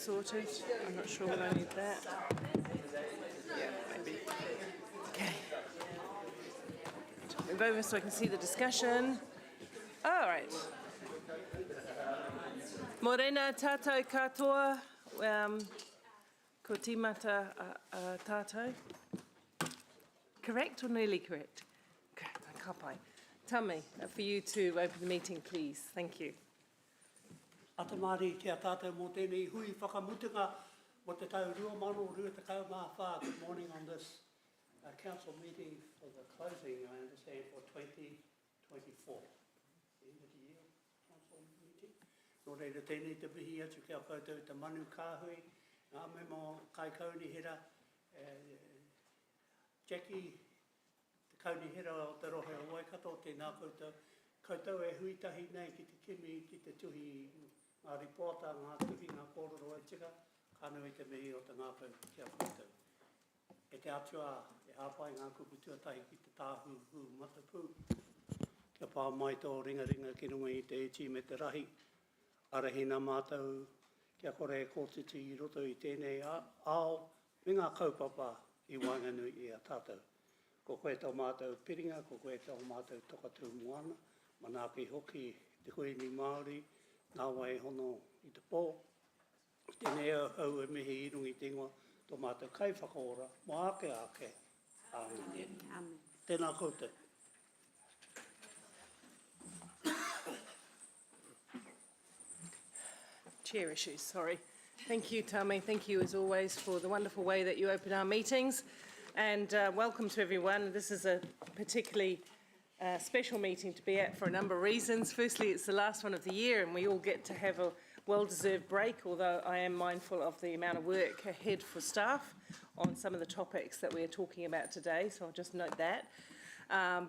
sorted. I'm not sure whether I need that. Yeah, maybe. Okay. Move over so I can see the discussion. All right. Morena tātou katoa, ko tīmata tātou. Correct or nearly correct? Okay, ka pai. Tell me, for you to open the meeting, please. Thank you. Atamari kia tātou mō tēnei hui whakamutunga mo te tau rua mano rua te kau mā whā. Good morning on this council meeting for the closing, I understand, for 2024. End of the year council meeting. Nō reira tēnei te mihi atu kia koutou te manu kāhui, ngā me mō kai kauni hera, Jackie, te kauni hera o te rohe o Waikato, tēnā koutou. Koutou e huitahi nei ki te kimi, ki te tuhi, ngā ripota, ngā tuhi, ngā kōrero e tika, kānui te mihi o te ngāpau kia koutou. E te atua, e hāpai ngā kupu tuatahi ki te tāhu hu matapū. Kia pā mai tō ringa ki runga i te eti me te rahi. Arahina mātou, kia kore e kōtiti i roto i tēnei ao, me ngā kaupapa i Wainganui i a tātou. Ko koe tau mātou piringa, ko koe tau mātou tokatū moana, manāki hoki te koeni Māori, nā wai hono i te pō. Tēnei au e mihi i rungi tingoa, tō mātou kai whakaora, mo ake. Amen. Amen. Tēnā koutou. Chair issues, sorry. Thank you, Tami. Thank you, as always, for the wonderful way that you open our meetings. And welcome to everyone. This is a particularly special meeting to be at for a number of reasons. Firstly, it's the last one of the year and we all get to have a well-deserved break, although I am mindful of the amount of work ahead for staff on some of the topics that we are talking about today, so I'll just note that. And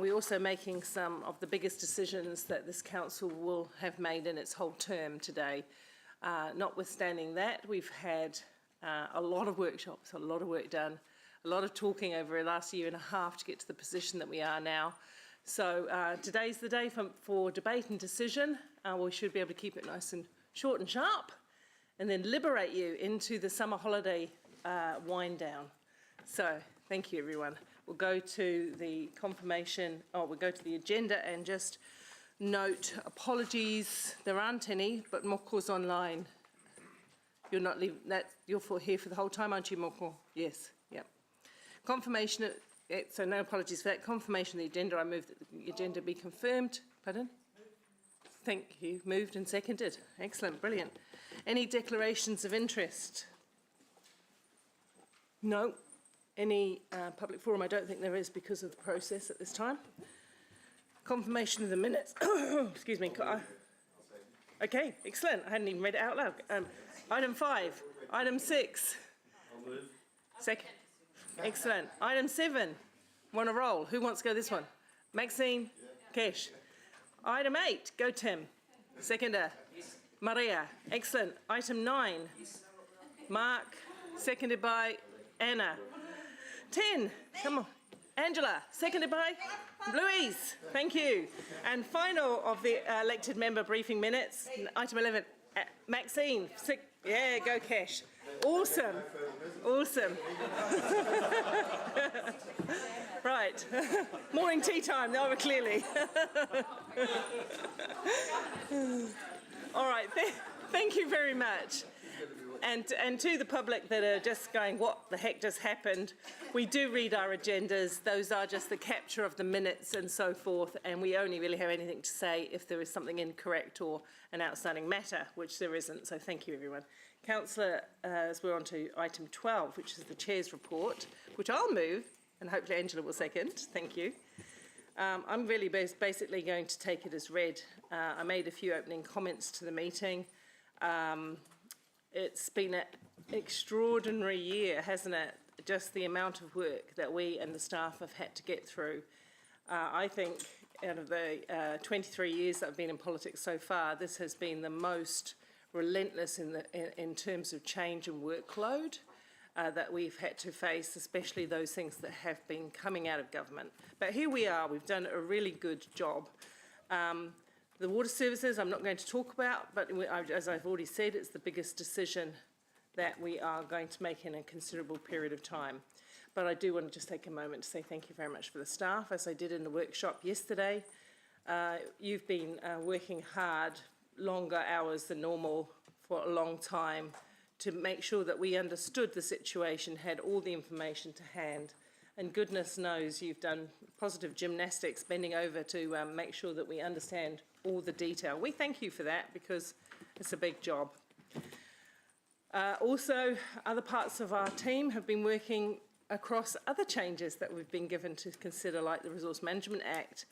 we're also making some of the biggest decisions that this council will have made in its whole term today. Notwithstanding that, we've had a lot of workshops, a lot of work done, a lot of talking over the last year and a half to get to the position that we are now. So today's the day for debate and decision. We should be able to keep it nice and short and sharp and then liberate you into the summer holiday wind down. So thank you, everyone. We'll go to the confirmation, we'll go to the agenda and just note apologies. There aren't any, but Moko's online. You're not leaving, you're here for the whole time, aren't you, Moko? Yes, yep. Confirmation, so no apologies for that. Confirmation of the agenda, I move that the agenda be confirmed. Pardon? Thank you. Moved and seconded. Excellent, brilliant. Any declarations of interest? No. Any public forum? I don't think there is because of the process at this time. Confirmation of the minutes. Excuse me. Okay, excellent. I hadn't even read it out loud. Item 5. Item 6. I'll move. Second. Excellent. Item 7. Want to roll? Who wants to go this one? Maxine? Yeah. Kesh. Item 8. Go Tim. Seconder. Yes. Maria. Excellent. Item 9. Yes. Mark. Seconded by Anna. 10. Come on. Angela, seconded by Louise. Thank you. And final of the elected member briefing minutes, item 11, Maxine. Yeah, go Kesh. Awesome. Awesome. Right. Morning tea time, no, clearly. All right. Thank you very much. And to the public that are just going, what the heck just happened, we do read our agendas. Those are just the capture of the minutes and so forth, and we only really have anything to say if there is something incorrect or an outstanding matter, which there isn't, so thank you, everyone. Councillor, as we're on to item 12, which is the Chair's report, which I'll move, and hopefully Angela will second. Thank you. I'm really basically going to take it as read. I made a few opening comments to the meeting. It's been an extraordinary year, hasn't it? Just the amount of work that we and the staff have had to get through. I think out of the 23 years that I've been in politics so far, this has been the most relentless in terms of change and workload that we've had to face, especially those things that have been coming out of government. But here we are, we've done a really good job. The water services I'm not going to talk about, but as I've already said, it's the biggest decision that we are going to make in a considerable period of time. But I do want to just take a moment to say thank you very much for the staff, as I did in the workshop yesterday. You've been working hard, longer hours than normal for a long time, to make sure that we understood the situation, had all the information to hand. And goodness knows you've done positive gymnastics, bending over to make sure that we understand all the detail. We thank you for that, because it's a big job. Also, other parts of our team have been working across other changes that we've been given to consider, like the Resource Management Act,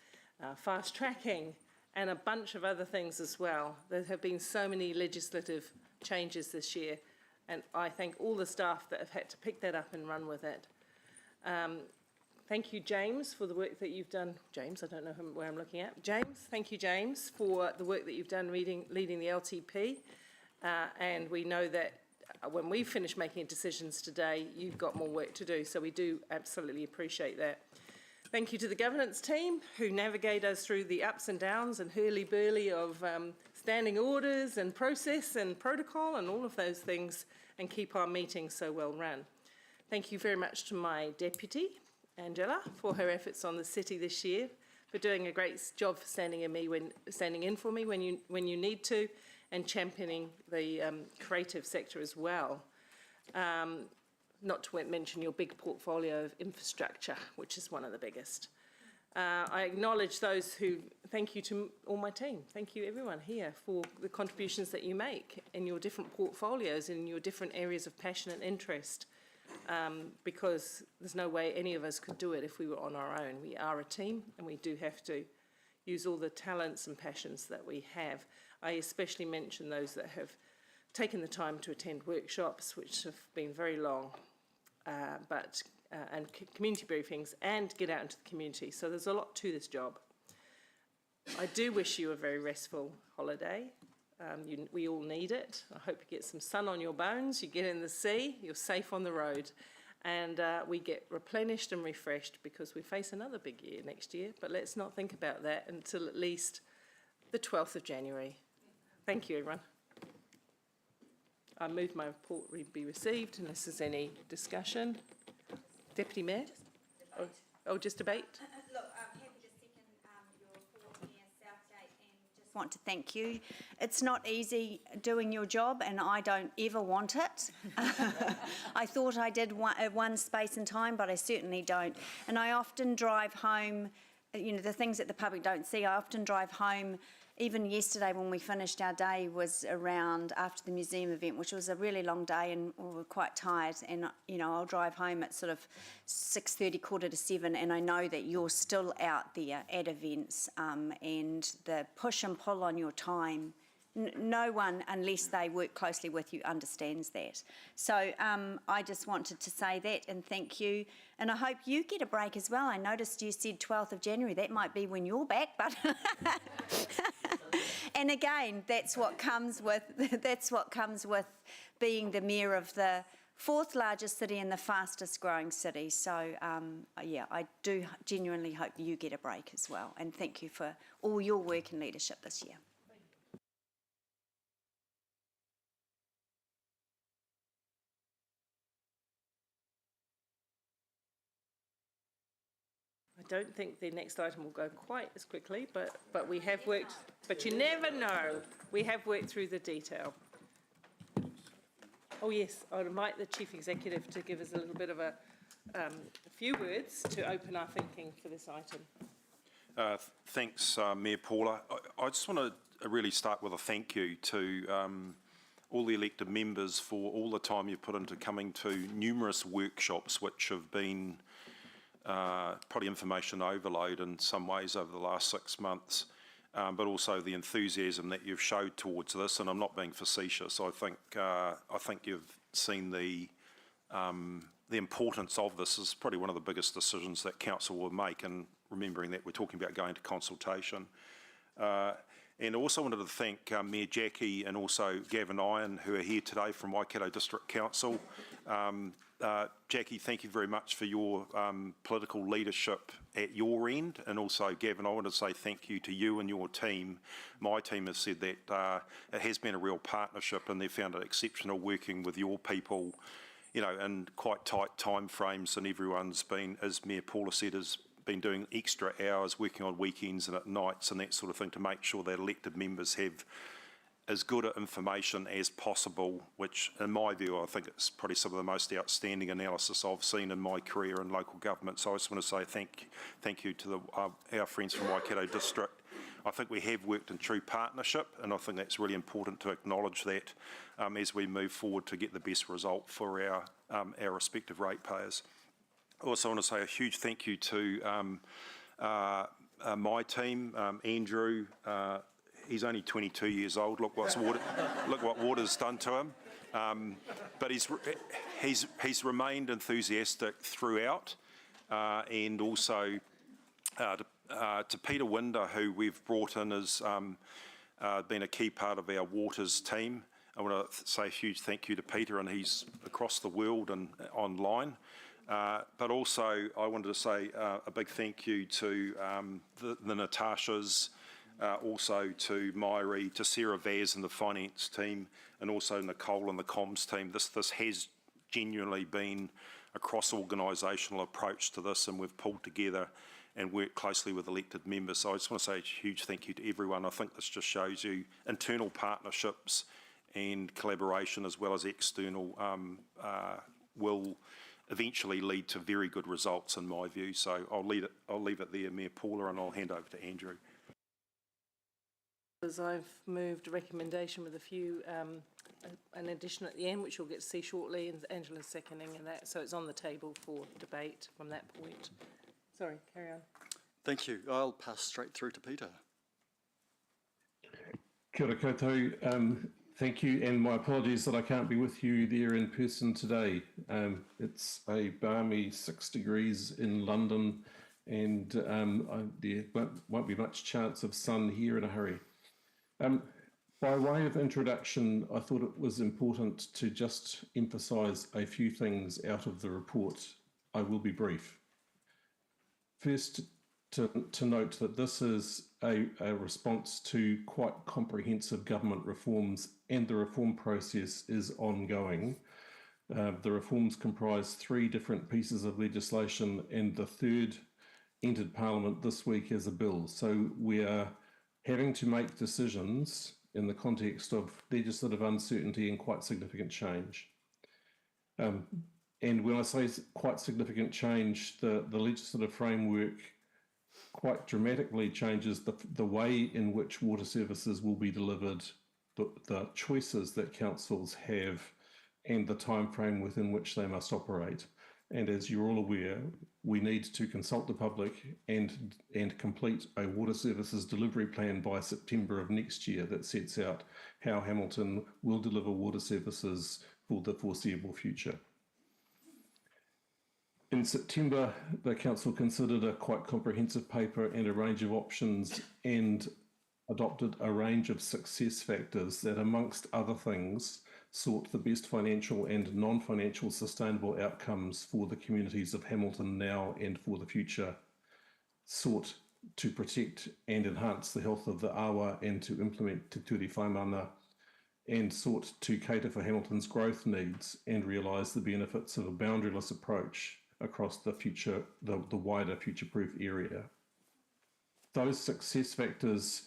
fast tracking, and a bunch of other things as well. There have been so many legislative changes this year, and I thank all the staff that have had to pick that up and run with it. Thank you, James, for the work that you've done. James, I don't know where I'm looking at. James, thank you, James, for the work that you've done leading the LTP. And we know that when we finish making decisions today, you've got more work to do. So we do absolutely appreciate that. Thank you to the governance team who navigate us through the ups and downs and hurly-burly of standing orders and process and protocol and all of those things, and keep our meetings so well run. Thank you very much to my deputy, Angela, for her efforts on the city this year, for doing a great job for standing in for me when you need to, and championing the creative sector as well. Not to mention your big portfolio of infrastructure, which is one of the biggest. I acknowledge those who, thank you to all my team. Thank you everyone here for the contributions that you make in your different portfolios, in your different areas of passion and interest. Because there's no way any of us could do it if we were on our own. We are a team, and we do have to use all the talents and passions that we have. I especially mention those that have taken the time to attend workshops, which have been very long, and community briefings, and get out into the community. So there's a lot to this job. I do wish you a very restful holiday. We all need it. I hope you get some sun on your bones, you get in the sea, you're safe on the road, and we get replenished and refreshed, because we face another big year next year. But let's not think about that until at least the 12th of January. Thank you, everyone. I move my report be received unless there's any discussion. Deputy Mayor? Just debate? Look, I'm happy to second your report, Mayor Southgate, and just want to thank you. It's not easy doing your job, and I don't ever want it. I thought I did one space and time, but I certainly don't. And I often drive home, you know, the things that the public don't see, I often drive home. Even yesterday when we finished our day was around after the museum event, which was a really long day, and we were quite tired, and you know, I'll drive home at sort of 6:30, 6:45, and I know that you're still out there at events, and the push and pull on your time, no one, unless they work closely with you, understands that. So I just wanted to say that and thank you, and I hope you get a break as well. I noticed you said 12th of January. That might be when you're back, but and again, that's what comes with being the mayor of the 4th largest city and the fastest growing city. So yeah, I do genuinely hope you get a break as well, and thank you for all your work and leadership this year. I don't think the next item will go quite as quickly, but we have worked, but you never know. We have worked through the detail. Oh yes, I'd invite the Chief Executive to give us a little bit of a few words to open our thinking for this item. Thanks, Mayor Paula. I just want to really start with a thank you to all the elected members for all the time you've put into coming to numerous workshops, which have been probably information overload in some ways over the last 6 months, but also the enthusiasm that you've showed towards this. And I'm not being facetious. I think you've seen the importance of this. Is probably one of the biggest decisions that council will make, and remembering that we're talking about going to consultation. And I also wanted to thank Mayor Jackie and also Gavin Iron, who are here today from Waikato District Council. Jackie, thank you very much for your political leadership at your end. And also, Gavin, I want to say thank you to you and your team. My team has said that it has been a real partnership and they've found it exceptional working with your people, you know, in quite tight time frames, and everyone's been, as Mayor Paula said, has been doing extra hours, working on weekends and at nights and that sort of thing to make sure that elected members have as good information as possible, which in my view, I think it's probably some of the most outstanding analysis I've seen in my career in local government. So I just want to say thank you to our friends from Waikato District. I think we have worked in true partnership, and I think that's really important to acknowledge that as we move forward to get the best result for our respective ratepayers. I also want to say a huge thank you to my team, Andrew. He's only 22 years old. Look what water's done to him. But he's remained enthusiastic throughout, and also to Peter Winder, who we've brought in as been a key part of our waters team. I want to say a huge thank you to Peter, and he's across the world and online. But also, I wanted to say a big thank you to the Natashas, also to Mairi, to Sarah Vaz and the finance team, and also Nicole and the comms team. This has genuinely been a cross-organisational approach to this, and we've pulled together and worked closely with elected members. So I just want to say a huge thank you to everyone. I think this just shows you internal partnerships and collaboration as well as external will eventually lead to very good results in my view. So I'll leave it there, Mayor Paula, and I'll hand over to Andrew. As I've moved a recommendation with a few, an addition at the end, which you'll get to see shortly, and Angela's seconding and that, so it's on the table for debate from that point. Sorry, carry on. Thank you. I'll pass straight through to Peter. Kia ora koutou. Thank you, and my apologies that I can't be with you there in person today. It's a balmy 6 degrees in London, and there won't be much chance of sun here in a hurry. By way of introduction, I thought it was important to just emphasise a few things out of the report. I will be brief. First, to note that this is a response to quite comprehensive government reforms, and the reform process is ongoing. The reforms comprise 3 different pieces of legislation, and the third entered Parliament this week as a bill. So we are having to make decisions in the context of legislative uncertainty and quite significant change. And when I say quite significant change, the legislative framework quite dramatically changes the way in which water services will be delivered, the choices that councils have, and the time frame within which they must operate. And as you're all aware, we need to consult the public and complete a water services delivery plan by September of next year that sets out how Hamilton will deliver water services for the foreseeable future. In September, the Council considered a quite comprehensive paper and a range of options and adopted a range of success factors that, amongst other things, sought the best financial and non-financial sustainable outcomes for the communities of Hamilton now and for the future, sought to protect and enhance the health of the awa and to implement Te Ture Whaimana, and sought to cater for Hamilton's growth needs and realise the benefits of a boundaryless approach across the wider future-proof area. Those success factors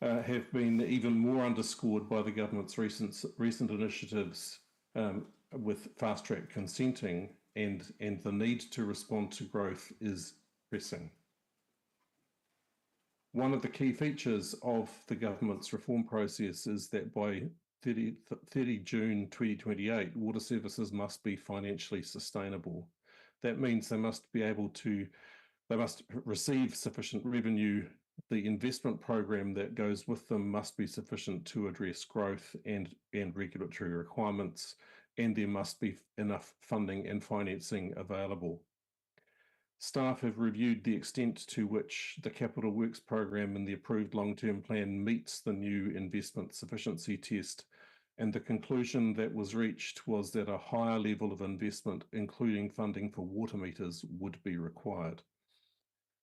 have been even more underscored by the government's recent initiatives with fast-track consenting, and the need to respond to growth is pressing. One of the key features of the government's reform process is that by 30 June 2028, water services must be financially sustainable. That means they must receive sufficient revenue. The investment program that goes with them must be sufficient to address growth and regulatory requirements, and there must be enough funding and financing available. Staff have reviewed the extent to which the capital works program in the approved long-term plan meets the new investment sufficiency test, and the conclusion that was reached was that a higher level of investment, including funding for water meters, would be required.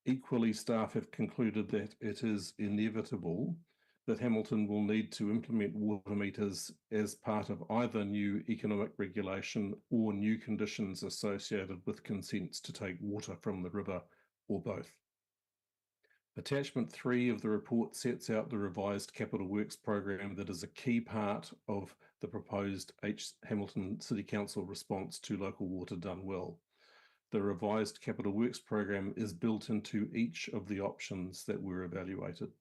Equally, staff have concluded that it is inevitable that Hamilton will need to implement water meters as part of either new economic regulation or new conditions associated with consents to take water from the river, or both. Attachment 3 of the report sets out the revised capital works program that is a key part of the proposed Hamilton City Council response to local water done well. The revised capital works program is built into each of the options that were evaluated.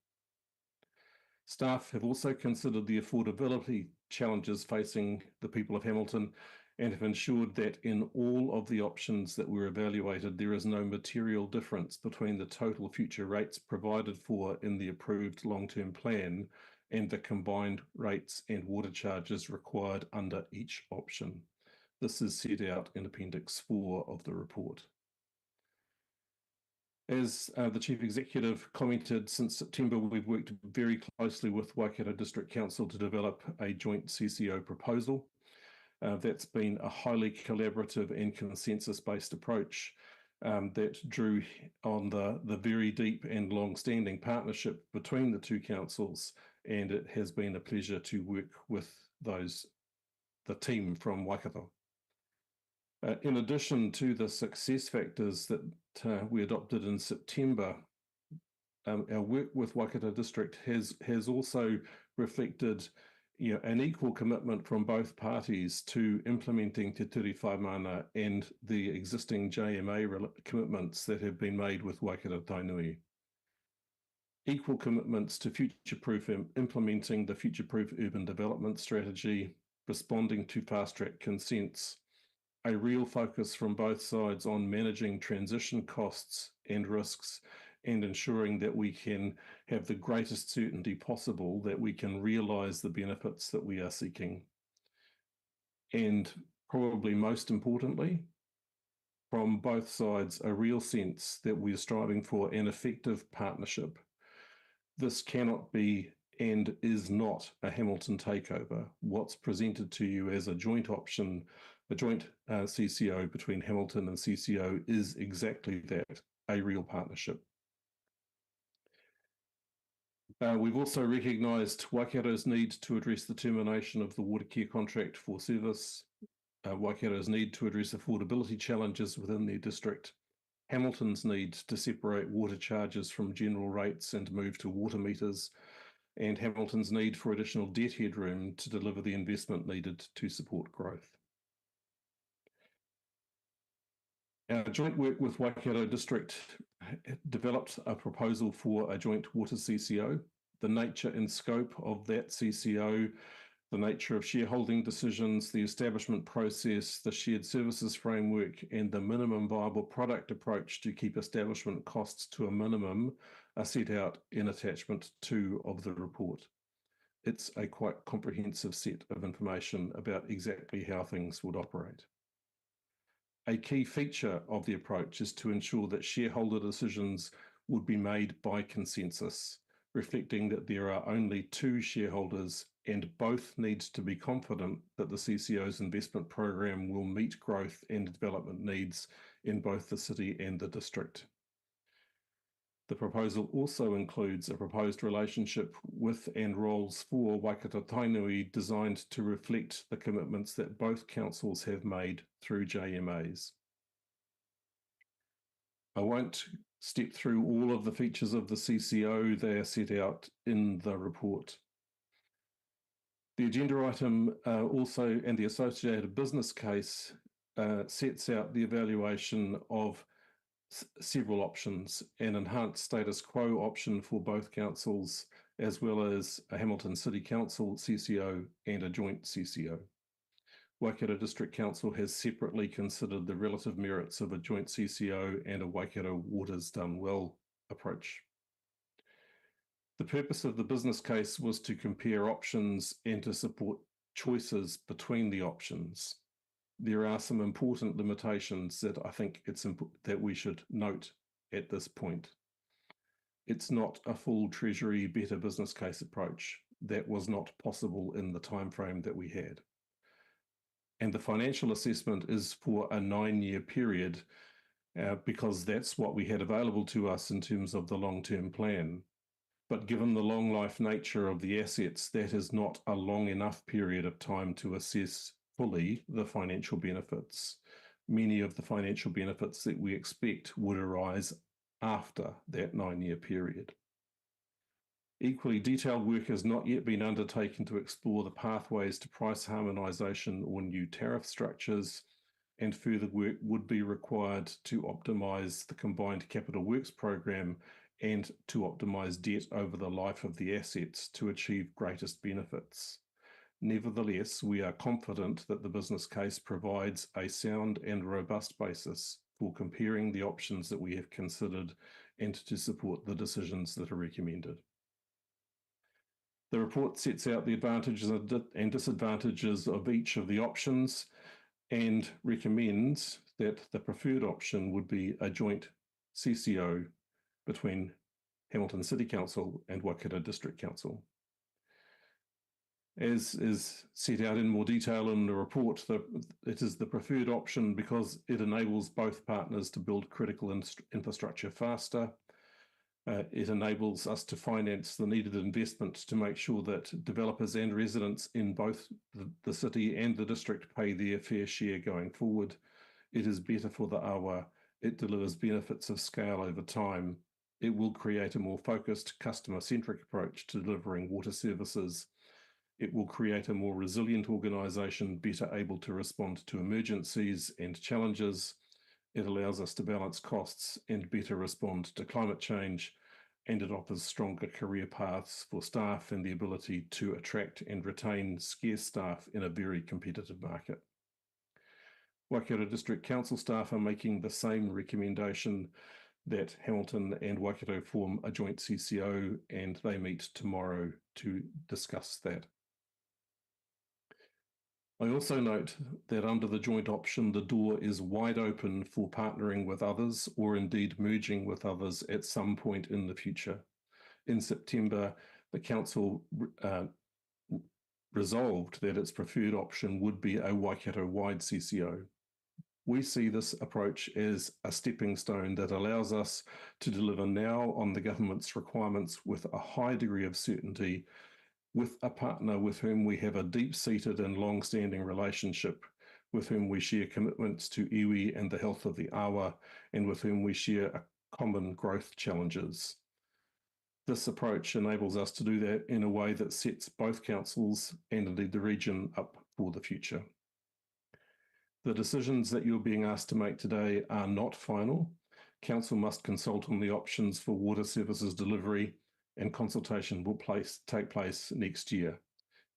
Staff have also considered the affordability challenges facing the people of Hamilton and have ensured that in all of the options that were evaluated, there is no material difference between the total future rates provided for in the approved long-term plan and the combined rates and water charges required under each option. This is set out in Appendix 4 of the report. As the Chief Executive commented, since September, we've worked very closely with Waikato District Council to develop a joint CCO proposal. That's been a highly collaborative and consensus-based approach that drew on the very deep and long-standing partnership between the two councils, and it has been a pleasure to work with the team from Waikato. In addition to the success factors that we adopted in September, our work with Waikato District has also reflected an equal commitment from both parties to implementing Te Ture Whaimana and the existing JMA commitments that have been made with Waikato Tainui. Equal commitments to future-proof implementing the future-proof urban development strategy, responding to fast-track consents, a real focus from both sides on managing transition costs and risks and ensuring that we can have the greatest certainty possible that we can realise the benefits that we are seeking. And probably most importantly, from both sides, a real sense that we are striving for an effective partnership. This cannot be and is not a Hamilton takeover. What's presented to you as a joint option, a joint CCO between Hamilton and CCO, is exactly that, a real partnership. We've also recognised Waikato's need to address the termination of the water care contract for service, Waikato's need to address affordability challenges within their district, Hamilton's need to separate water charges from general rates and move to water meters, and Hamilton's need for additional debt headroom to deliver the investment needed to support growth. Our joint work with Waikato District developed a proposal for a joint water CCO. The nature and scope of that CCO, the nature of shareholding decisions, the establishment process, the shared services framework, and the minimum viable product approach to keep establishment costs to a minimum are set out in attachment 2 of the report. It's a quite comprehensive set of information about exactly how things would operate. A key feature of the approach is to ensure that shareholder decisions would be made by consensus, reflecting that there are only 2 shareholders and both need to be confident that the CCO's investment program will meet growth and development needs in both the city and the district. The proposal also includes a proposed relationship with and roles for Waikato Tainui designed to reflect the commitments that both councils have made through JMAs. I won't step through all of the features of the CCO. They are set out in the report. The agenda item also, and the associated business case, sets out the evaluation of several options, an enhanced status quo option for both councils, as well as a Hamilton City Council CCO and a joint CCO. Waikato District Council has separately considered the relative merits of a joint CCO and a Waikato Waters Done Well approach. The purpose of the business case was to compare options and to support choices between the options. there are some important limitations that I think that we should note at this point. It's not a full Treasury better business case approach. That was not possible in the timeframe that we had. And the financial assessment is for a 9-year period because that's what we had available to us in terms of the long-term plan. But given the long life nature of the assets, that is not a long enough period of time to assess fully the financial benefits. Many of the financial benefits that we expect would arise after that 9-year period. Equally, detailed work has not yet been undertaken to explore the pathways to price harmonisation or new tariff structures, and further work would be required to optimise the combined capital works program and to optimise debt over the life of the assets to achieve greatest benefits. Nevertheless, we are confident that the business case provides a sound and robust basis for comparing the options that we have considered and to support the decisions that are recommended. The report sets out the advantages and disadvantages of each of the options and recommends that the preferred option would be a joint CCO between Hamilton City Council and Waikato District Council. As is set out in more detail in the report, it is the preferred option because it enables both partners to build critical infrastructure faster. It enables us to finance the needed investment to make sure that developers and residents in both the city and the district pay their fair share going forward. It is better for the awa. It delivers benefits of scale over time. It will create a more focused, customer-centric approach to delivering water services. It will create a more resilient organisation, better able to respond to emergencies and challenges. It allows us to balance costs and better respond to climate change, and it offers stronger career paths for staff and the ability to attract and retain scarce staff in a very competitive market. Waikato District Council staff are making the same recommendation that Hamilton and Waikato form a joint CCO, and they meet tomorrow to discuss that. I also note that under the joint option, the door is wide open for partnering with others or indeed merging with others at some point in the future. In September, the Council resolved that its preferred option would be a Waikato-wide CCO. We see this approach as a stepping stone that allows us to deliver now on the government's requirements with a high degree of certainty, with a partner with whom we have a deep-seated and long-standing relationship, with whom we share commitments to iwi and the health of the awa, and with whom we share common growth challenges. This approach enables us to do that in a way that sets both councils and indeed the region up for the future. The decisions that you're being asked to make today are not final. Council must consult on the options for water services delivery, and consultation will take place next year.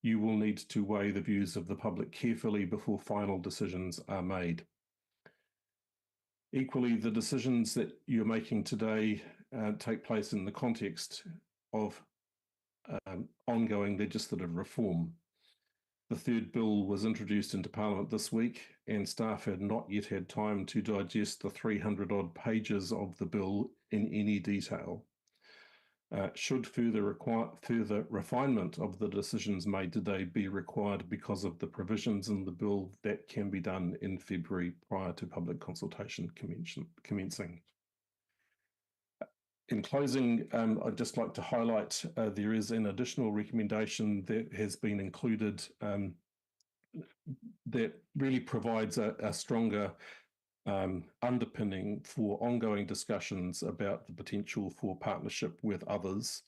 You will need to weigh the views of the public carefully before final decisions are made. Equally, the decisions that you're making today take place in the context of ongoing legislative reform. The third bill was introduced into Parliament this week, and staff had not yet had time to digest the 300-odd pages of the bill in any detail. Should further refinement of the decisions made today be required because of the provisions in the bill, that can be done in February prior to public consultation commencing. In closing, I'd just like to highlight there is an additional recommendation that has been included that really provides a stronger underpinning for ongoing discussions about the potential for partnership with others,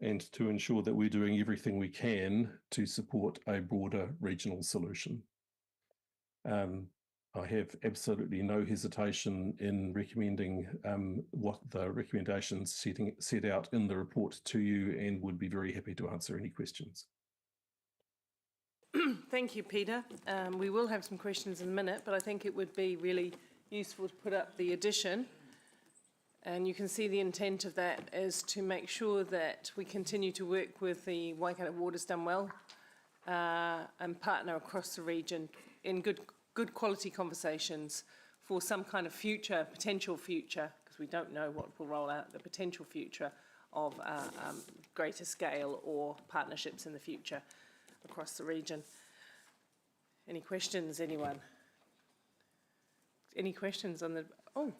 and to ensure that we're doing everything we can to support a broader regional solution. I have absolutely no hesitation in recommending what the recommendations set out in the report to you, and would be very happy to answer any questions. Thank you, Peter. We will have some questions in a minute, but I think it would be really useful to put up the addition. And you can see the intent of that is to make sure that we continue to work with the Waikato Waters Done Well and partner across the region in good good quality conversations for some kind of future, potential future, because we don't know what will roll out, the potential future of greater scale or partnerships in the future across the region. Any questions, anyone? Any questions on the, oh,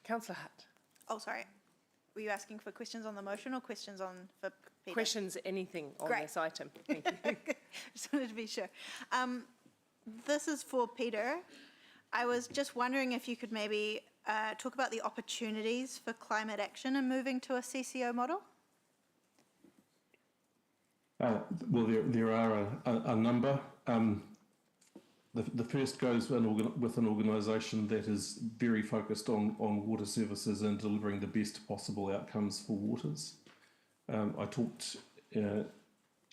Councillor Hutt. Oh, sorry. Were you asking for questions on the motion or questions on for Peter? Questions, anything on Great. this item? Thank you. Just wanted to be sure. This is for Peter. I was just wondering if you could maybe talk about the opportunities for climate action and moving to a CCO model. Well, there are a number. The first goes with an organisation that is very focused on water services and delivering the best possible outcomes for waters. I talked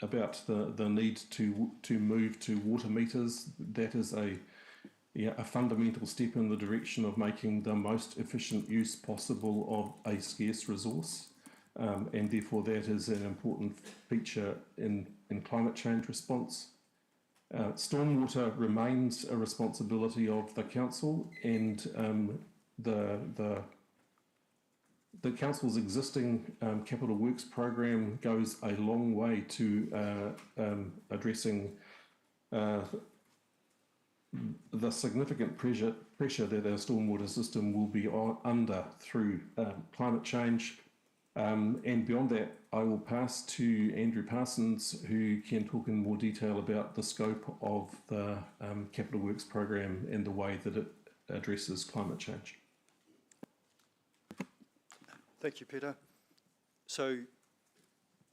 about the need to move to water meters. That is a fundamental step in the direction of making the most efficient use possible of a scarce resource. And therefore that is an important feature in climate change response. Stormwater remains a responsibility of the council, and the council's existing capital works program goes a long way to addressing the significant pressure that our stormwater system will be under through climate change. And beyond that, I will pass to Andrew Parsons, who can talk in more detail about the scope of the capital works program and the way that it addresses climate change. Thank you, Peter. So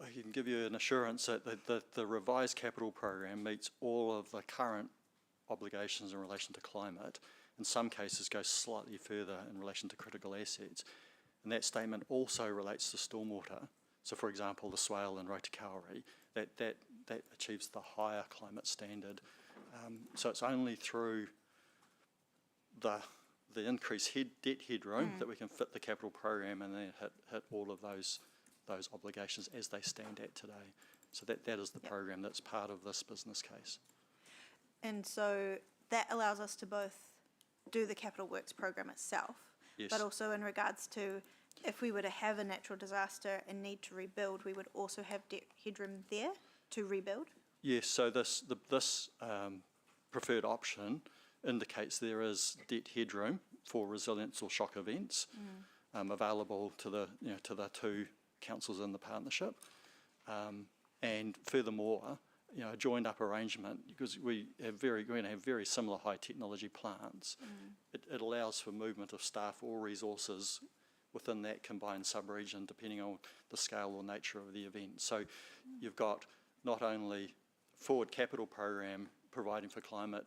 I can give you an assurance that the revised capital program meets all of the current obligations in relation to climate. In some cases, goes slightly further in relation to critical assets. And that statement also relates to stormwater. So, for example, the Swale and Rotokauri, that achieves the higher climate standard. So it's only through the increased debt headroom that we can fit the capital program and then hit all of those obligations as they stand at today. So that is the program that's part of this business case. And so that allows us to both do the capital works program itself, Yes. but also in regards to if we were to have a natural disaster and need to rebuild, we would also have debt headroom there to rebuild? Yes, so this preferred option indicates there is debt headroom for resilience or shock events available to the two councils in the partnership, and furthermore, a joined up arrangement, because we're going to have very similar high technology plants. It allows for movement of staff or resources within that combined sub-region, depending on the scale or nature of the event. So you've got not only forward capital program providing for climate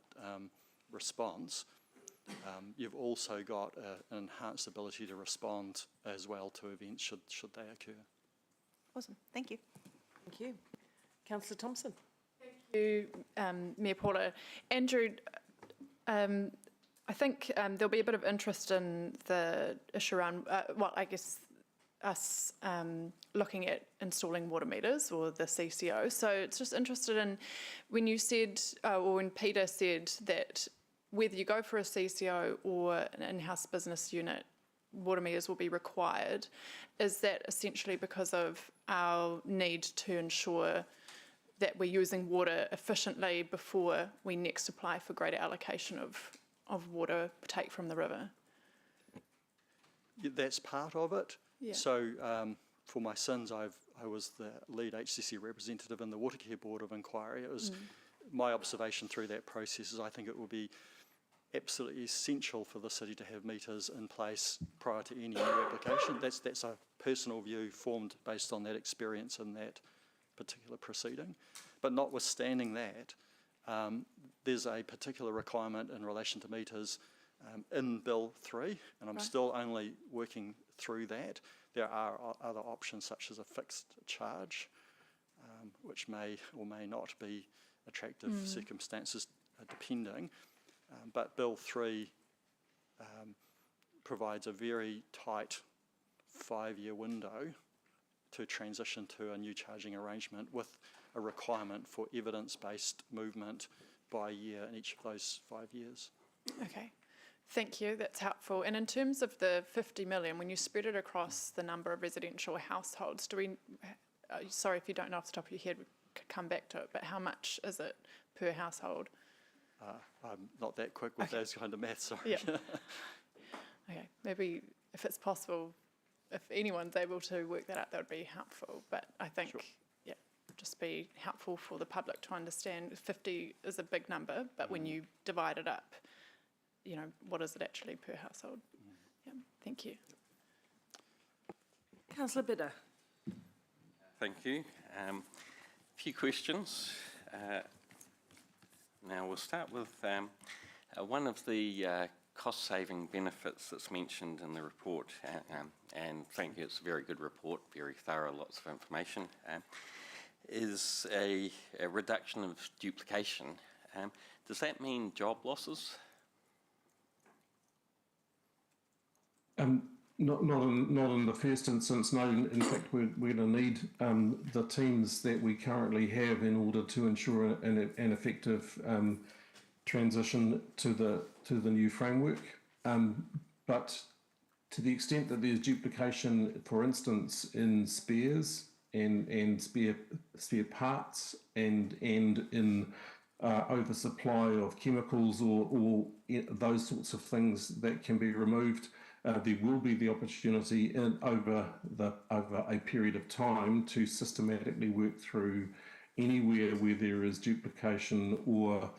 response, you've also got an enhanced ability to respond as well to events should they occur. Awesome, thank you. Thank you. Councillor Thompson. Thank you, Mayor Paula. Andrew, I think there'll be a bit of interest in the issue around, us looking at installing water meters or the CCO. So it's just interested in when you said, or when Peter said that whether you go for a CCO or an in-house business unit, water meters will be required. Is that essentially because of our need to ensure that we're using water efficiently before we next apply for greater allocation of water take from the river? Yeah, that's part of it. Yeah. So for my sins, I was the lead HCC representative in the Watercare Board of Inquiry. It was my observation through that process is I think it will be absolutely essential for the city to have meters in place prior to any new application. That's a personal view formed based on that experience in that particular proceeding. But notwithstanding that, there's a particular requirement in relation to meters in Bill 3, and I'm still only working through that. There are other options such as a fixed charge, which may or may not be attractive circumstances depending. But Bill 3 provides a very tight 5-year window to transition to a new charging arrangement with a requirement for evidence-based movement by year in each of those 5 years. Okay, thank you, that's helpful. And in terms of the 50 million, when you spread it across the number of residential households, sorry if you don't know off the top of your head, we could come back to it, but how much is it per household? I'm not that quick with those kind of maths, sorry. Yeah. Okay, maybe if it's possible, if anyone's able to work that out, that would be helpful. But I think, Sure. yeah, just be helpful for the public to understand 50 is a big number, but when you divide it up, you know, what is it actually per household? Yeah, thank you. Councillor Bidder. Thank you. A few questions. Now we'll start with one of the cost-saving benefits that's mentioned in the report, and thank you, it's a very good report, very thorough, lots of information, is a reduction of duplication. Does that mean job losses? Not in the first instance, no. In fact, we're going to need the teams that we currently have in order to ensure an effective transition to the new framework. But to the extent that there's duplication, for instance, in spares and spare parts and in oversupply of chemicals or those sorts of things that can be removed, there will be the opportunity over a period of time to systematically work through anywhere where there is duplication or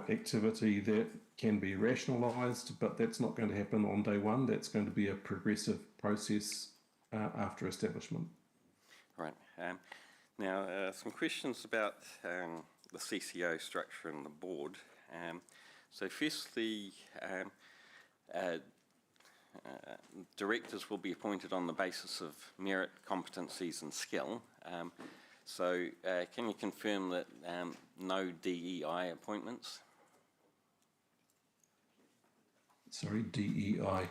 activity that can be rationalised, but that's not going to happen on day one. That's going to be a progressive process after establishment. Right. Now, some questions about the CCO structure and the board. So firstly, directors will be appointed on the basis of merit, competencies and skill. So can you confirm that no DEI appointments? Sorry, DEI.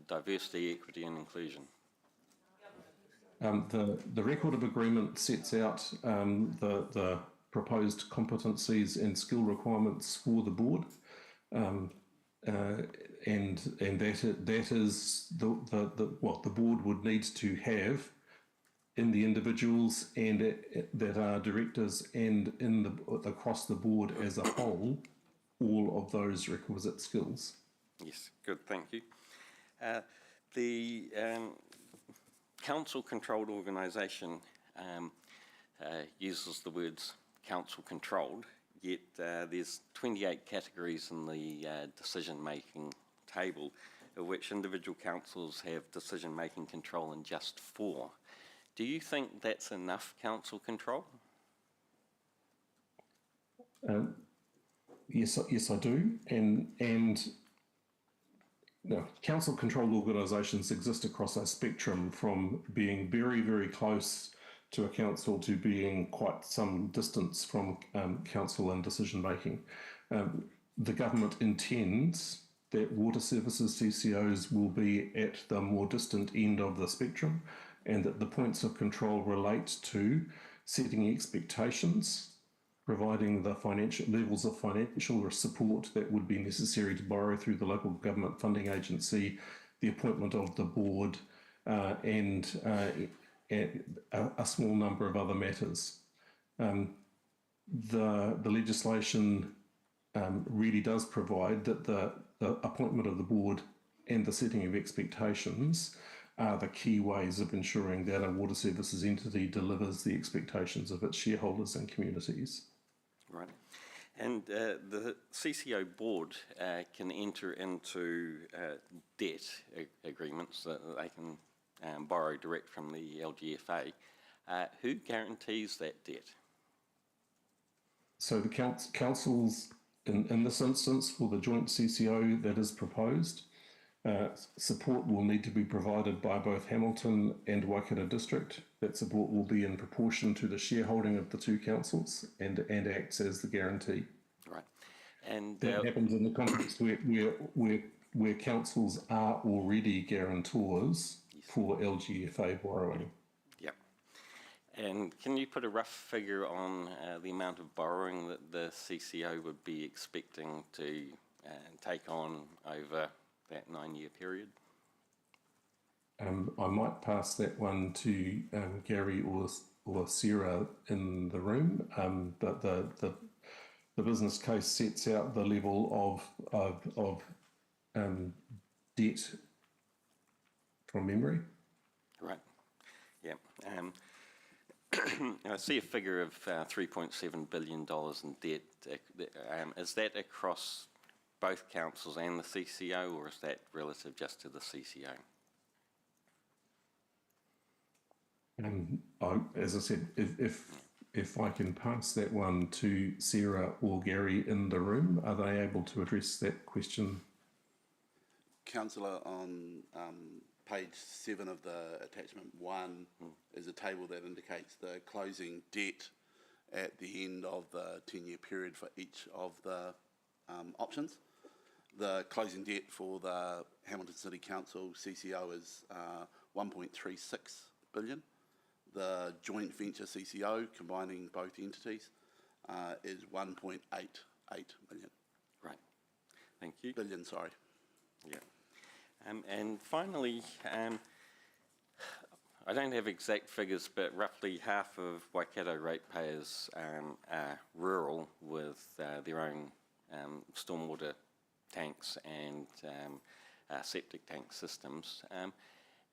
Diversity, equity and inclusion. The record of agreement sets out the proposed competencies and skill requirements for the board. And that is what the board would need to have in the individuals and that are directors and across the board as a whole, all of those requisite skills. Yes, good, thank you. The council-controlled organisation uses the words council-controlled, yet there's 28 categories in the decision-making table, of which individual councils have decision-making control in just 4. Do you think that's enough council control? Yes, I do. And no, council-controlled organisations exist across a spectrum from being very, very close to a council to being quite some distance from council and decision-making. The government intends that water services CCOs will be at the more distant end of the spectrum, and that the points of control relate to setting expectations, providing the financial levels of financial support that would be necessary to borrow through the local government funding agency, the appointment of the board, and a small number of other matters. The legislation really does provide that the appointment of the board and the setting of expectations are the key ways of ensuring that a water services entity delivers the expectations of its shareholders and communities. Right. And the CCO board can enter into debt agreements that they can borrow direct from the LGFA. Who guarantees that debt? So the councils, in this instance, for the joint CCO that is proposed, support will need to be provided by both Hamilton and Waikato District. That support will be in proportion to the shareholding of the two councils and acts as the guarantee. Right. And that happens in the context where councils are already guarantors for LGFA borrowing. Yep. And can you put a rough figure on the amount of borrowing that the CCO would be expecting to take on over that 9-year period? I might pass that one to Gary or Sarah in the room, but the business case sets out the level of debt from memory. Right. Yeah. I see a figure of $3.7 billion in debt. Is that across both councils and the CCO, or is that relative just to the CCO? As I said, if I can pass that one to Sarah or Gary in the room, are they able to address that question? Councillor, on page 7 of the attachment 1 is a table that indicates the closing debt at the end of the 10-year period for each of the options. The closing debt for the Hamilton City Council CCO is 1.36 billion. The joint venture CCO, combining both entities, is 1.88 million. Right. Thank you. Billion, sorry. Yeah. And finally, I don't have exact figures, but roughly half of Waikato ratepayers are rural with their own stormwater tanks and septic tank systems.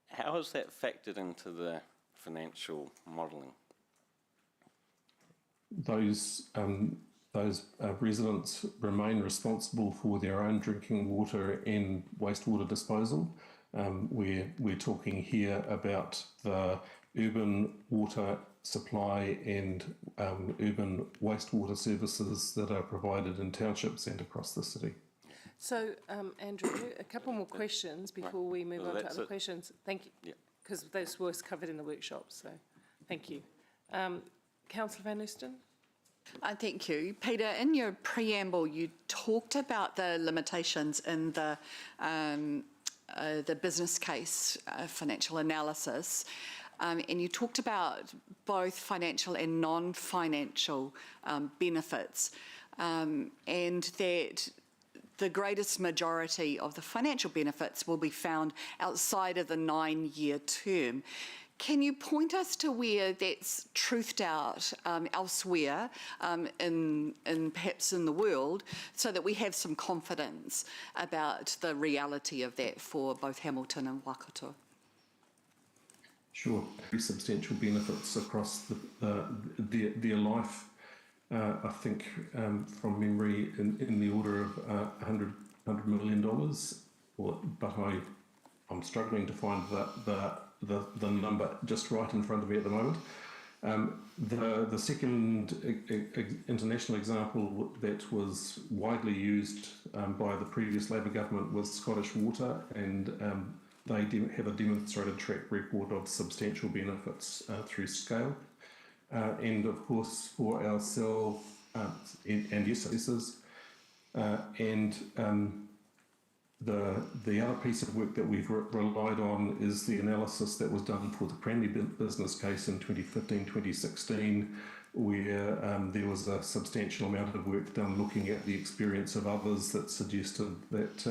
How is that factored into the financial modelling? Those residents remain responsible for their own drinking water and wastewater disposal. We're talking here about the urban water supply and urban wastewater services that are provided in townships and across the city. So, Andrew, a couple more questions before we move on to other questions. Thank you. Yeah. Because those were covered in the workshop, so thank you. Councillor Van Oosten? Thank you. Peter, in your preamble, you talked about the limitations in the business case financial analysis, and you talked about both financial and non-financial benefits, and that the greatest majority of the financial benefits will be found outside of the 9-year term. Can you point us to where that's truthed out elsewhere in perhaps in the world, so that we have some confidence about the reality of that for both Hamilton and Waikato? Sure. Very substantial benefits across their life. I think from memory in the order of $100 million, but I'm struggling to find the number just right in front of me at the moment. The second international example that was widely used by the previous Labor government was Scottish Water, and they have a demonstrated track record of substantial benefits through scale. And of course for ourselves and yes, the other piece of work that we've relied on is the analysis that was done for the Cranley business case in 2015-2016, where there was a substantial amount of work done looking at the experience of others that suggested that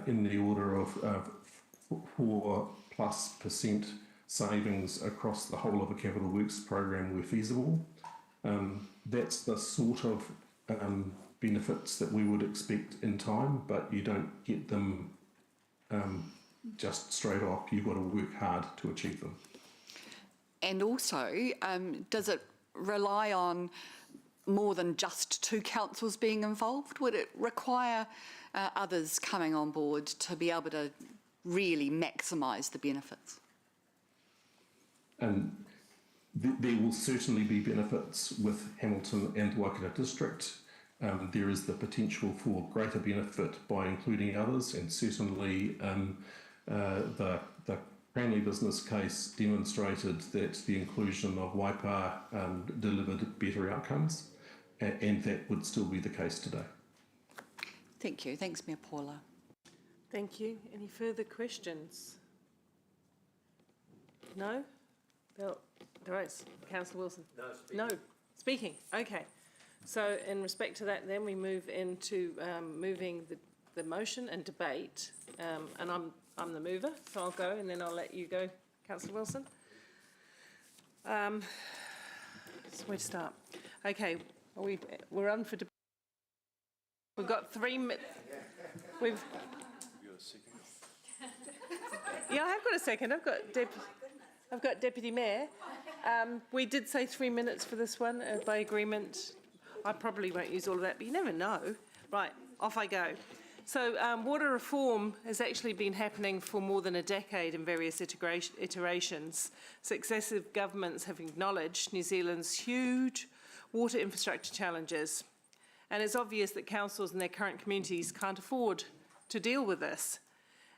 in the order of 4+% savings across the whole of a capital works program were feasible. That's the sort of benefits that we would expect in time, but you don't get them just straight off. You've got to work hard to achieve them. And also, does it rely on more than just two councils being involved? Would it require others coming on board to be able to really maximise the benefits? And there will certainly be benefits with Hamilton and Waikato District. There is the potential for greater benefit by including others, and certainly the Cranley business case demonstrated that the inclusion of Waipa delivered better outcomes, and that would still be the case today. Thank you. Thanks, Mayor Paula. Thank you. Any further questions? No? gross. Councillor Wilson? No, speaking, okay. So in respect to that, then we move into moving the motion and debate. And I'm the mover, so I'll go and then I'll let you go, Councillor Wilson. So where to start? Okay, we're on for debate. We've got 3 minutes. Yeah, I have got a second. I've got Deputy Mayor. We did say 3 minutes for this one by agreement. I probably won't use all of that, but you never know. Right, off I go. So water reform has actually been happening for more than a decade in various iterations. Successive governments have acknowledged New Zealand's huge water infrastructure challenges. And it's obvious that councils and their current communities can't afford to deal with this.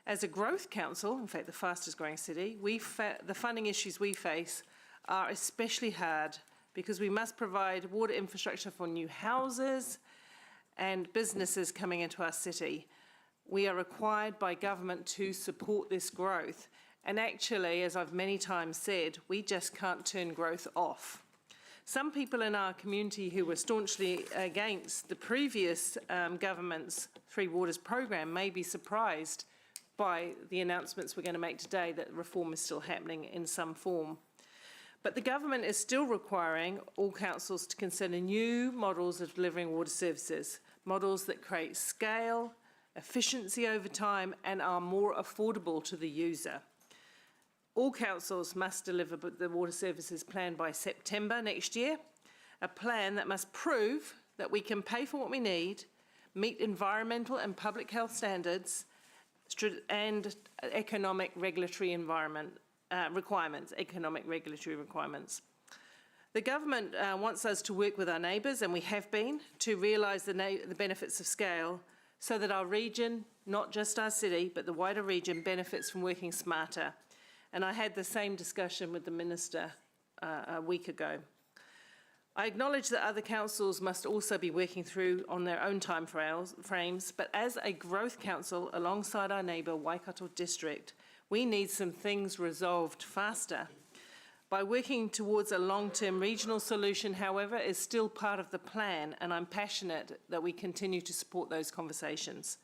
As a growth council, in fact the fastest growing city, the funding issues we face are especially hard because we must provide water infrastructure for new houses and businesses coming into our city. We are required by government to support this growth. And actually, as I've many times said, we just can't turn growth off. Some people in our community who were staunchly against the previous government's Three Waters program may be surprised by the announcements we're going to make today that reform is still happening in some form. But the government is still requiring all councils to consider new models of delivering water services, models that create scale, efficiency over time, and are more affordable to the user. All councils must deliver the water services plan by September next year, a plan that must prove that we can pay for what we need, meet environmental and public health standards, and economic regulatory requirements. The government wants us to work with our neighbours, and we have been, to realise the benefits of scale so that our region, not just our city, but the wider region benefits from working smarter. And I had the same discussion with the Minister a week ago. I acknowledge that other councils must also be working through on their own time frames, but as a growth council alongside our neighbour Waikato District, we need some things resolved faster. By working towards a long-term regional solution, however, is still part of the plan, and I'm passionate that we continue to support those conversations.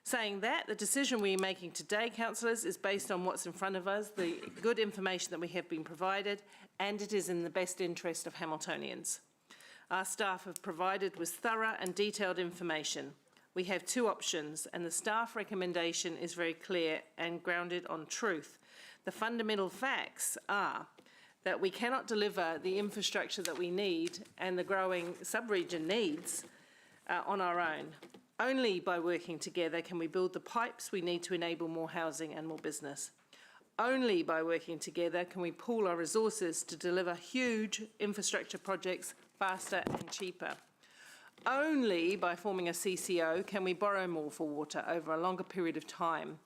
Saying that, the decision we are making today, councillors, is based on what's in front of us, the good information that we have been provided, and it is in the best interest of Hamiltonians. Our staff have provided with thorough and detailed information. We have 2 options, and the staff recommendation is very clear and grounded on truth. The fundamental facts are that we cannot deliver the infrastructure that we need and the growing sub-region needs on our own. Only by working together can we build the pipes we need to enable more housing and more business. Only by working together can we pool our resources to deliver huge infrastructure projects faster and cheaper. Only by forming a CCO can we borrow more for water over a longer period of time.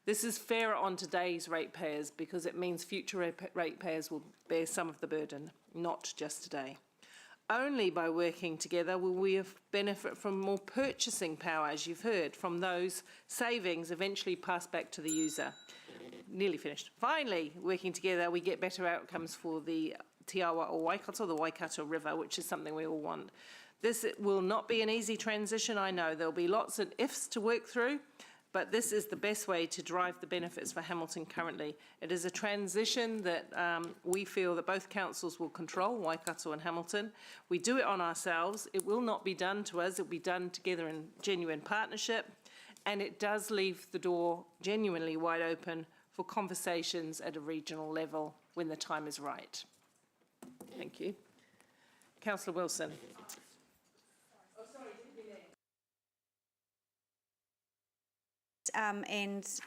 This is fairer on today's ratepayers because it means future ratepayers will bear some of the burden, not just today. Only by working together will we benefit from more purchasing power, as you've heard, from those savings eventually passed back to the user. Nearly finished. Finally, working together, we get better outcomes for the Te Awa o Waikato, the Waikato River, which is something we all want. This will not be an easy transition, I know. There'll be lots of ifs to work through, but this is the best way to drive the benefits for Hamilton currently. It is a transition that we feel that both councils will control, Waikato and Hamilton. We do it on ourselves. It will not be done to us. It will be done together in genuine partnership. And it does leave the door genuinely wide open for conversations at a regional level when the time is right. Thank you. Councillor Wilson.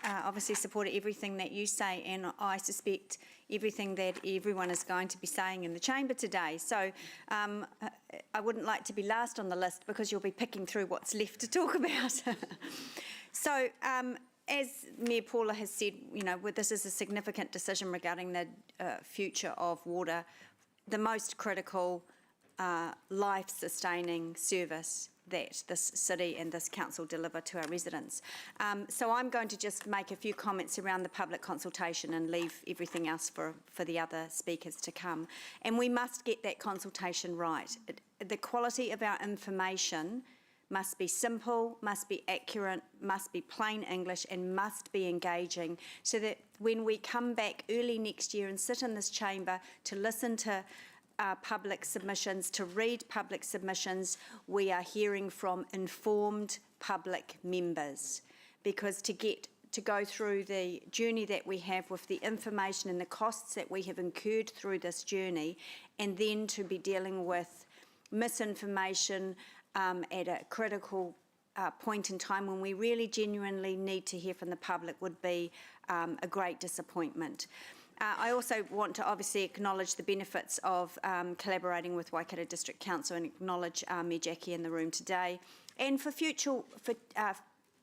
Obviously support everything that you say, and I suspect everything that everyone is going to be saying in the chamber today. So I wouldn't like to be last on the list because you'll be picking through what's left to talk about. So as Mayor Paula has said, you know, this is a significant decision regarding the future of water. The most critical life-sustaining service that this city and this council deliver to our residents. So I'm going to just make a few comments around the public consultation and leave everything else for the other speakers to come. And we must get that consultation right. The quality of our information must be simple, must be accurate, must be plain English, and must be engaging, so that when we come back early next year and sit in this chamber to listen to public submissions, to read public submissions, we are hearing from informed public members. Because to go through the journey that we have with the information and the costs that we have incurred through this journey, and then to be dealing with misinformation at a critical point in time when we really genuinely need to hear from the public would be a great disappointment. I also want to obviously acknowledge the benefits of collaborating with Waikato District Council and acknowledge me, Jackie, in the room today. And for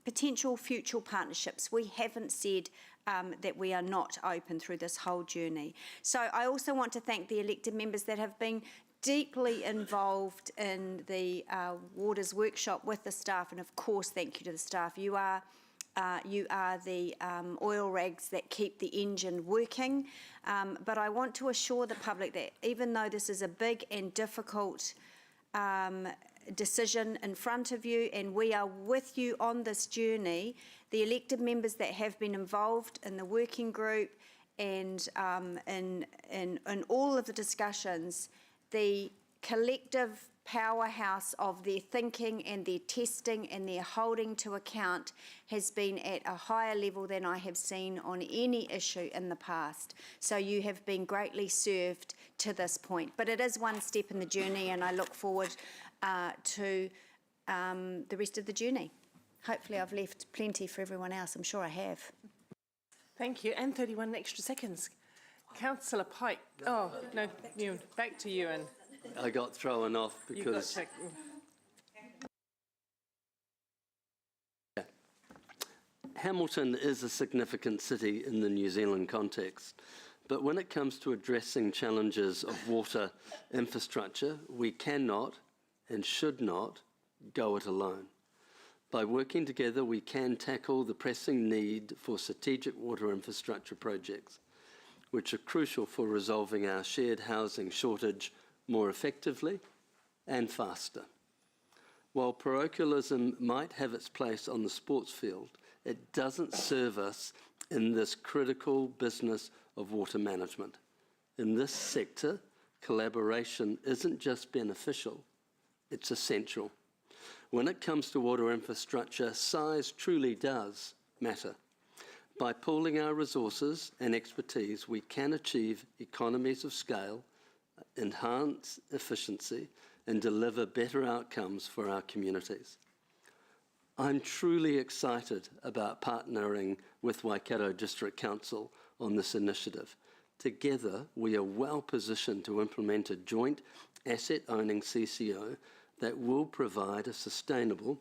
potential future partnerships, we haven't said that we are not open through this whole journey. So I also want to thank the elected members that have been deeply involved in the Waters workshop with the staff, and of course thank you to the staff. You are the oil rags that keep the engine working, but I want to assure the public that even though this is a big and difficult decision in front of you, and we are with you on this journey, the elected members that have been involved in the working group and in all of the discussions, the collective powerhouse of their thinking and their testing and their holding to account has been at a higher level than I have seen on any issue in the past. So you have been greatly served to this point. But it is one step in the journey, and I look forward to the rest of the journey. Hopefully I've left plenty for everyone else. I'm sure I have. Thank you. And 31 extra seconds. Councillor Pike. Oh, no, Ewan. Back to Ewan. I got thrown off You got because checked. Hamilton is a significant city in the New Zealand context. But when it comes to addressing challenges of water infrastructure, we cannot and should not go it alone. By working together, we can tackle the pressing need for strategic water infrastructure projects, which are crucial for resolving our shared housing shortage more effectively and faster. While parochialism might have its place on the sports field, it doesn't serve us in this critical business of water management. In this sector, collaboration isn't just beneficial, it's essential. When it comes to water infrastructure, size truly does matter. By pooling our resources and expertise, we can achieve economies of scale, enhance efficiency, and deliver better outcomes for our communities. I'm truly excited about partnering with Waikato District Council on this initiative. Together, we are well positioned to implement a joint asset-owning CCO that will provide a sustainable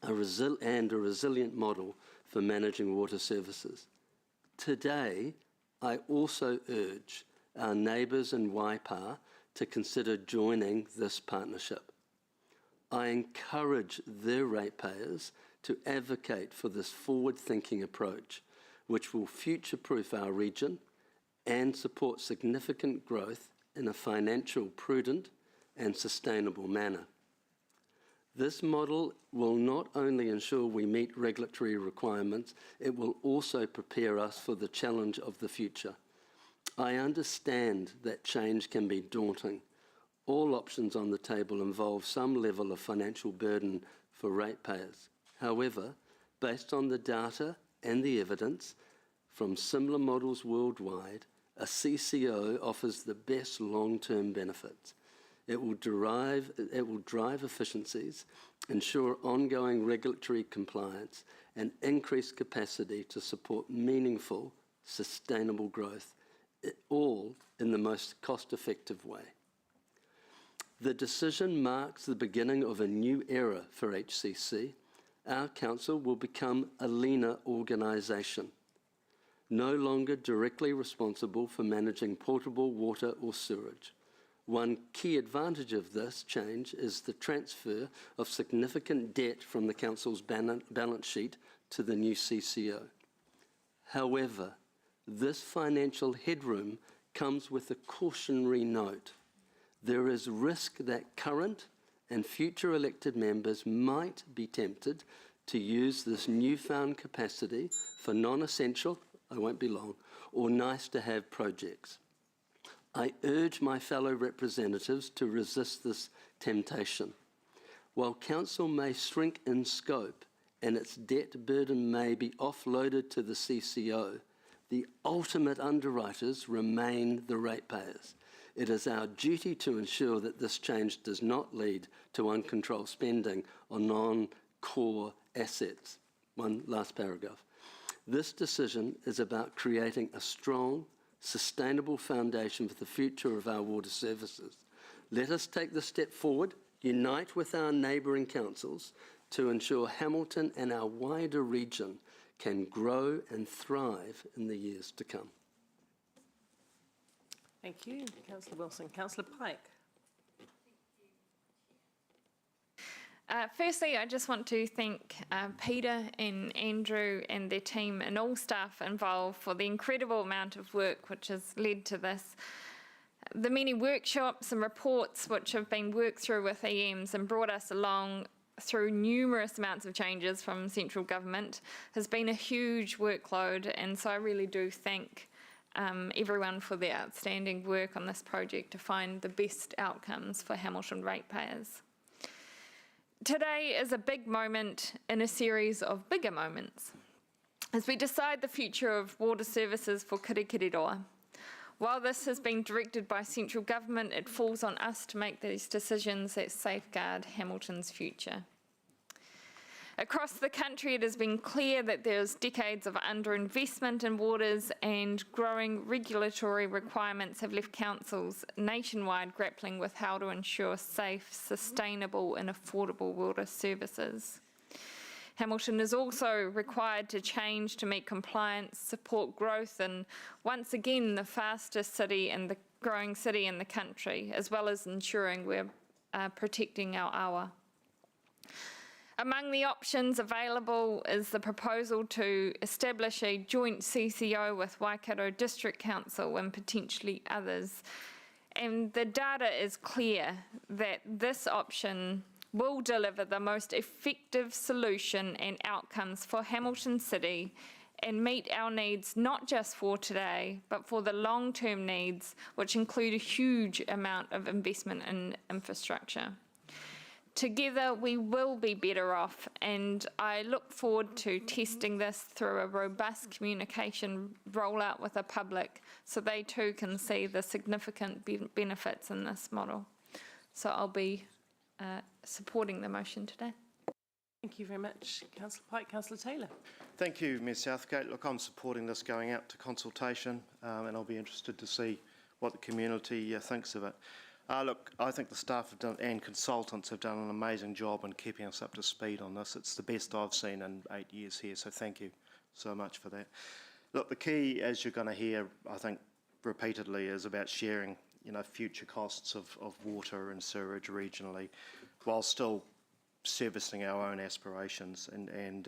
and a resilient model for managing water services. Today, I also urge our neighbours in Waipa to consider joining this partnership. I encourage their ratepayers to advocate for this forward-thinking approach, which will future-proof our region and support significant growth in a financial, prudent and sustainable manner. This model will not only ensure we meet regulatory requirements, it will also prepare us for the challenge of the future. I understand that change can be daunting. All options on the table involve some level of financial burden for ratepayers. However, based on the data and the evidence from similar models worldwide, a CCO offers the best long-term benefits. It will drive efficiencies, ensure ongoing regulatory compliance, and increase capacity to support meaningful, sustainable growth, all in the most cost-effective way. The decision marks the beginning of a new era for HCC. Our council will become a leaner organisation, no longer directly responsible for managing potable water or sewage. One key advantage of this change is the transfer of significant debt from the Council's balance sheet to the new CCO. However, this financial headroom comes with a cautionary note. There is risk that current and future elected members might be tempted to use this newfound capacity for non-essential, I won't be long, or nice-to-have projects. I urge my fellow representatives to resist this temptation. While Council may shrink in scope and its debt burden may be offloaded to the CCO, the ultimate underwriters remain the ratepayers. It is our duty to ensure that this change does not lead to uncontrolled spending on non-core assets. One last paragraph. This decision is about creating a strong, sustainable foundation for the future of our water services. Let us take this step forward, unite with our neighbouring councils to ensure Hamilton and our wider region can grow and thrive in the years to come. Thank you, Councillor Wilson. Councillor Pike. Firstly, I just want to thank Peter and Andrew and their team and all staff involved for the incredible amount of work which has led to this. The many workshops and reports which have been worked through with EMs and brought us along through numerous amounts of changes from central government has been a huge workload, and so I really do thank everyone for their outstanding work on this project to find the best outcomes for Hamilton ratepayers. Today is a big moment in a series of bigger moments as we decide the future of water services for Kirikiriroa. While this has been directed by central government, it falls on us to make these decisions that safeguard Hamilton's future. Across the country, it has been clear that there's decades of underinvestment in waters, and growing regulatory requirements have left councils nationwide grappling with how to ensure safe, sustainable and affordable water services. Hamilton is also required to change to meet compliance, support growth, and once again the fastest city and the growing city in the country, as well as ensuring we're protecting our awa. Among the options available is the proposal to establish a joint CCO with Waikato District Council and potentially others. And the data is clear that this option will deliver the most effective solution and outcomes for Hamilton City and meet our needs not just for today, but for the long-term needs, which include a huge amount of investment in infrastructure. Together, we will be better off, and I look forward to testing this through a robust communication rollout with the public so they too can see the significant benefits in this model. So I'll be supporting the motion today. Thank you very much, Councillor Pike. Councillor Taylor. Thank you, Ms Southgate. Look, I'm supporting this going out to consultation, and I'll be interested to see what the community thinks of it. Look, I think the staff have done, and consultants have done an amazing job in keeping us up to speed on this. It's the best I've seen in 8 years here, so thank you so much for that. Look, the key, as you're going to hear, I think, repeatedly, is about sharing, future costs of water and sewerage regionally, while still servicing our own aspirations. And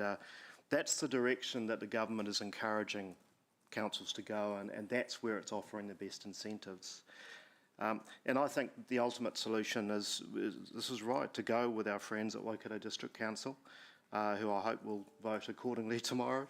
that's the direction that the government is encouraging councils to go, and that's where it's offering the best incentives. And I think the ultimate solution is this is right, to go with our friends at Waikato District Council, who I hope will vote accordingly tomorrow.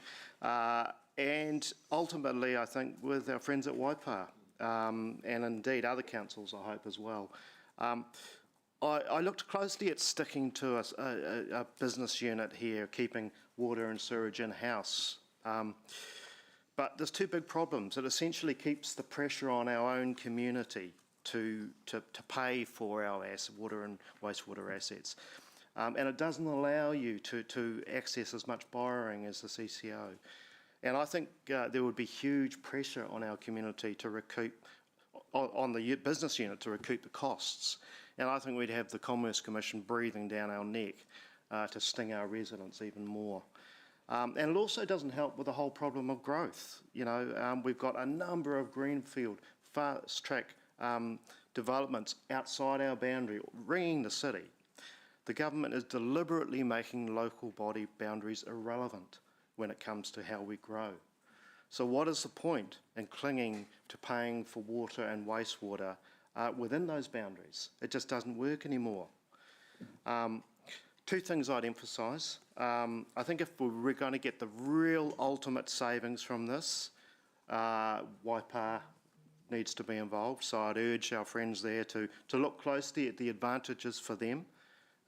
And ultimately, I think, with our friends at Waipa, and indeed other councils, I hope, as well. I looked closely at sticking to a business unit here, keeping water and sewerage in-house. But there's two big problems. It essentially keeps the pressure on our own community to pay for our water and wastewater assets. And it doesn't allow you to access as much borrowing as the CCO. And I think there would be huge pressure on our community to recoup, on the business unit to recoup the costs. And I think we'd have the Commerce Commission breathing down our neck to sting our residents even more. And it also doesn't help with the whole problem of growth. We've got a number of greenfield, fast-track developments outside our boundary, ringing the city, the government is deliberately making local body boundaries irrelevant when it comes to how we grow. So what is the point in clinging to paying for water and wastewater within those boundaries? It just doesn't work anymore. Two things I'd emphasise. I think if we're going to get the real ultimate savings from this, Waipa needs to be involved. So I'd urge our friends there to look closely at the advantages for them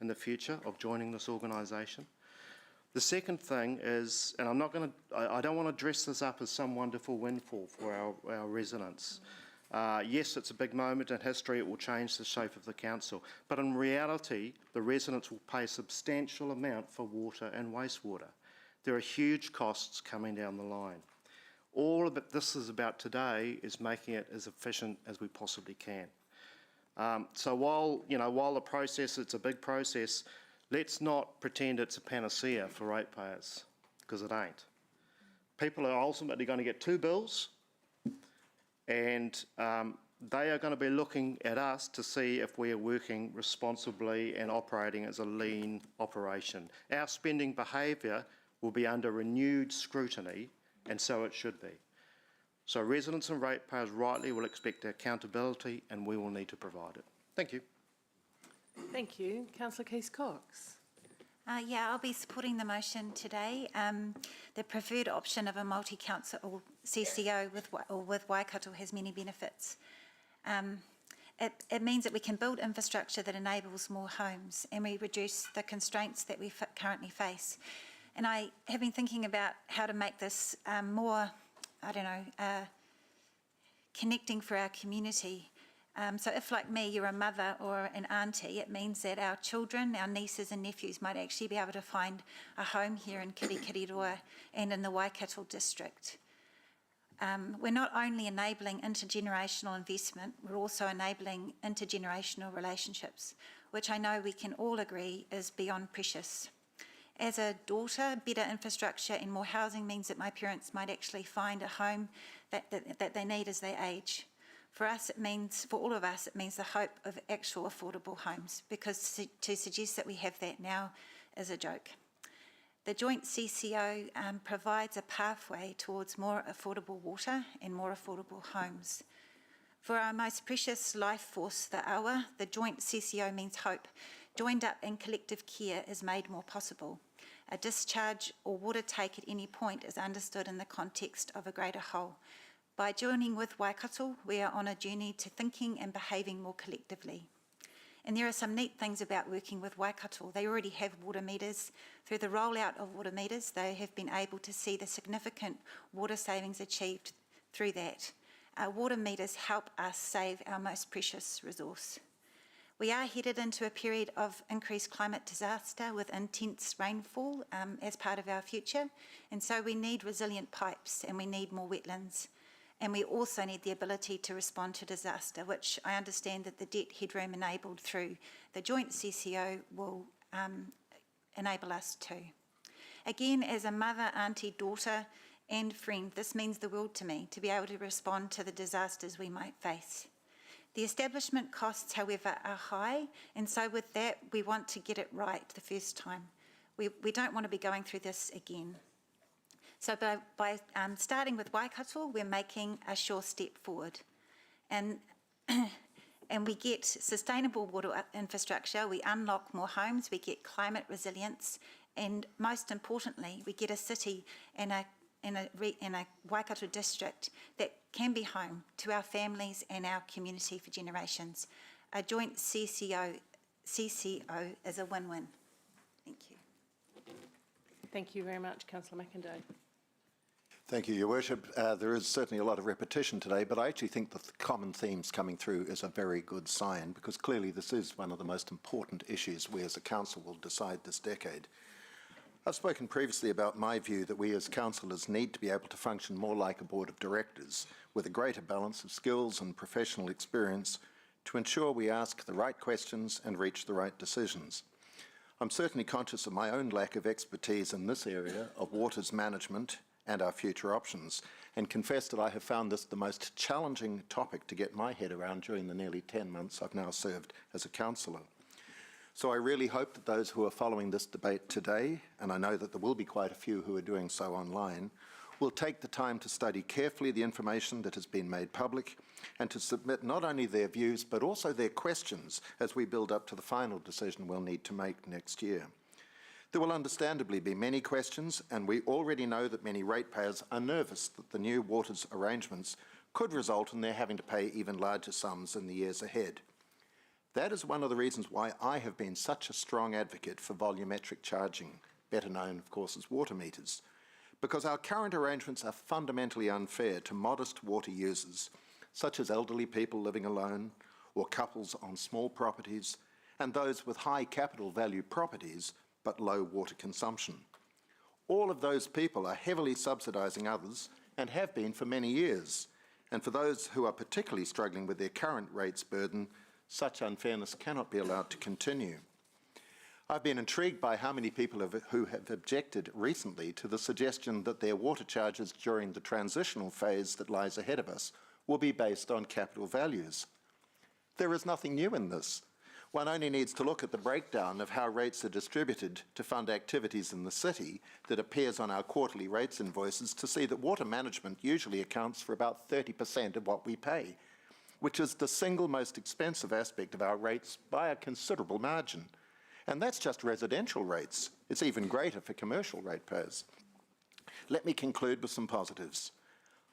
in the future of joining this organisation. The second thing is, and I don't want to dress this up as some wonderful windfall for our residents. Yes, it's a big moment in history, it will change the shape of the council, but in reality, the residents will pay a substantial amount for water and wastewater. There are huge costs coming down the line. All of it this is about today is making it as efficient as we possibly can. So while the process, it's a big process, let's not pretend it's a panacea for ratepayers, because it ain't. People are ultimately going to get two bills, and they are going to be looking at us to see if we are working responsibly and operating as a lean operation. Our spending behaviour will be under renewed scrutiny, and so it should be. So residents and ratepayers rightly will expect accountability, and we will need to provide it. Thank you. Thank you. Councillor Keys-Cox. Yeah, I'll be supporting the motion today. The preferred option of a multi-council or CCO with Waikato has many benefits. It means that we can build infrastructure that enables more homes, and we reduce the constraints that we currently face. And I have been thinking about how to make this more, connecting for our community. So if, like me, you're a mother or an auntie, it means that our children, our nieces and nephews might actually be able to find a home here in Kirikiriroa and in the Waikato district. We're not only enabling intergenerational investment, we're also enabling intergenerational relationships, which I know we can all agree is beyond precious. As a daughter, better infrastructure and more housing means that my parents might actually find a home that they need as they age. For us, for all of us, it means the hope of actual affordable homes, because to suggest that we have that now is a joke. The joint CCO provides a pathway towards more affordable water and more affordable homes. For our most precious life force, the awa, the joint CCO means hope. Joined up and collective care is made more possible. A discharge or water take at any point is understood in the context of a greater whole. By joining with Waikato, we are on a journey to thinking and behaving more collectively. And there are some neat things about working with Waikato. They already have water meters. Through the rollout of water meters, they have been able to see the significant water savings achieved through that. Our water meters help us save our most precious resource. We are headed into a period of increased climate disaster with intense rainfall as part of our future. And so we need resilient pipes and we need more wetlands. And we also need the ability to respond to disaster, which I understand that the debt headroom enabled through the joint CCO will enable us to. Again, as a mother, auntie, daughter and friend, this means the world to me to be able to respond to the disasters we might face. The establishment costs, however, are high, and so with that, we want to get it right the first time. We don't want to be going through this again. So by starting with Waikato, we're making a sure step forward. And we get sustainable water infrastructure, we unlock more homes, we get climate resilience, and most importantly, we get a city and a Waikato district that can be home to our families and our community for generations. A joint CCO is a win-win. Thank you. Thank you very much, Councillor McIndoe. Thank you, Your Worship. There is certainly a lot of repetition today, but I actually think that the common themes coming through is a very good sign, because clearly this is one of the most important issues we as a council will decide this decade. I've spoken previously about my view that we as councillors need to be able to function more like a board of directors with a greater balance of skills and professional experience to ensure we ask the right questions and reach the right decisions. I'm certainly conscious of my own lack of expertise in this area of waters management and our future options, and confess that I have found this the most challenging topic to get my head around during the nearly 10 months I've now served as a councillor. So I really hope that those who are following this debate today, and I know that there will be quite a few who are doing so online, will take the time to study carefully the information that has been made public and to submit not only their views but also their questions as we build up to the final decision we'll need to make next year. There will understandably be many questions, and we already know that many ratepayers are nervous that the new Waters arrangements could result in their having to pay even larger sums in the years ahead. That is one of the reasons why I have been such a strong advocate for volumetric charging, better known, of course, as water meters, because our current arrangements are fundamentally unfair to modest water users, such as elderly people living alone, or couples on small properties, and those with high capital value properties but low water consumption. All of those people are heavily subsidising others and have been for many years, and for those who are particularly struggling with their current rates burden, such unfairness cannot be allowed to continue. I've been intrigued by how many people who have objected recently to the suggestion that their water charges during the transitional phase that lies ahead of us will be based on capital values. There is nothing new in this. One only needs to look at the breakdown of how rates are distributed to fund activities in the city that appears on our quarterly rates invoices to see that water management usually accounts for about 30% of what we pay, which is the single most expensive aspect of our rates by a considerable margin. And that's just residential rates. It's even greater for commercial ratepayers. Let me conclude with some positives.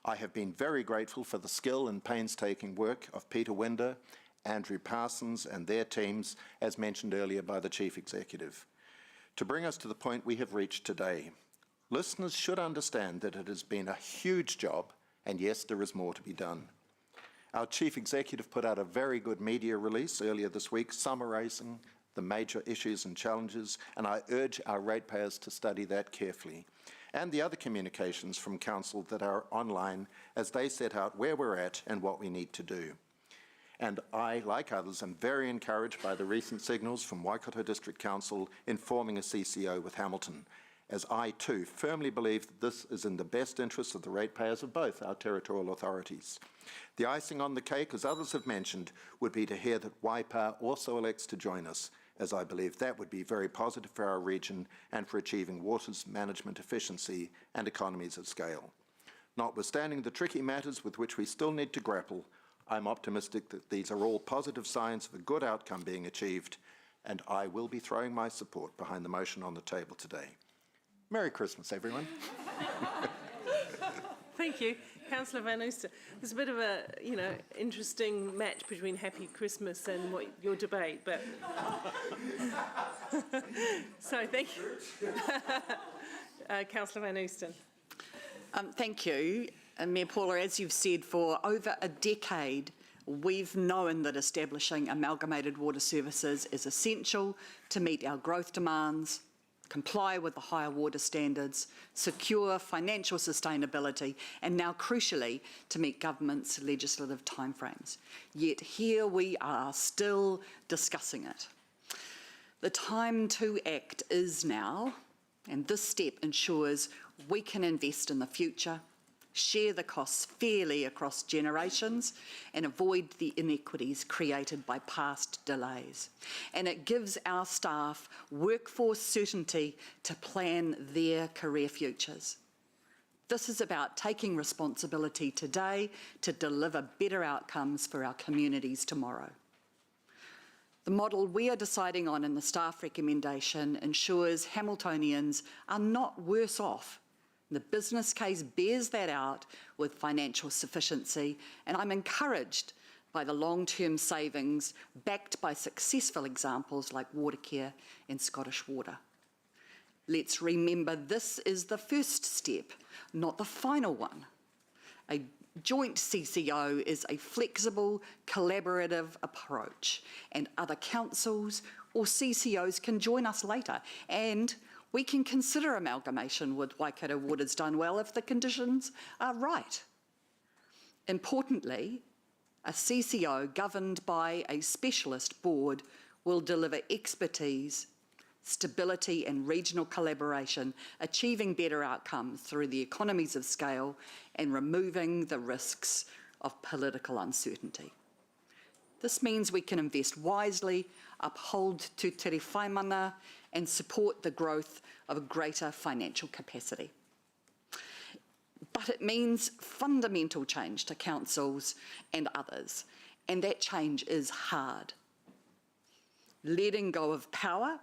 I have been very grateful for the skill and painstaking work of Peter Winder, Andrew Parsons and their teams, as mentioned earlier by the Chief Executive, to bring us to the point we have reached today. Listeners should understand that it has been a huge job, and yes, there is more to be done. Our Chief Executive put out a very good media release earlier this week summarising the major issues and challenges, and I urge our ratepayers to study that carefully, and the other communications from Council that are online as they set out where we're at and what we need to do. And I, like others, am very encouraged by the recent signals from Waikato District Council informing a CCO with Hamilton, as I too firmly believe that this is in the best interests of the ratepayers of both our territorial authorities. The icing on the cake, as others have mentioned, would be to hear that Waipa also elects to join us, as I believe that would be very positive for our region and for achieving water's management efficiency and economies of scale. Notwithstanding the tricky matters with which we still need to grapple, I'm optimistic that these are all positive signs of a good outcome being achieved, and I will be throwing my support behind the motion on the table today. Merry Christmas, everyone. Thank you. Councillor Van Ooster. There's a bit of a, interesting match between Happy Christmas and your debate, but... So, thank you. Councillor Van Oosten. Thank you. Mayor Paula, as you've said, for over a decade, we've known that establishing amalgamated water services is essential to meet our growth demands, comply with the higher water standards, secure financial sustainability, and now crucially, to meet government's legislative timeframes. Yet here we are still discussing it. The time to act is now, and this step ensures we can invest in the future, share the costs fairly across generations, and avoid the inequities created by past delays. And it gives our staff workforce certainty to plan their career futures. This is about taking responsibility today to deliver better outcomes for our communities tomorrow. The model we are deciding on in the staff recommendation ensures Hamiltonians are not worse off. The business case bears that out with financial sufficiency, and I'm encouraged by the long-term savings backed by successful examples like Watercare and Scottish Water. Let's remember this is the first step, not the final one. A joint CCO is a flexible, collaborative approach, and other councils or CCOs can join us later, and we can consider amalgamation with Waikato Waters done well if the conditions are right. Importantly, a CCO governed by a specialist board will deliver expertise, stability and regional collaboration, achieving better outcomes through the economies of scale and removing the risks of political uncertainty. This means we can invest wisely, uphold Te Tere Whaimana and support the growth of a greater financial capacity. But it means fundamental change to councils and others, and that change is hard. Letting go of power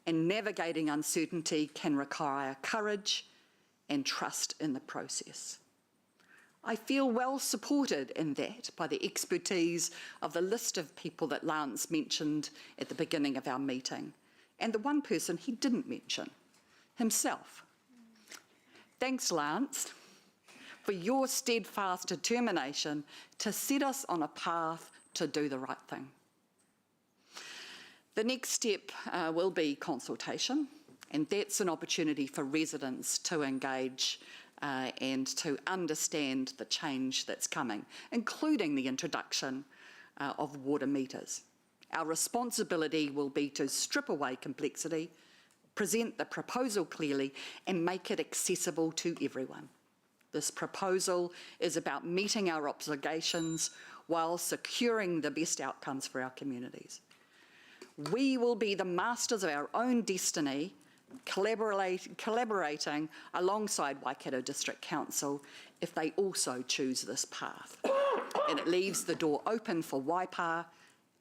and navigating uncertainty can require courage and trust in the process. I feel well supported in that by the expertise of the list of people that Lance mentioned at the beginning of our meeting, and the one person he didn't mention, himself. Thanks, Lance, for your steadfast determination to set us on a path to do the right thing. The next step will be consultation, and that's an opportunity for residents to engage and to understand the change that's coming, including the introduction of water meters. Our responsibility will be to strip away complexity, present the proposal clearly, and make it accessible to everyone. This proposal is about meeting our obligations while securing the best outcomes for our communities. We will be the masters of our own destiny, collaborating alongside Waikato District Council if they also choose this path. And it leaves the door open for Waipa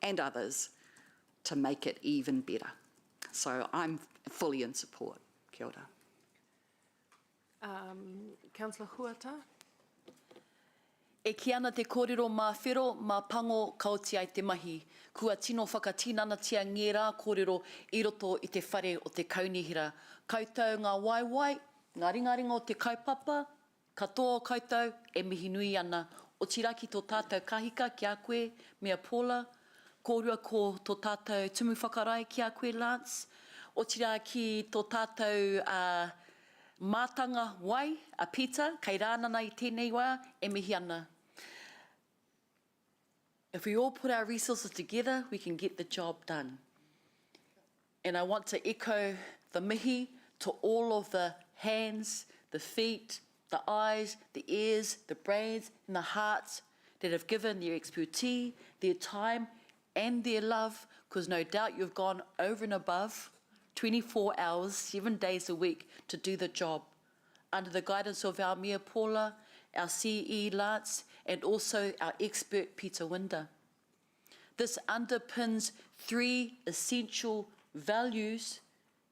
and others to make it even better. So I'm fully in support. Kia ora. Councillor Huata. E ki ana te kōrero mā whiro, mā pango kauti ai te mahi. Kua tino whakatīnanatia ngē rā kōrero I roto I te whare o te kaunihira. Koutou ngā waiwai, ngā ringaringa o te kaupapa, katoa o koutou e mihi nui ana. O tiraki tō tātou kahika ki a koe, mea Paula, kōrua ko tō tātou tumu whakarai ki a koe, Lance. O tiraki tō tātou mātanga wai, a Peter, kei rānana I tēnei wā, e mihi ana. If we all put our resources together, we can get the job done. And I want to echo the mihi to all of the hands, the feet, the eyes, the ears, the brains, and the hearts that have given their expertise, their time, and their love, because no doubt you've gone over and above 24 hours, 7 days a week to do the job. Under the guidance of our Mea Paula, our CE Lance, and also our expert Peter Winder. This underpins 3 essential values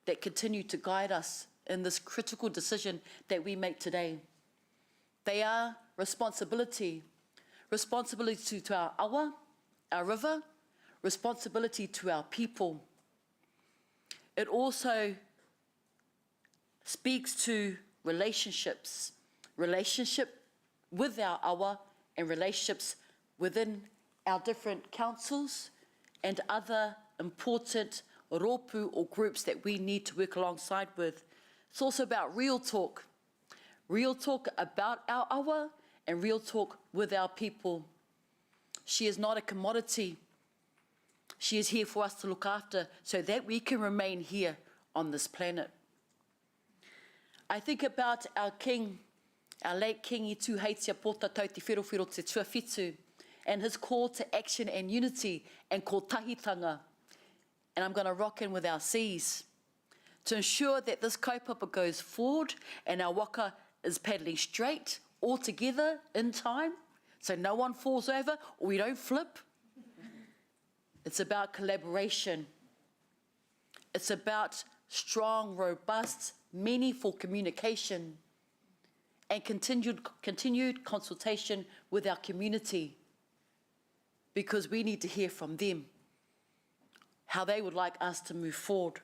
that continue to guide us in this critical decision that we make today. They are responsibility. Responsibility to our awa, our river, responsibility to our people. It also speaks to relationships, relationship with our awa and relationships within our different councils and other important rōpū or groups that we need to work alongside with. It's also about real talk about our awa and real talk with our people. She is not a commodity. She is here for us to look after so that we can remain here on this planet. I think about our king, our late king I Tūheitia Pōtatau Te Wherowhero Te Tuawhitu, and his call to action and unity and kōtahitanga. And I'm going to rock in with our Cs to ensure that this kaupapa goes forward and our waka is paddling straight all together in time so no one falls over or we don't flip. It's about collaboration. It's about strong, robust, meaningful communication and continued consultation with our community, because we need to hear from them how they would like us to move forward.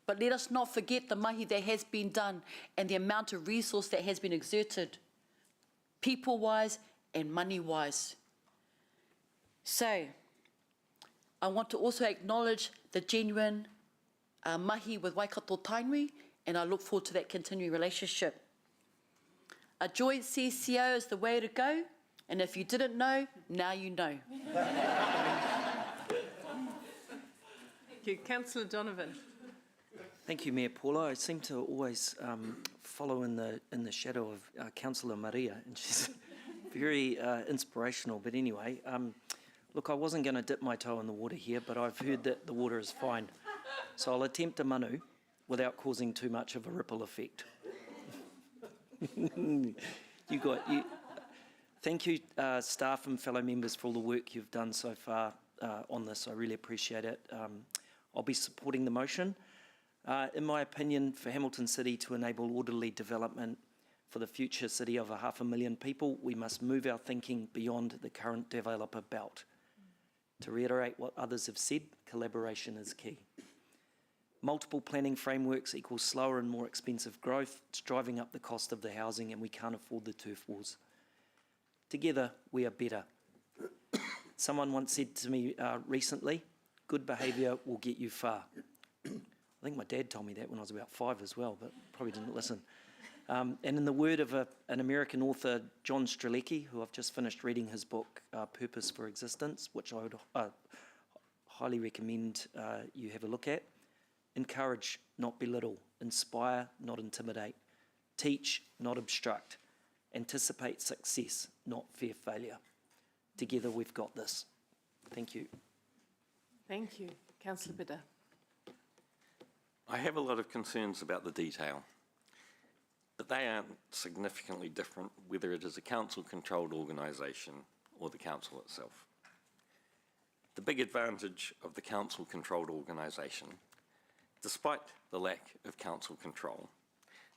But let us not forget the mahi that has been done and the amount of resource that has been exerted, people-wise and money-wise. So, I want to also acknowledge the genuine mahi with Waikato Tainui, and I look forward to that continuing relationship. A joint CCO is the way to go, and if you didn't know, now you know. Thank you. Councillor Donovan. Thank you, Mayor Paula. I seem to always follow in the shadow of Councillor Maria, and she's very inspirational. But anyway, look, I wasn't going to dip my toe in the water here, but I've heard that the water is fine. So I'll attempt a manu without causing too much of a ripple effect. Thank you, staff and fellow members, for all the work you've done so far on this. I really appreciate it. I'll be supporting the motion. In my opinion, for Hamilton City to enable orderly development for the future city of 500,000 people, we must move our thinking beyond the current developer belt. To reiterate what others have said, collaboration is key. Multiple planning frameworks equals slower and more expensive growth. It's driving up the cost of the housing, and we can't afford the turf wars. Together, we are better. Someone once said to me recently, good behaviour will get you far. I think my dad told me that when I was about 5 as well, but probably didn't listen. And in the word of an American author, John Strzelecki, who I've just finished reading his book, Purpose for Existence, which I would highly recommend you have a look at. Encourage, not belittle. Inspire, not intimidate. Teach, not obstruct. Anticipate success, not fear failure. Together we've got this. Thank you. Thank you. Councillor Bidder. I have a lot of concerns about the detail, but they aren't significantly different whether it is a council-controlled organisation or the council itself. The big advantage of the council-controlled organisation, despite the lack of council control,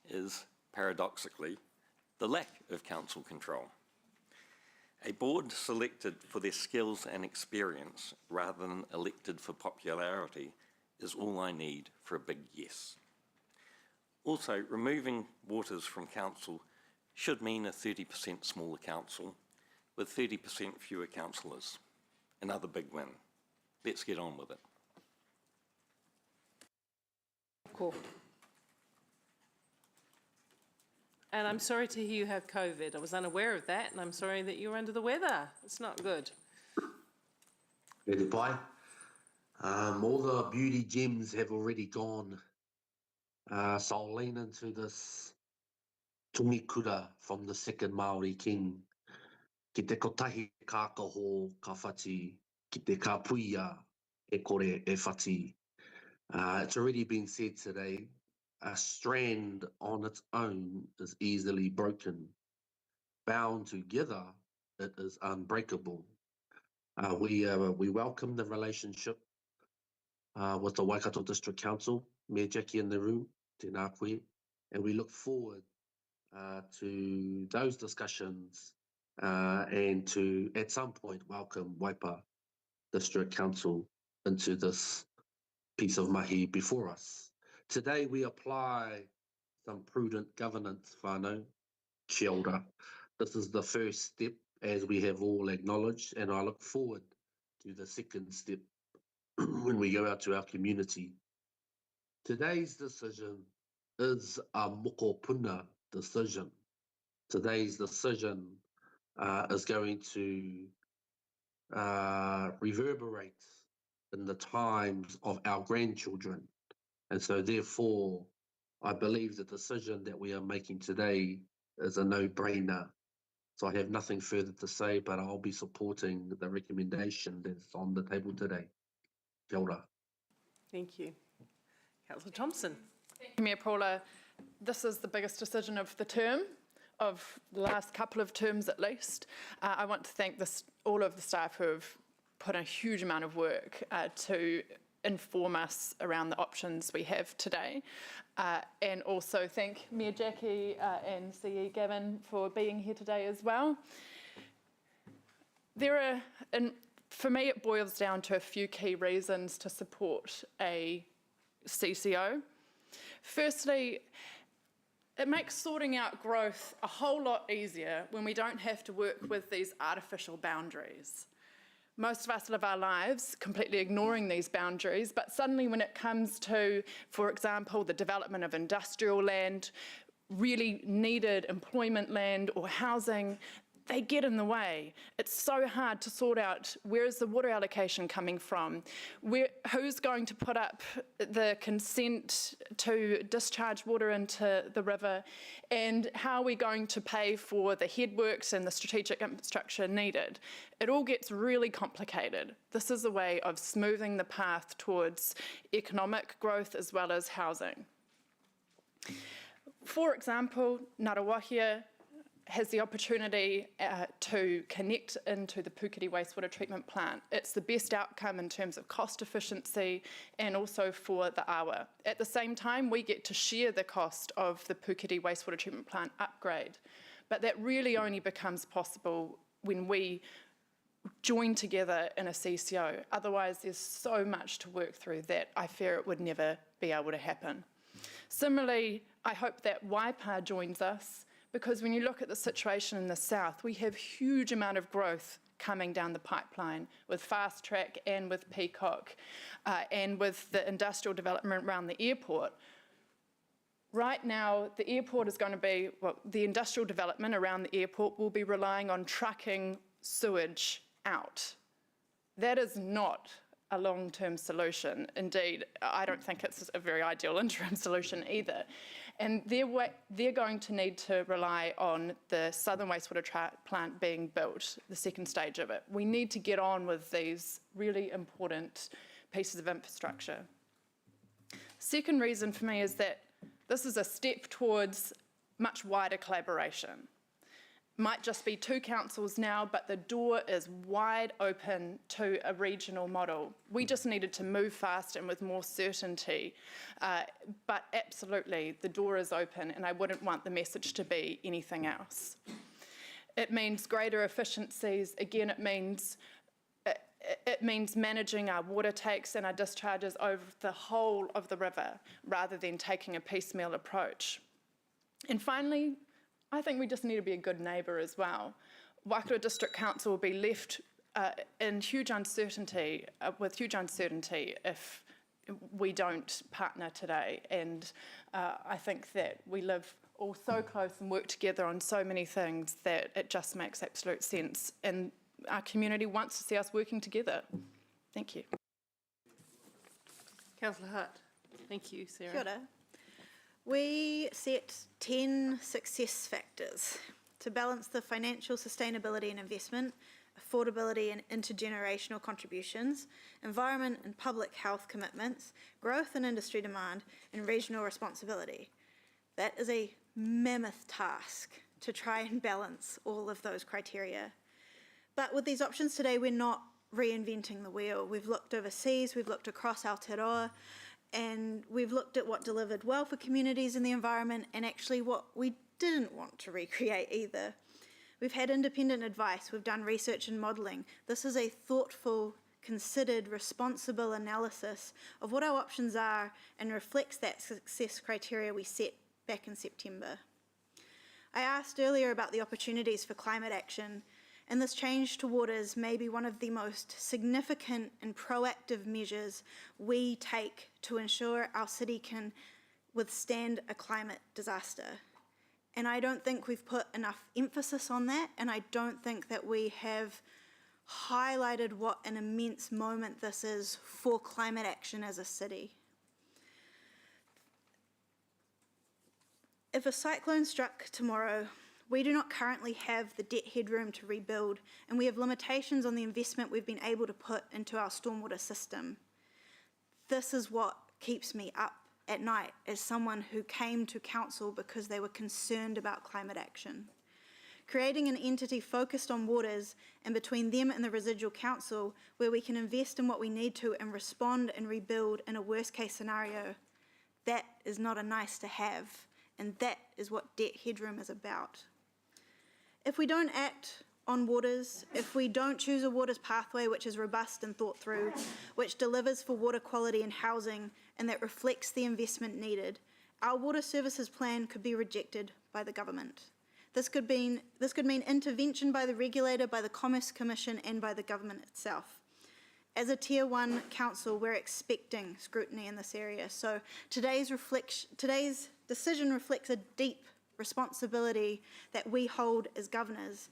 is, paradoxically, the lack of council control. A board selected for their skills and experience rather than elected for popularity is all I need for a big yes. Also, removing Waters from council should mean a 30% smaller council with 30% fewer councillors. Another big win. Let's get on with it. Cool. And I'm sorry to hear you have COVID. I was unaware of that, and I'm sorry that you're under the weather. It's not good. All the beauty gems have already gone. So I'll lean into this tungikura from the second Māori king. Ki te kotahi kākaho ka whati, ki te kāpuia e kore e whati. It's already been said today, a strand on its own is easily broken. Bound together, it is unbreakable. We welcome the relationship with the Waikato District Council, Mayor Jackie in the room, tēnā koe, and we look forward to those discussions and to, at some point, welcome Waipa District Council into this piece of mahi before us. Today we apply some prudent governance, whānau, kia ora. This is the first step, as we have all acknowledged, and I look forward to the second step when we go out to our community. Today's decision is a mokopuna decision. Today's decision is going to reverberate in the times of our grandchildren. And so therefore, I believe the decision that we are making today is a no-brainer. So I have nothing further to say, but I'll be supporting the recommendation that's on the table today. Kia ora. Thank you. Councillor Thompson. Thank you, Mayor Paula. This is the biggest decision of the term, of the last couple of terms at least. I want to thank all of the staff who have put a huge amount of work to inform us around the options we have today. And also thank Mayor Jackie and CE Gavin for being here today as well. For me, it boils down to a few key reasons to support a CCO. Firstly, it makes sorting out growth a whole lot easier when we don't have to work with these artificial boundaries. Most of us live our lives completely ignoring these boundaries, but suddenly when it comes to, for example, the development of industrial land, really needed employment land or housing, they get in the way. It's so hard to sort out where is the water allocation coming from, who's going to put up the consent to discharge water into the river, and how are we going to pay for the headworks and the strategic infrastructure needed. It all gets really complicated. This is a way of smoothing the path towards economic growth as well as housing. For example, Ngaruawahia has the opportunity to connect into the Puketi wastewater treatment plant. It's the best outcome in terms of cost efficiency and also for the awa. At the same time, we get to share the cost of the Puketi wastewater treatment plant upgrade. But that really only becomes possible when we join together in a CCO. Otherwise, there's so much to work through that I fear it would never be able to happen. Similarly, I hope that Waipa joins us, because when you look at the situation in the south, we have huge amount of growth coming down the pipeline with Fast Track and with Peacock and with the industrial development around the airport. Right now, the airport is going to be, well, the industrial development around the airport will be relying on trucking sewage out. That is not a long-term solution. Indeed, I don't think it's a very ideal interim solution either. And they're going to need to rely on the Southern Wastewater Plant being built, the second stage of it. We need to get on with these really important pieces of infrastructure. Second reason for me is that this is a step towards much wider collaboration. Might just be 2 councils now, but the door is wide open to a regional model. We just needed to move fast and with more certainty. But absolutely, the door is open, and I wouldn't want the message to be anything else. It means greater efficiencies. Again, it means managing our water takes and our discharges over the whole of the river, rather than taking a piecemeal approach. And finally, I think we just need to be a good neighbour as well. Waikato District Council will be left in huge uncertainty, with huge uncertainty if we don't partner today. And I think that we live all so close and work together on so many things that it just makes absolute sense. And our community wants to see us working together. Thank you. Councillor Hart. Thank you, Sarah. Kia ora. We set 10 success factors to balance the financial sustainability and investment, affordability and intergenerational contributions, environment and public health commitments, growth and industry demand, and regional responsibility. That is a mammoth task to try and balance all of those criteria. But with these options today, we're not reinventing the wheel. We've looked overseas, we've looked across Aotearoa, and we've looked at what delivered well for communities and the environment, and actually what we didn't want to recreate either. We've had independent advice, we've done research and modelling. This is a thoughtful, considered, responsible analysis of what our options are and reflects that success criteria we set back in September. I asked earlier about the opportunities for climate action, and this change to waters may be one of the most significant and proactive measures we take to ensure our city can withstand a climate disaster. And I don't think we've put enough emphasis on that, and I don't think that we have highlighted what an immense moment this is for climate action as a city. If a cyclone struck tomorrow, we do not currently have the debt headroom to rebuild, and we have limitations on the investment we've been able to put into our stormwater system. This is what keeps me up at night as someone who came to council because they were concerned about climate action. Creating an entity focused on waters and between them and the residual council where we can invest in what we need to and respond and rebuild in a worst case scenario, that is not a nice to have, and that is what debt headroom is about. If we don't act on waters, if we don't choose a waters pathway which is robust and thought through, which delivers for water quality and housing, and that reflects the investment needed, our water services plan could be rejected by the government. This could mean intervention by the regulator, by the Commerce Commission, and by the government itself. As a Tier 1 council, we're expecting scrutiny in this area. So today's decision reflects a deep responsibility that we hold as governors.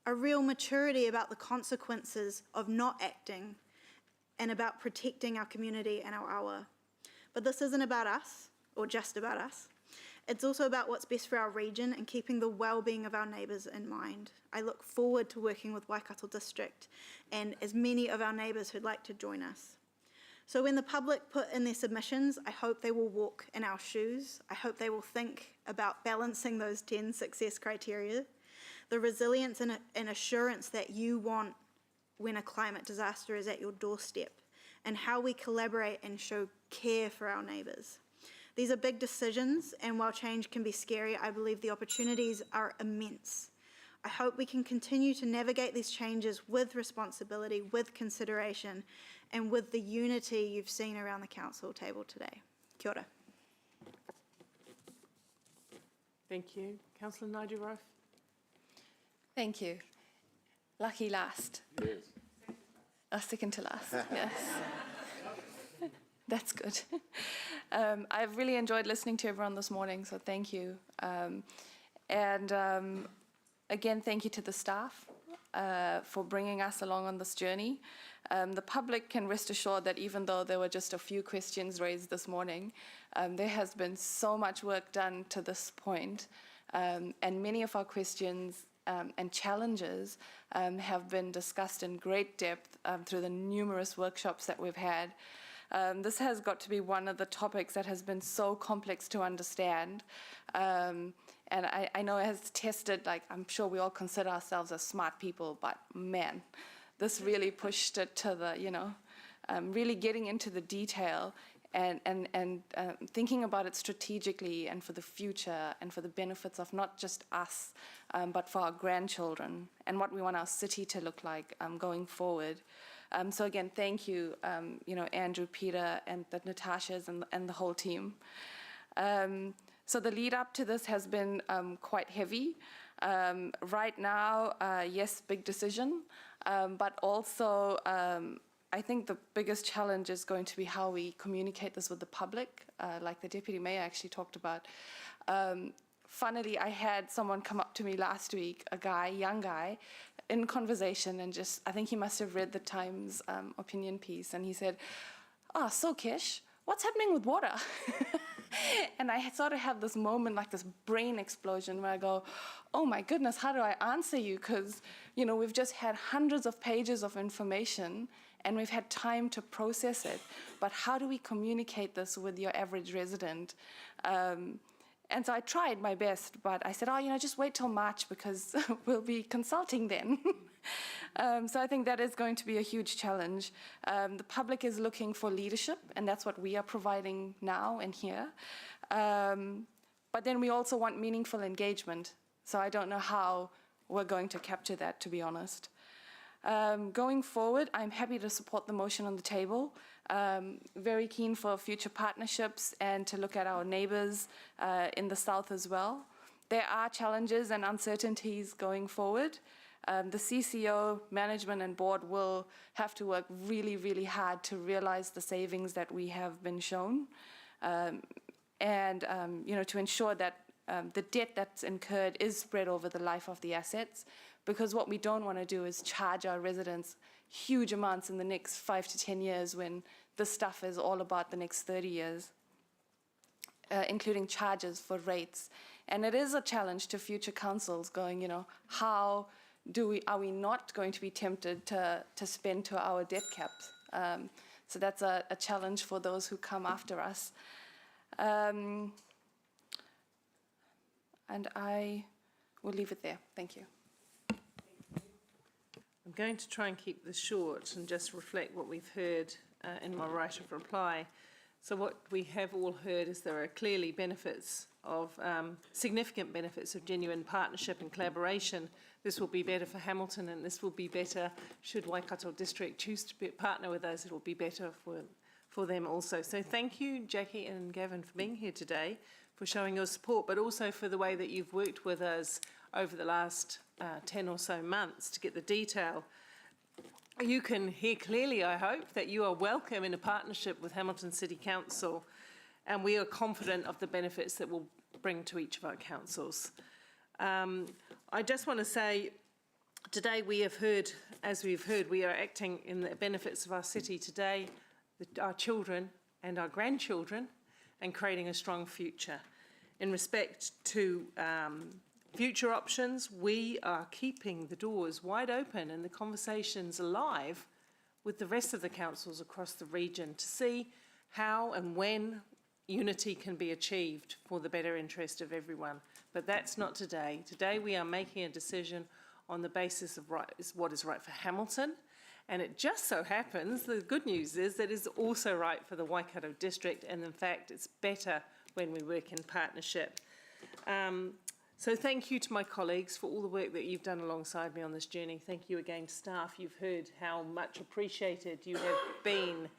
a real maturity about the consequences of not acting and about protecting our community and our awa. But this isn't about us, or just about us. It's also about what's best for our region and keeping the well-being of our neighbours in mind. I look forward to working with Waikato District and as many of our neighbours who'd like to join us. So when the public put in their submissions, I hope they will walk in our shoes. I hope they will think about balancing those 10 success criteria, the resilience and assurance that you want when a climate disaster is at your doorstep, and how we collaborate and show care for our neighbours. These are big decisions, and while change can be scary, I believe the opportunities are immense. I hope we can continue to navigate these changes with responsibility, with consideration, and with the unity you've seen around the council table today. Kia ora. Thank you. Councillor Nigel Rofe. Thank you. Lucky last. Yes. Second to last, yes. That's good. I've really enjoyed listening to everyone this morning, so thank you. Again, thank you to the staff for bringing us along on this journey. The public can rest assured that even though there were just a few questions raised this morning, there has been so much work done to this point, and many of our questions and challenges have been discussed in great depth through the numerous workshops that we've had. This has got to be one of the topics that has been so complex to understand. And I know it has tested, like, I'm sure we all consider ourselves as smart people, but man, this really pushed it to the, really getting into the detail and thinking about it strategically and for the future and for the benefits of not just us, but for our grandchildren and what we want our city to look like going forward. So again, thank you, Andrew, Peter, and the Natashas and the whole team. So the lead up to this has been quite heavy. Right now, yes, big decision, but also I think the biggest challenge is going to be how we communicate this with the public, like the Deputy Mayor actually talked about. Funnily, I had someone come up to me last week, a young guy, in conversation, and I think he must have read the Times opinion piece, and he said, so Kish, what's happening with water? And I sort of have this moment, like this brain explosion, where I go, oh my goodness, how do I answer you? Because, we've just had hundreds of pages of information, and we've had time to process it. But how do we communicate this with your average resident? And so I tried my best, but I said, just wait till March because we'll be consulting then. So I think that is going to be a huge challenge. The public is looking for leadership, and that's what we are providing now and here. But then we also want meaningful engagement. So I don't know how we're going to capture that, to be honest. Going forward, I'm happy to support the motion on the table. Very keen for future partnerships and to look at our neighbours in the south as well. There are challenges and uncertainties going forward. The CCO, management and board will have to work really, really hard to realise the savings that we have been shown, and to ensure that the debt that's incurred is spread over the life of the assets, because what we don't want to do is charge our residents huge amounts in the next 5 to 10 years when this stuff is all about the next 30 years, including charges for rates. And it is a challenge to future councils going, how are we not going to be tempted to spend to our debt caps? So that's a challenge for those who come after us. And I will leave it there. Thank you. I'm going to try and keep this short and just reflect what we've heard in my right of reply. So what we have all heard is there are clearly benefits of, significant benefits of genuine partnership and collaboration. This will be better for Hamilton, and this will be better should Waikato District choose to partner with us. It will be better for them also. So thank you, Jackie and Gavin, for being here today, for showing your support, but also for the way that you've worked with us over the last 10 or so months to get the detail. You can hear clearly, I hope, that you are welcome in a partnership with Hamilton City Council, and we are confident of the benefits that we'll bring to each of our councils. I just want to say Today we have heard, as we've heard, we are acting in the benefits of our city today, our children and our grandchildren, and creating a strong future. In respect to future options, we are keeping the doors wide open and the conversations alive with the rest of the councils across the region to see how and when unity can be achieved for the better interest of everyone. But that's not today. Today we are making a decision on the basis of what is right for Hamilton. And it just so happens, the good news is that it's also right for the Waikato district, and in fact it's better when we work in partnership. So thank you to my colleagues for all the work that you've done alongside me on this journey. Thank you again, staff. You've heard how much appreciated you have been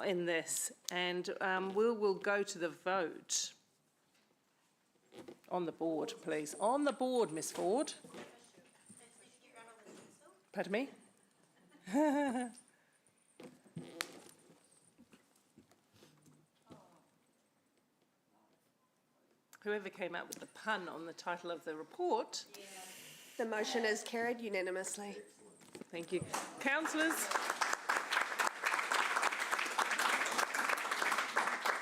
in this. And we'll go to the vote. On the board, please. On the board, Miss Ford. Pardon me? Whoever came up with the pun on the title of the report. The motion is carried unanimously. Thank you. Councillors.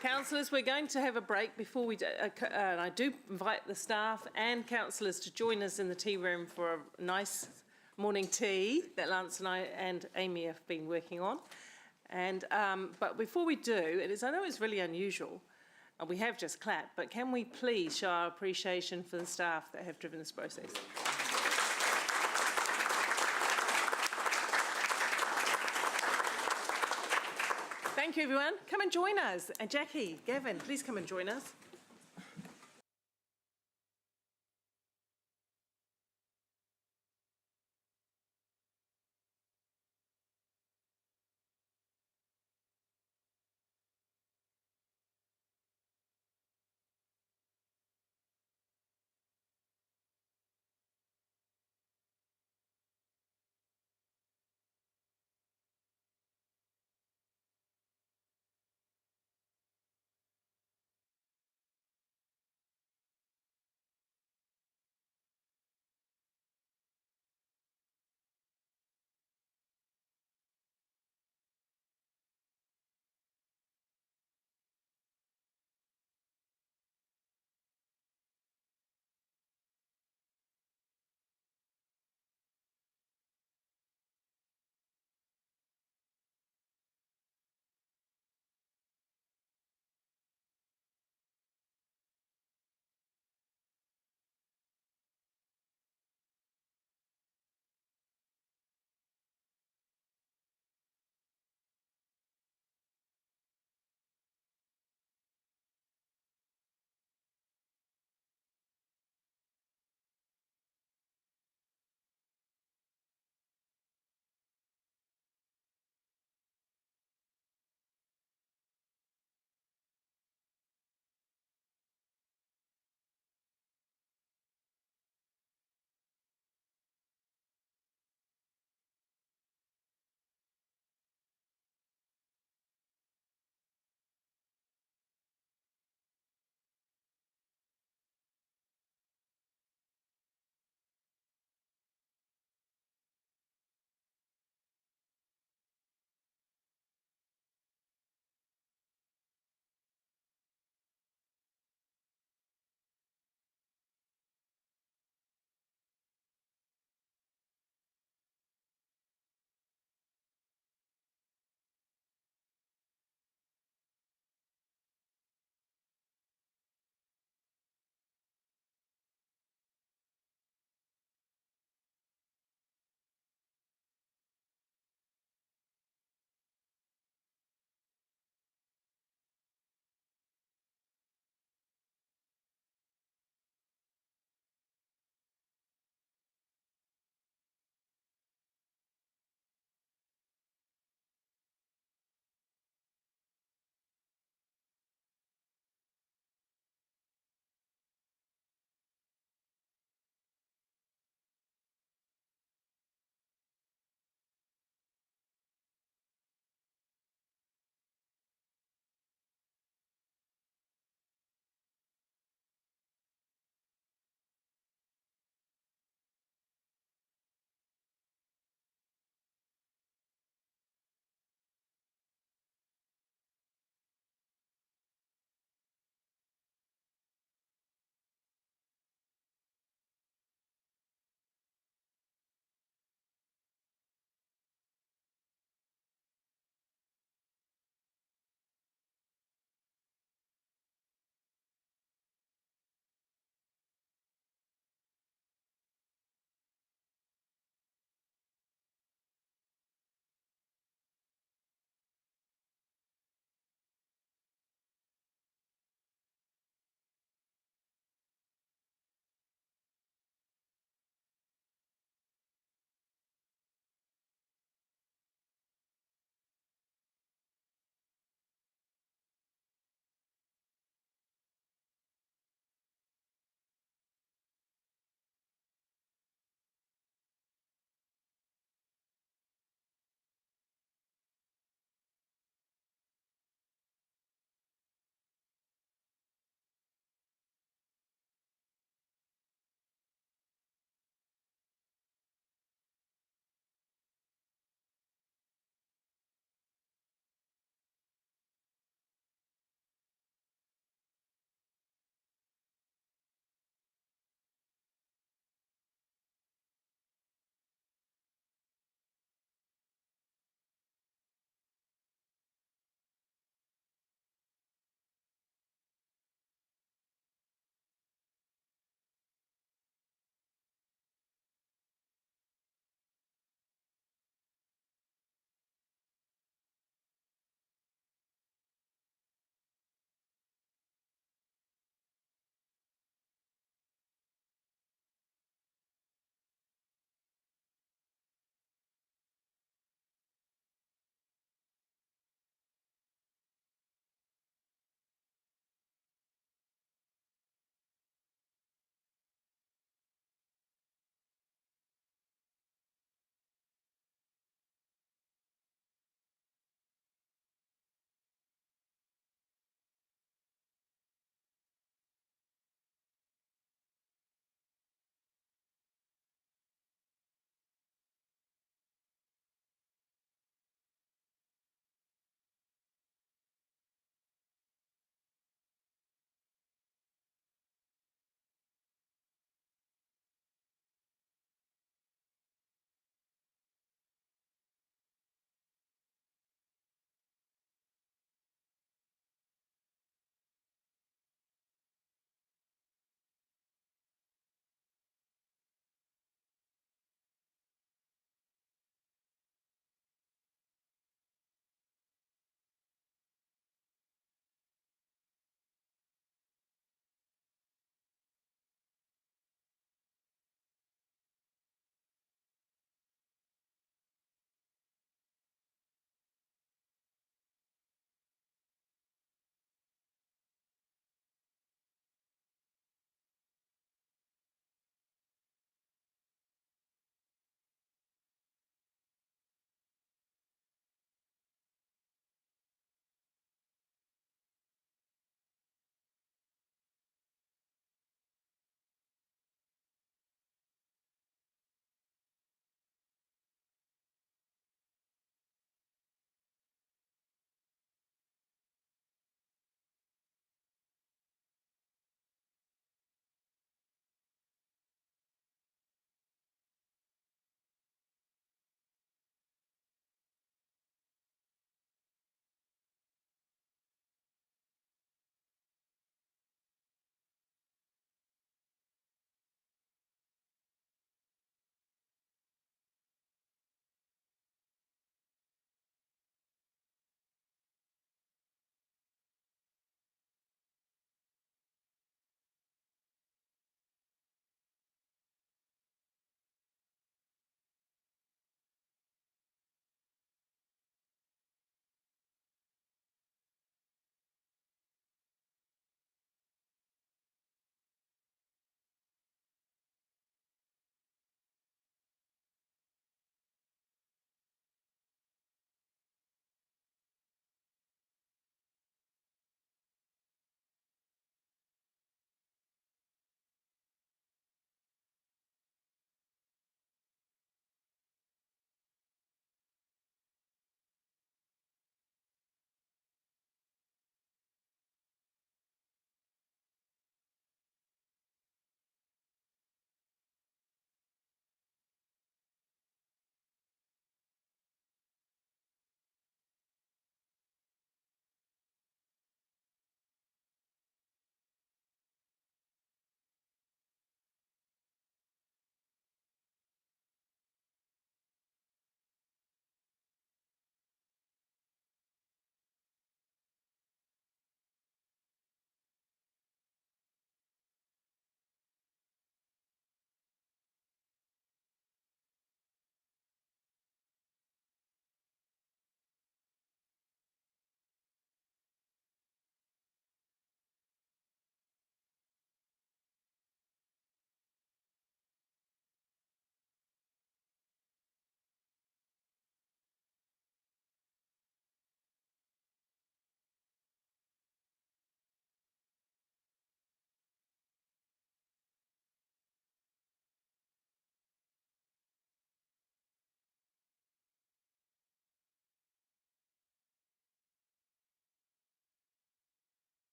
Councillors, we're going to have a break before we do, and I do invite the staff and councillors to join us in the tea room for a nice morning tea that Lance and I and Amy have been working on. And but before we do, I know it's really unusual, and we have just clapped, but can we please show our appreciation for the staff that have driven this process? Thank you, everyone. Come and join us. And Jackie, Gavin, please come and join us.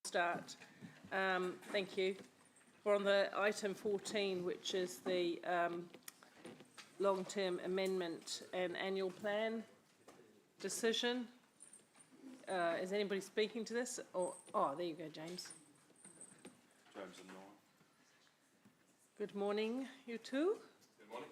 start. Thank you. We're on the item 14, which is the long-term amendment and annual plan decision. Is anybody speaking to this? Or, oh, there you go, James. James and Noel. Good morning, you two. Good morning.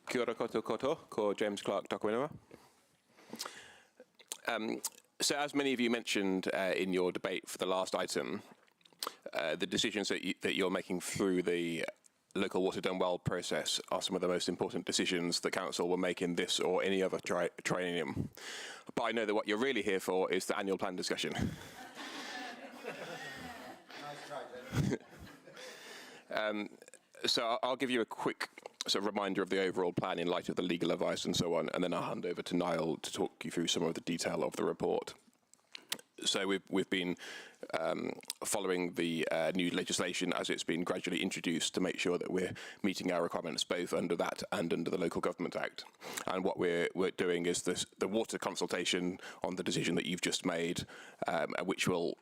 Kia ora koutou koto, ko James Clark Takwinua. So as many of you mentioned in your debate for the last item, the decisions that you're making through the local water done well process are some of the most important decisions the council will make in this or any other triennium. But I know that what you're really here for is the annual plan discussion. So I'll give you a quick sort of reminder of the overall plan in light of the legal advice and so on, and then I'll hand over to Niall to talk you through some of the detail of the report. So we've been following the new legislation as it's been gradually introduced to make sure that we're meeting our requirements both under that and under the Local Government Act. And what we're doing is the water consultation on the decision that you've just made, which will,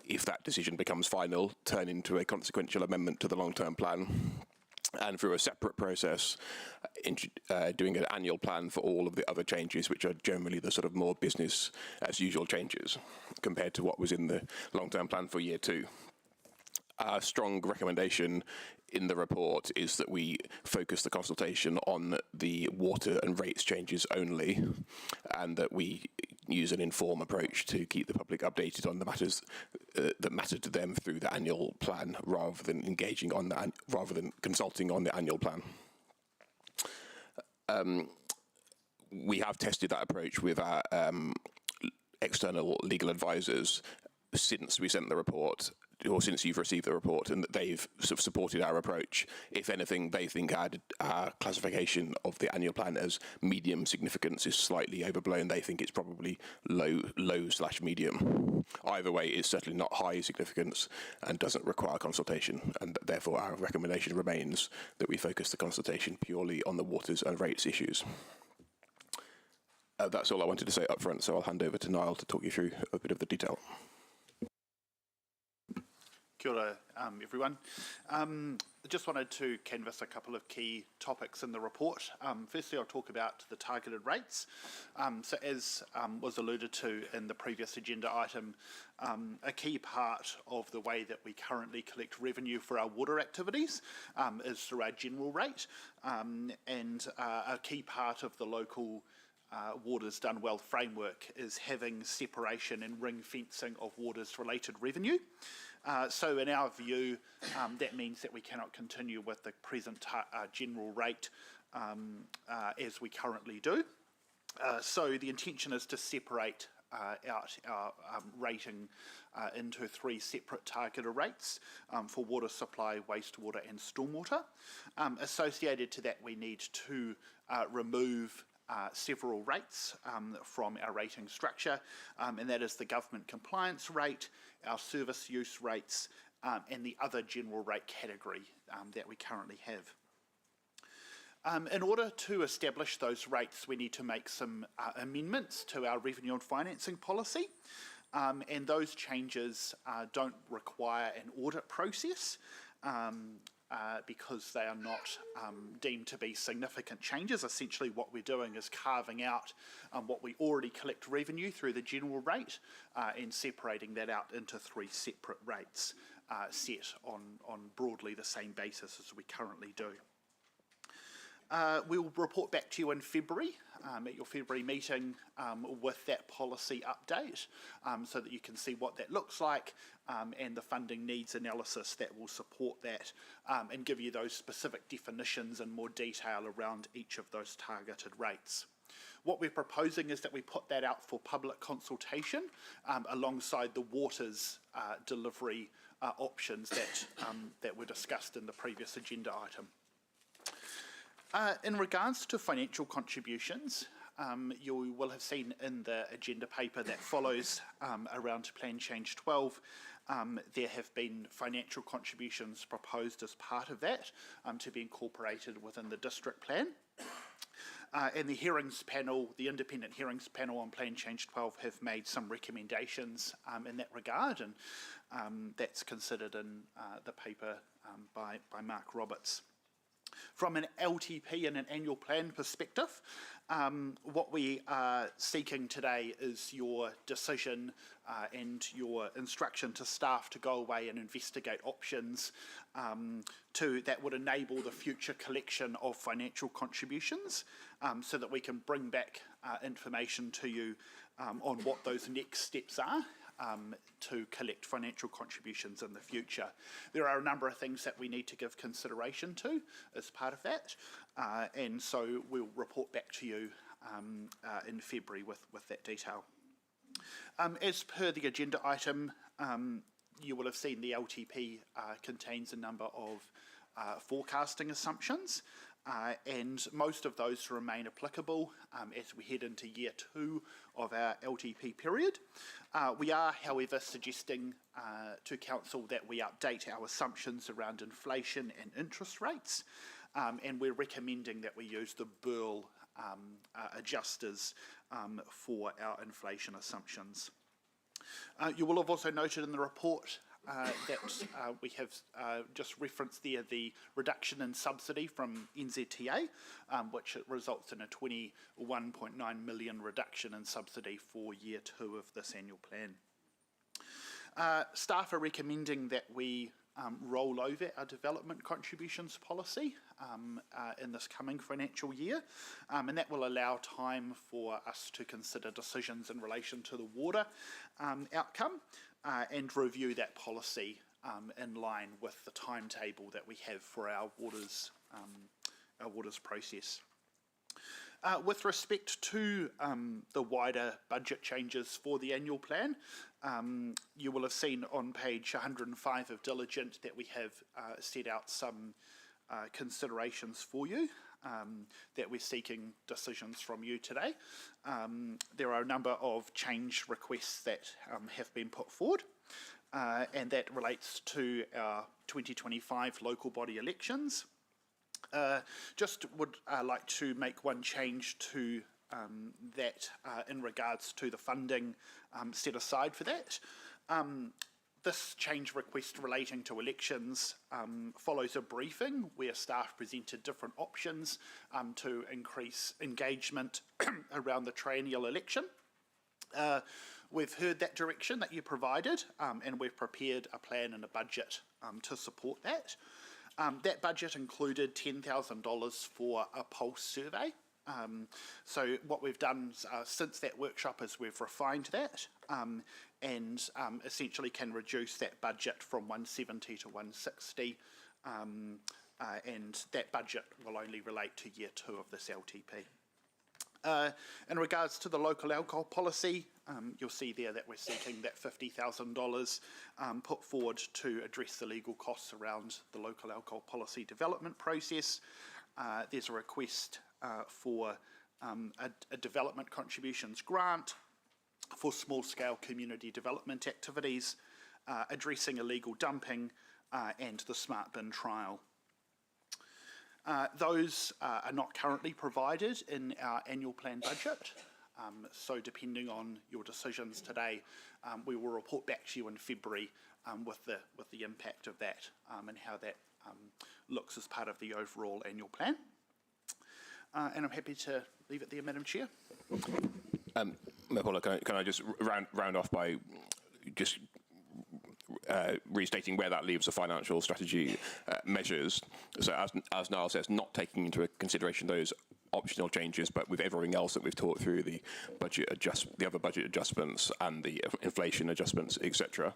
if that decision becomes final, turn into a consequential amendment to the long-term plan. And through a separate process, doing an annual plan for all of the other changes, which are generally the sort of more business as usual changes compared to what was in the long-term plan for year 2. Our strong recommendation in the report is that we focus the consultation on the water and rates changes only, and that we use an informed approach to keep the public updated on the matters that matter to them through the annual plan, rather than engaging on that, rather than consulting on the annual plan. We have tested that approach with our external legal advisors since we sent the report, or since you've received the report, and that they've sort of supported our approach. If anything, they think our classification of the annual plan as medium significance is slightly overblown. They think it's probably low/medium. Either way, it's certainly not high significance and doesn't require consultation, and therefore our recommendation remains that we focus the consultation purely on the waters and rates issues. That's all I wanted to say up front, so I'll hand over to Niall to talk you through a bit of the detail. Kia ora, everyone. I just wanted to canvass a couple of key topics in the report. Firstly, I'll talk about the targeted rates. So as was alluded to in the previous agenda item, a key part of the way that we currently collect revenue for our water activities is through our general rate, and a key part of the local Waters Done Well framework is having separation and ring fencing of waters related revenue. So in our view, that means that we cannot continue with the present general rate as we currently do. So the intention is to separate out our rating into 3 separate targeted rates for water supply, wastewater and stormwater. Associated to that, we need to remove several rates from our rating structure, and that is the government compliance rate, our service use rates, and the other general rate category that we currently have. In order to establish those rates, we need to make some amendments to our revenue and financing policy, and those changes don't require an audit process. Because they are not deemed to be significant changes. Essentially what we're doing is carving out what we already collect revenue through the general rate and separating that out into 3 separate rates set on broadly the same basis as we currently do. We will report back to you in February, at your February meeting, with that policy update, so that you can see what that looks like and the funding needs analysis that will support that, and give you those specific definitions and more detail around each of those targeted rates. What we're proposing is that we put that out for public consultation alongside the waters delivery options that were discussed in the previous agenda item. In regards to financial contributions, you will have seen in the agenda paper that follows around Plan Change 12, there have been financial contributions proposed as part of that to be incorporated within the district plan. And the hearings panel, the independent hearings panel on Plan Change 12 have made some recommendations in that regard, and that's considered in the paper by Mark Roberts. From an LTP and an annual plan perspective, what we are seeking today is your decision and your instruction to staff to go away and investigate options that would enable the future collection of financial contributions so that we can bring back information to you on what those next steps are to collect financial contributions in the future. There are a number of things that we need to give consideration to as part of that, and so we'll report back to you in February with that detail. As per the agenda item, you will have seen the LTP contains a number of forecasting assumptions, and most of those remain applicable as we head into year 2 of our LTP period. We are, however, suggesting to Council that we update our assumptions around inflation and interest rates, and we're recommending that we use the Burl adjusters for our inflation assumptions. You will have also noted in the report that we have just referenced there the reduction in subsidy from NZTA, which results in a 21.9 million reduction in subsidy for year 2 of this annual plan. Staff are recommending that we roll over our development contributions policy in this coming financial year, and that will allow time for us to consider decisions in relation to the water outcome and review that policy in line with the timetable that we have for our waters process. With respect to the wider budget changes for the annual plan, you will have seen on page 105 of Diligent that we have set out some considerations for you that we're seeking decisions from you today. There are a number of change requests that have been put forward, and that relates to our 2025 local body elections. Just would like to make one change to that in regards to the funding set aside for that. This change request relating to elections follows a briefing where staff presented different options to increase engagement around the triennial election. We've heard that direction that you provided, and we've prepared a plan and a budget to support that. That budget included $10,000 for a pulse survey. So what we've done since that workshop is we've refined that and essentially can reduce that budget from 170 to 160, and that budget will only relate to year 2 of this LTP. In regards to the local alcohol policy, you'll see there that we're seeking that $50,000 put forward to address the legal costs around the local alcohol policy development process. There's a request for a development contributions grant for small-scale community development activities, addressing illegal dumping, and the smart bin trial. Those are not currently provided in our annual plan budget, so depending on your decisions today, we will report back to you in February with the impact of that and how that looks as part of the overall annual plan. And I'm happy to leave it there, Madam Chair. Paula, can I just round off by just restating where that leaves the financial strategy measures. So as Niall says, not taking into consideration those optional changes, but with everything else that we've talked through, the other budget adjustments and the inflation adjustments, etc.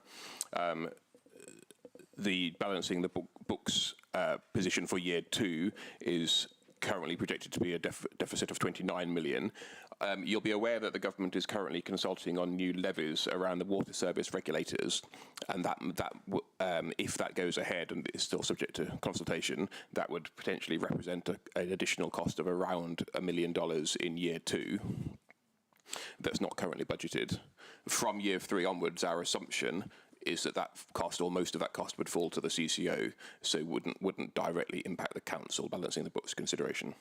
The balancing the books position for year 2 is currently projected to be a deficit of 29 million. You'll be aware that the government is currently consulting on new levies around the water service regulators, and if that goes ahead and is still subject to consultation, that would potentially represent an additional cost of around $1 million in year 2. That's not currently budgeted. From year 3 onwards, our assumption is that cost, or most of that cost, would fall to the CCO, so wouldn't directly impact the council balancing the books consideration.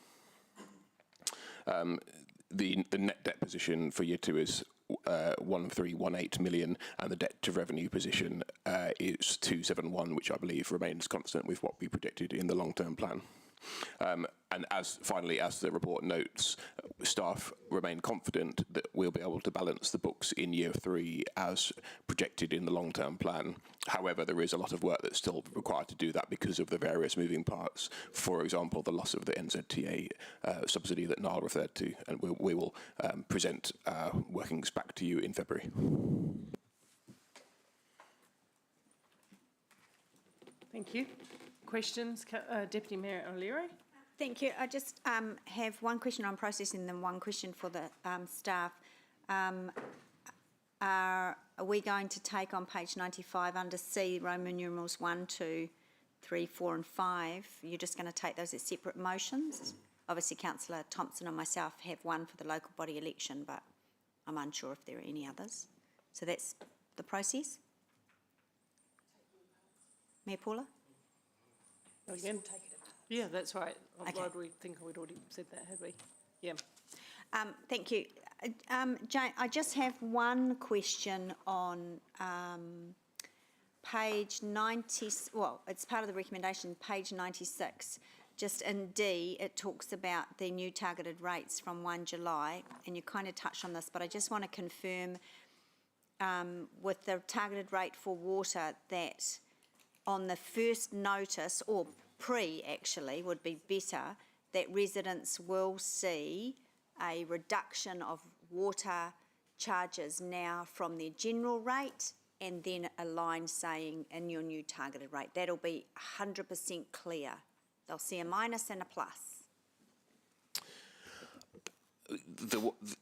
The net debt position for year 2 is 1,318 million, and the debt to revenue position is 271, which I believe remains constant with what we predicted in the long-term plan. And as the report notes, staff remain confident that we'll be able to balance the books in year 3 as projected in the long-term plan. However, there is a lot of work that's still required to do that because of the various moving parts. For example, the loss of the NZTA subsidy that Niall referred to, and we will present workings back to you in February. Thank you. Questions, Deputy Mayor O'Leary? Thank you. I just have one question on processing and then one question for the staff. Are we going to take on page 95 under C, Roman numerals 1, 2, 3, 4 and 5? You're just going to take those as separate motions? Obviously, Councillor Thompson and myself have one for the local body election, but I'm unsure if there are any others. So that's the process? Mayor Paula? Again? Yeah, that's right. Otherwise, we think we'd already said that, had we? Yeah. Thank you. Jane, I just have one question on page 90, well, it's part of the recommendation, page 96. Just in D, it talks about the new targeted rates from 1 July, and you kind of touched on this, but I just want to confirm with the targeted rate for water that on the first notice, or actually would be better, that residents will see a reduction of water charges now from their general rate, and then a line saying in your new targeted rate. That'll be 100% clear. They'll see a minus and a plus.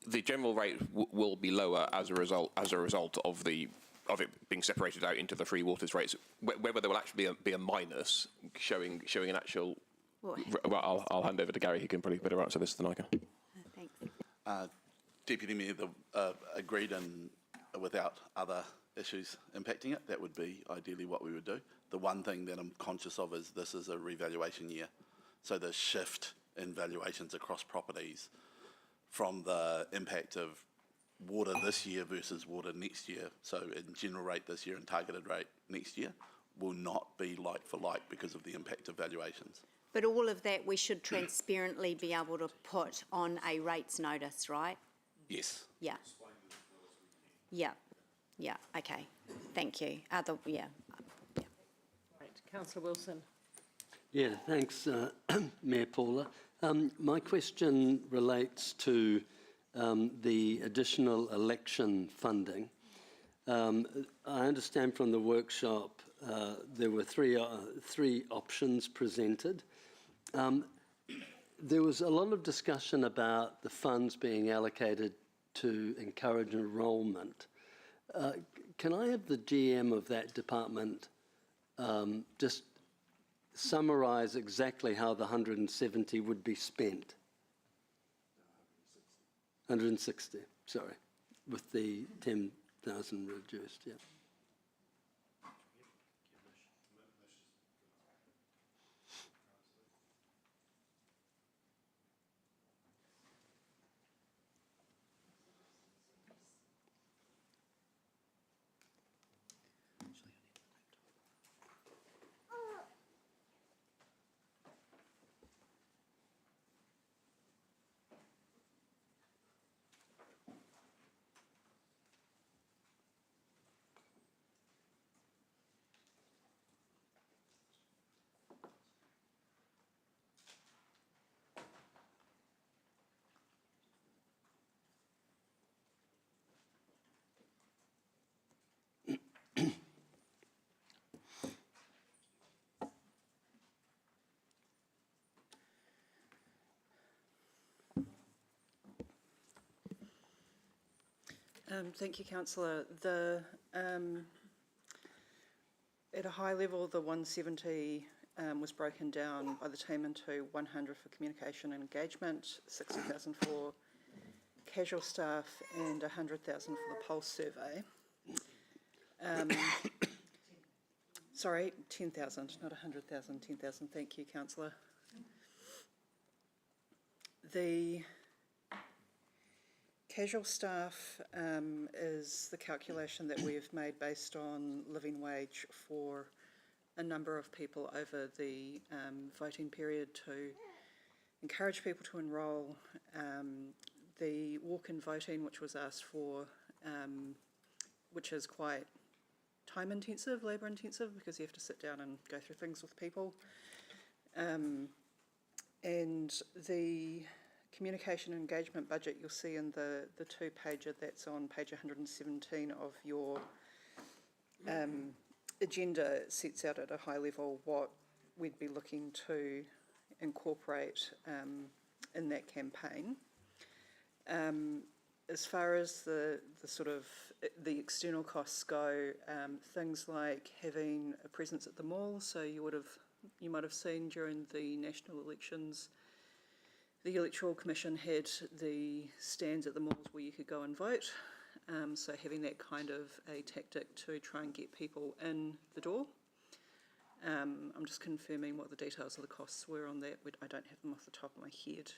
The general rate will be lower as a result of it being separated out into the free waters rates. Whether there will actually be a minus showing an actual. Well, I'll hand over to Gary. He can probably better answer this than I can. Thanks. Deputy Mayor, agreed, and without other issues impacting it, that would be ideally what we would do. The one thing that I'm conscious of is this is a revaluation year, so the shift in valuations across properties from the impact of water this year versus water next year, so in general rate this year and targeted rate next year, will not be like for like because of the impact of valuations. But all of that we should transparently be able to put on a rates notice, right? Yes. Yeah. Yeah, okay. Thank you. Right, Councillor Wilson. Yeah, thanks, Mayor Paula. My question relates to the additional election funding. I understand from the workshop there were three options presented. There was a lot of discussion about the funds being allocated to encourage enrolment. Can I have the GM of that department just summarise exactly how the 170 would be spent? 160, sorry, with the 10,000 reduced, yeah. Thank you, Councillor. At a high level, the 170 was broken down by the team into 100 for communication and engagement, 60,000 for casual staff, and 100,000 for the pulse survey. Sorry, 10,000, not 100,000, 10,000. Thank you, Councillor. The casual staff is the calculation that we have made based on living wage for a number of people over the voting period to encourage people to enrol. The walk-in voting, which was asked for, which is quite time intensive, labour intensive, because you have to sit down and go through things with people. And the communication and engagement budget you'll see in the two-pager that's on page 117 of your agenda sets out at a high level what we'd be looking to incorporate in that campaign. As far as the sort of the external costs go, things like having a presence at the mall. So you might have seen during the national elections, the Electoral Commission had the stands at the malls where you could go and vote. So having that kind of a tactic to try and get people in the door. I'm just confirming what the details of the costs were on that. I don't have them off the top of my head.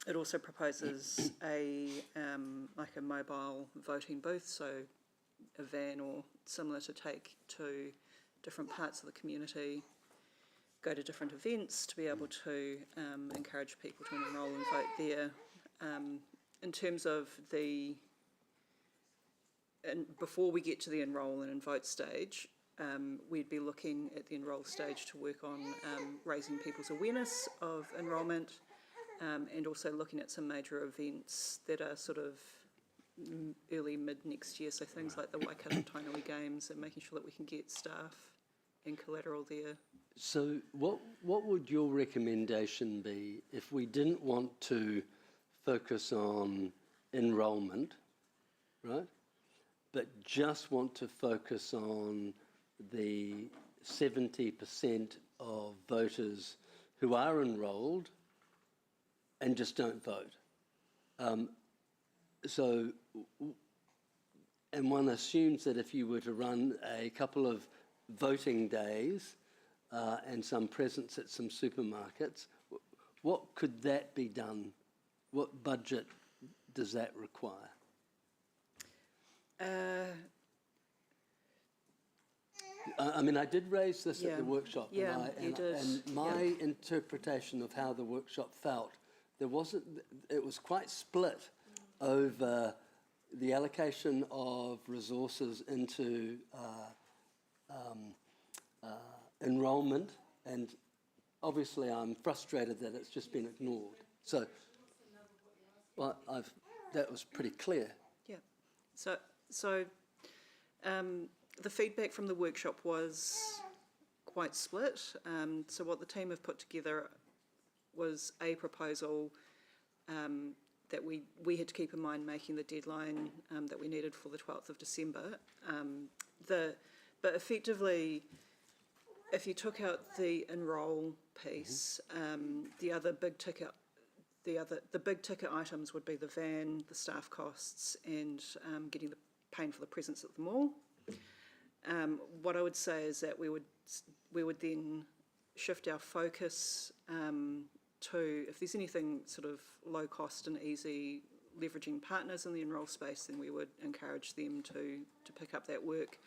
It also proposes like a mobile voting booth, so a van or similar to take to different parts of the community, go to different events to be able to encourage people to enrol and vote there. In terms of before we get to the enrol and vote stage, we'd be looking at the enrol stage to work on raising people's awareness of enrolment, and also looking at some major events that are sort of early, mid next year, so things like the Waikato Tainui Games and making sure that we can get staff and collateral there. So what would your recommendation be if we didn't want to focus on enrolment, right, but just want to focus on the 70% of voters who are enrolled and just don't vote? And one assumes that if you were to run a couple of voting days and some presence at some supermarkets, what could that be done? What budget does that require? I mean, I did raise this at the workshop, and my interpretation of how the workshop felt, it was quite split over the allocation of resources into enrolment, and obviously I'm frustrated that it's just been ignored. So, well, that was pretty clear. Yeah. So the feedback from the workshop was quite split. So what the team have put together was a proposal that we had to keep in mind making the deadline that we needed for the 12th of December. But effectively, if you took out the enrol piece, the big ticket items would be the van, the staff costs, and paying for the presence at the mall. What I would say is that we would then shift our focus to, if there's anything sort of low cost and easy, leveraging partners in the enrol space, then we would encourage them to pick up that work.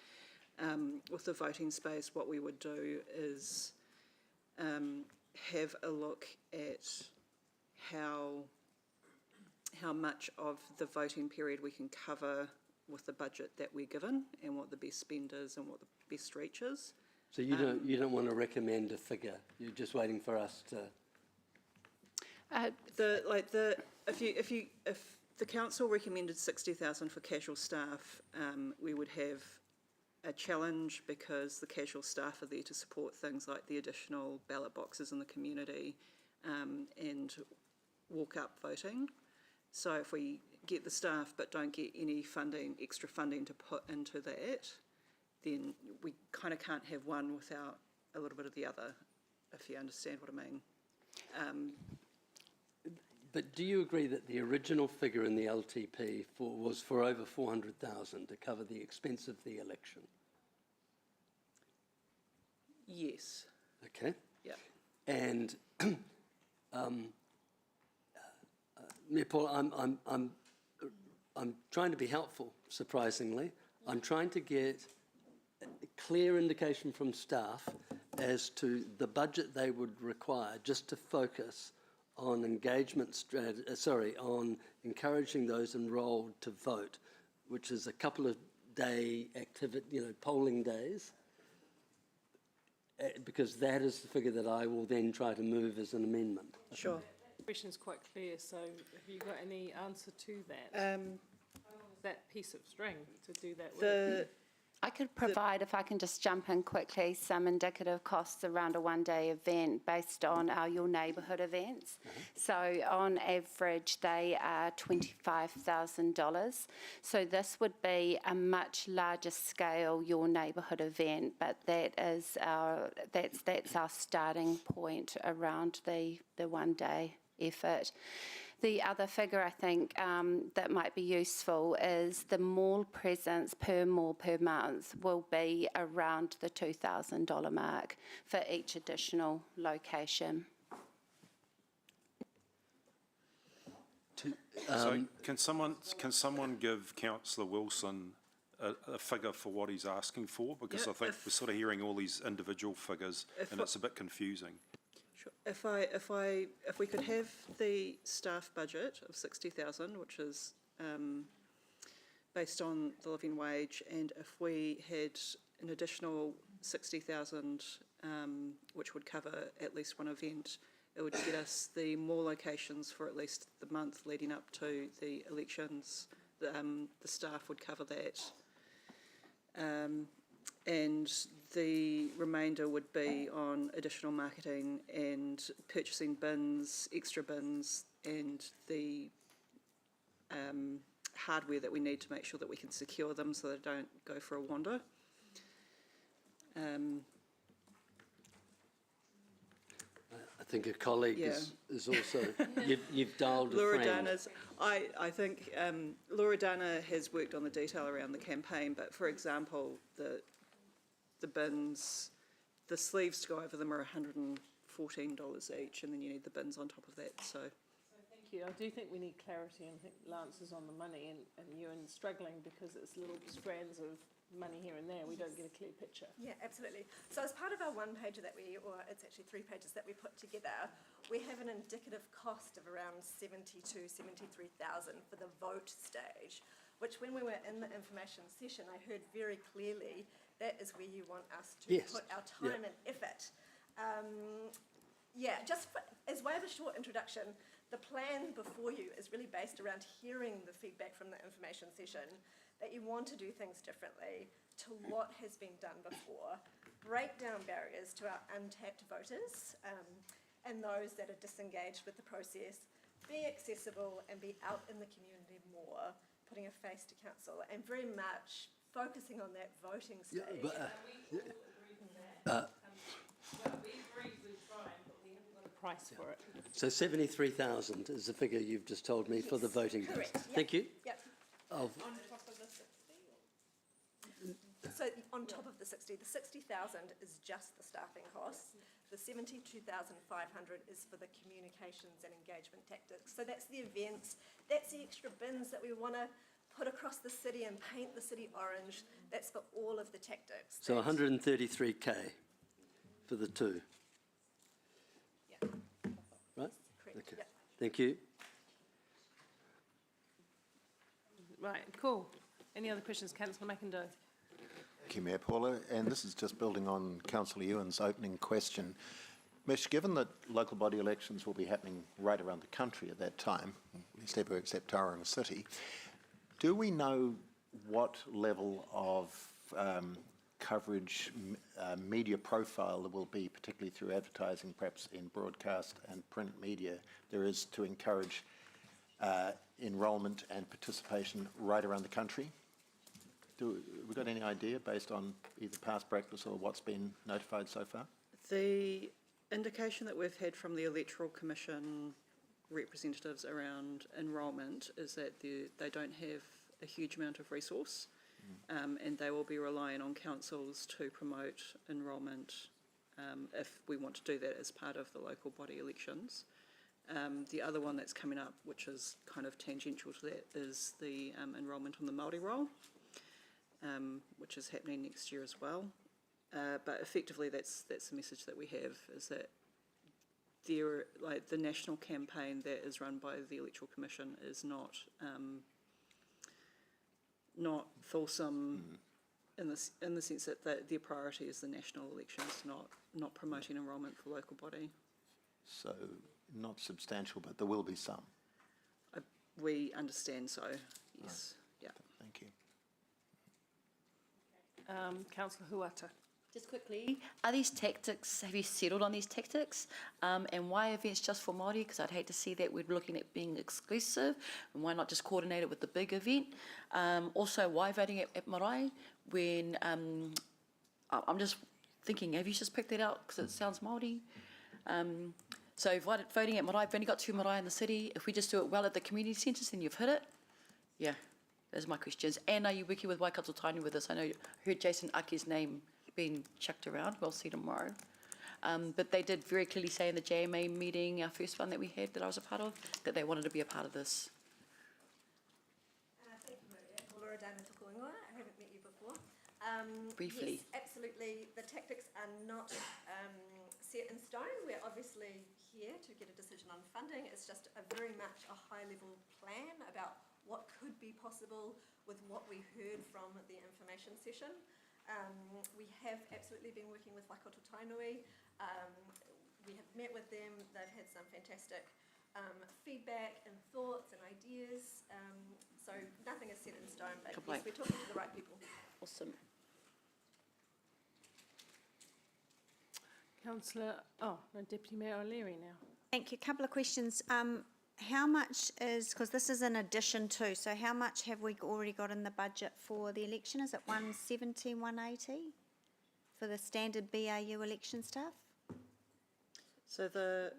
With the voting space, what we would do is have a look at how much of the voting period we can cover with the budget that we're given, and what the best spend is and what the best reach is. So you don't want to recommend a figure. You're just waiting for us to. If the council recommended 60,000 for casual staff, we would have a challenge because the casual staff are there to support things like the additional ballot boxes in the community and walk-up voting. So if we get the staff but don't get any funding, extra funding to put into that, then we kind of can't have one without a little bit of the other, if you understand what I mean. But do you agree that the original figure in the LTP was for over 400,000 to cover the expense of the election? Yes. Okay. Yeah. And Mayor Paul, I'm trying to be helpful. Surprisingly, I'm trying to get a clear indication from staff as to the budget they would require just to focus on engagement on encouraging those enrolled to vote, which is a couple of day activity, polling days, because that is the figure that I will then try to move as an amendment. Sure. The question's quite clear, so have you got any answer to that? That piece of string to do that with? I could provide, if I can just jump in quickly, some indicative costs around a one-day event based on our Your Neighbourhood events. So on average, they are $25,000. So this would be a much larger scale Your Neighbourhood event, but that's our starting point around the one-day effort. The other figure I think that might be useful is the mall presence per mall per month will be around the $2,000 mark for each additional location. So can someone give Councillor Wilson a figure for what he's asking for? Because I think we're sort of hearing all these individual figures and it's a bit confusing. Sure. If we could have the staff budget of 60,000, which is based on the living wage, and if we had an additional 60,000, which would cover at least one event, it would get us the more locations for at least the month leading up to the elections. The staff would cover that. And the remainder would be on additional marketing and purchasing bins, extra bins, and the hardware that we need to make sure that we can secure them so they don't go for a wander. I think a colleague is also, you've dialed a Laura friend. Dana's, I think Laura Dana has worked on the detail around the campaign, but for example, the bins, the sleeves to go over them are $114 each, and then you need the bins on top of that. So Thank you. I do think we need clarity, and I think Lance is on the money, and Ewan's struggling because it's little strands of money here and there. We don't get a clear picture. Yeah, absolutely. So as part of our one pager that it's actually 3 pages that we put together, we have an indicative cost of around 72, 73,000 for the vote stage, which when we were in the information session, I heard very clearly that is where you want us to put our time and effort. As way of a short introduction, the plan before you is really based around hearing the feedback from the information session, that you want to do things differently to what has been done before, break down barriers to our untapped voters and those that are disengaged with the process, be accessible and be out in the community more, putting a face to council, and very much focusing on that voting stage. We all agree with that. We agree with trying, but we haven't got a price for it. So 73,000 is the figure you've just told me for the voting days. Correct. Thank you. Yep. On top of the 60? So on top of the 60 is just the staffing costs. The 72,500 is for the communications and engagement tactics. So that's the events, that's the extra bins that we want to put across the city and paint the city orange. That's for all of the tactics. So 133K for the two. Yeah. Right? Correct. Okay. Yep. Thank you. Right, cool. Any other questions, Councillor McIndoe? Thank you, Mayor Paula. And this is just building on Councillor Ewan's opening question. Mish, given that local body elections will be happening right around the country at that time, at least everywhere except Tauranga City, do we know what level of coverage, media profile there will be, particularly through advertising, perhaps in broadcast and print media, there is to encourage enrolment and participation right around the country? Have we got any idea based on either past practice or what's been notified so far? The indication that we've had from the Electoral Commission representatives around enrolment is that they don't have a huge amount of resource, and they will be relying on councils to promote enrolment if we want to do that as part of the local body elections. The other one that's coming up, which is kind of tangential to that, is the enrolment on the Māori roll, which is happening next year as well. But effectively, that's the message that we have, is that the national campaign that is run by the Electoral Commission is not fulsome in the sense that their priority is the national elections, not promoting enrolment for local body. So not substantial, but there will be some. We understand so, yes. Yeah. Thank you. Councillor Huata. Just quickly, are these tactics, have you settled on these tactics? And why events just for Māori? Because I'd hate to see that we're looking at being exclusive, and why not just coordinate it with the big event? Also, why voting at marae when, I'm just thinking, have you just picked that out because it sounds Māori? So voting at marae, we've only got 2 marae in the city. If we just do it well at the community centres, then you've hit it. Yeah, those are my questions. And are you working with Waikato Tainu with this? I heard Jason Ake's name being chucked around. We'll see tomorrow. But they did very clearly say in the JMA meeting, our first one that we had that I was a part of, that they wanted to be a part of this. Thank you, Maria. Loredana Tukuingoa. I haven't met you before. Briefly. Yes, absolutely. The tactics are not set in stone. We're obviously here to get a decision on funding. It's just very much a high-level plan about what could be possible with what we heard from the information session. We have absolutely been working with Waikato Tainui. We have met with them. They've had some fantastic feedback and thoughts and ideas. So nothing is set in stone, but yes, we're talking to the right people. Awesome. Councillor, Deputy Mayor O'Leary now. Thank you. A couple of questions. How much is, because this is in addition to, so how much have we already got in the budget for the election? Is it 170, 180 for the standard BAU election staff? So the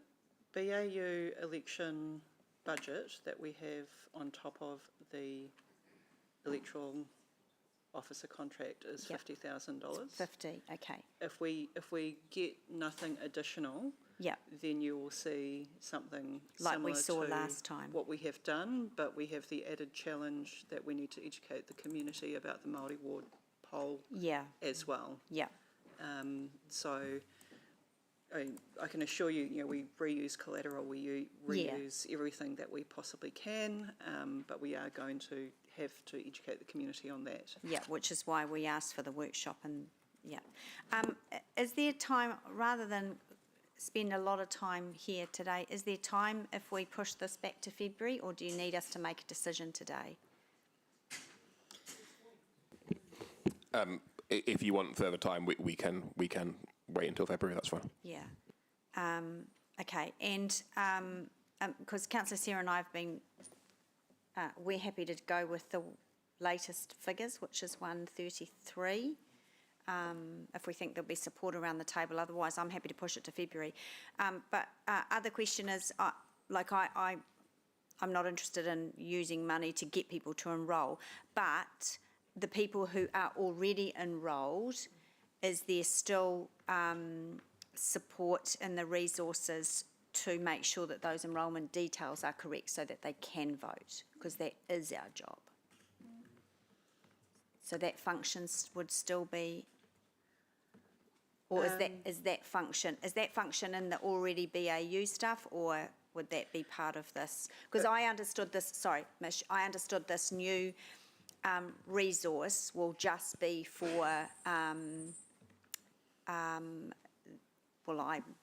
BAU election budget that we have on top of the electoral officer contract is $50,000. 50, okay. If we get nothing additional, then you will see something like we similar saw to last time. what we have done, but we have the added challenge that we need to educate the community about the Māori ward poll as well. Yeah. So I can assure you, we reuse collateral, we reuse everything that we possibly can, but we are going to have to educate the community on that. Yeah, which is why we asked for the workshop and, is there time, rather than spend a lot of time here today, is there time if we push this back to February, or do you need us to make a decision today? If you want further time, we can wait until February. That's fine. Yeah. Okay. And because Councillor Sarah and I have been, we're happy to go with the latest figures, which is 133. If we think there'll be support around the table, otherwise I'm happy to push it to February. But other question is, I'm not interested in using money to get people to enrol, but the people who are already enrolled, is there still support in the resources to make sure that those enrolment details are correct so that they can vote? Because that is our job. So that functions would still be, or is that function in the already BAU stuff, or would that be part of this? Because I understood this, sorry, Mish, I understood this new resource will just be for,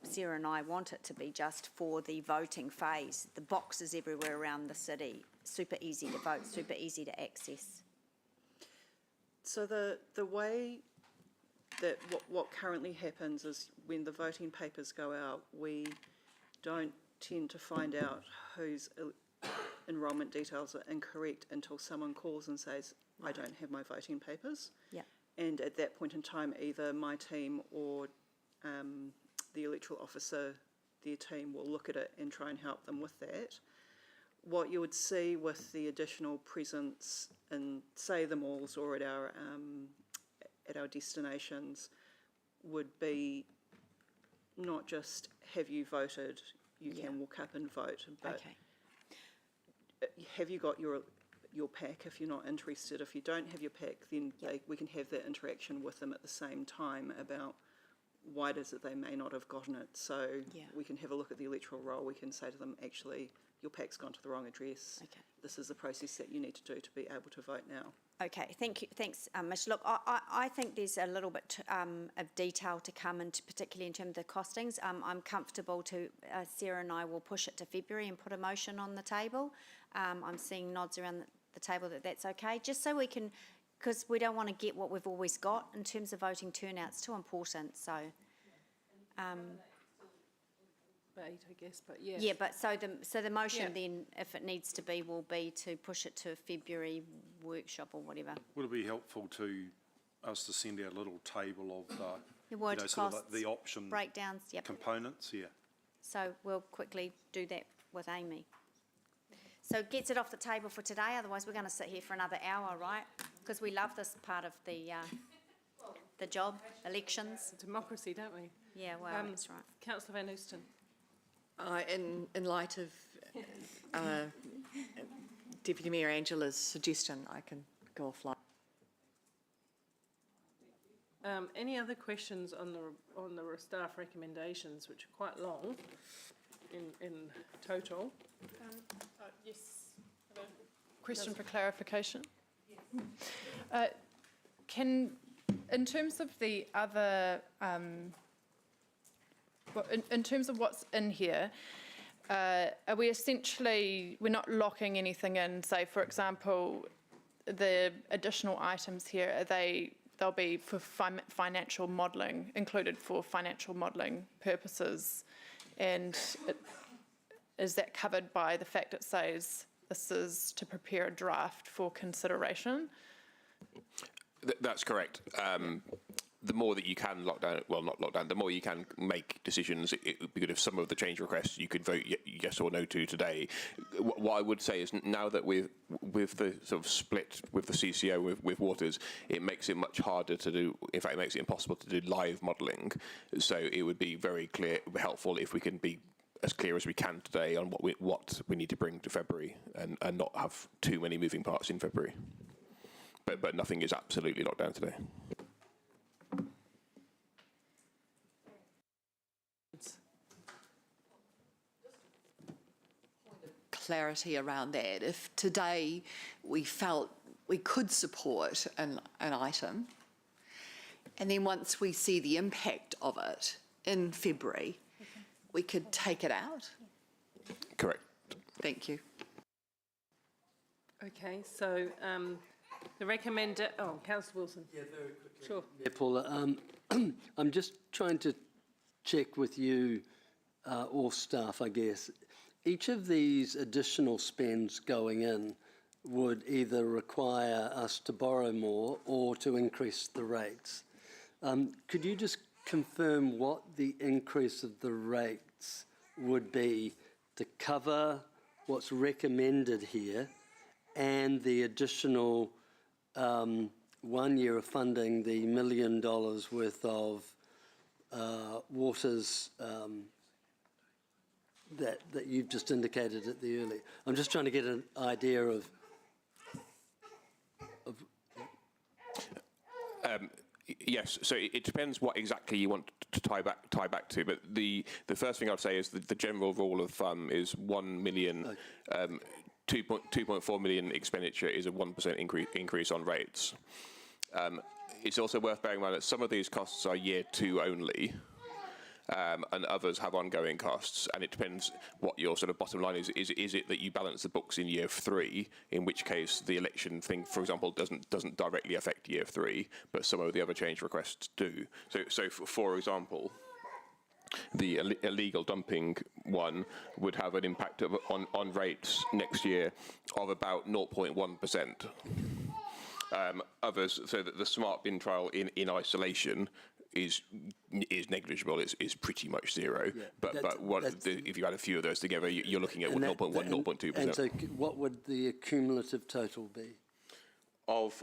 Sarah and I want it to be just for the voting phase. The boxes everywhere around the city, super easy to vote, super easy to access. So the way that what currently happens is when the voting papers go out, we don't tend to find out who's enrolment details are incorrect until someone calls and says, I don't have my voting papers. Yeah. And at that point in time, either my team or the electoral officer, their team, will look at it and try and help them with that. What you would see with the additional presence in, say, the malls or at our destinations would be not just have you voted, you can walk up and vote, but have you got your pack if you're not interested. If you don't have your pack, then we can have that interaction with them at the same time about why it is that they may not have gotten it. So we can have a look at the electoral roll. We can say to them, actually, your pack's gone to the wrong address. This is the process that you need to do to be able to vote now. Okay, thank you. Thanks, Mish. Look, I think there's a little bit of detail to come, into, particularly in terms of the costings. I'm comfortable to, Sarah and I will push it to February and put a motion on the table. I'm seeing nods around the table that that's okay, just so we can, because we don't want to get what we've always got in terms of voting turnout. It's too important, so. I guess, but yes. Yeah, but so the motion then, if it needs to be, will be to push it to a February workshop or whatever. Would it be helpful to us to send out a little table of The word sort of costs, like the option breakdowns, components? Yeah. So we'll quickly do that with Amy. So it gets it off the table for today, otherwise we're going to sit here for another hour, right? Because we love this part of the job, elections. Democracy, don't we? Yeah, well, that's right. Councillor Van Oosten. In light of Deputy Mayor Angela's suggestion, I can go offline. Any other questions on the staff recommendations, which are quite long in total? Yes. Question for clarification. In terms of the other, in terms of what's in here, are we essentially, we're not locking anything in? Say, for example, the additional items here, they'll be for financial modelling, included for financial modelling purposes, and is that covered by the fact it says this is to prepare a draft for consideration? That's correct. The more that you can lock down, well, not lock down, the more you can make decisions, it would be good if some of the change requests you could vote yes or no to today. What I would say is now that with the sort of split with the CCO with Waters, it makes it much harder to do, in fact, it makes it impossible to do live modelling. So it would be very helpful if we can be as clear as we can today on what we need to bring to February and not have too many moving parts in February. But nothing is absolutely locked down today. Clarity around that. If today we felt we could support an item, and then once we see the impact of it in February, we could take it out? Correct. Thank you. Okay, so the recommender, Councillor Wilson. Yeah, very quickly. Sure. Yeah, Paula, I'm just trying to check with you or staff, I guess. Each of these additional spends going in would either require us to borrow more or to increase the rates. Could you just confirm what the increase of the rates would be to cover what's recommended here and the additional 1 year of funding, the $1 million worth of Waters that you've just indicated at the early? I'm just trying to get an idea of Yes, so it depends what exactly you want to tie back to. But the first thing I'd say is that the general rule of thumb is 1 million, 2.4 million expenditure is a 1% increase on rates. It's also worth bearing in mind that some of these costs are year 2 only. And others have ongoing costs, and it depends what your sort of bottom line is. Is it that you balance the books in year 3, in which case the election thing, for example, doesn't directly affect year 3, but some of the other change requests do. So for example, the illegal dumping one would have an impact on rates next year of about 0.1%. Others, so that the smart bin trial in isolation is negligible. It's pretty much zero. Yeah, but if you add a few of those together, you're looking at 0.1, 0.2%. And so, what would the cumulative total be? Of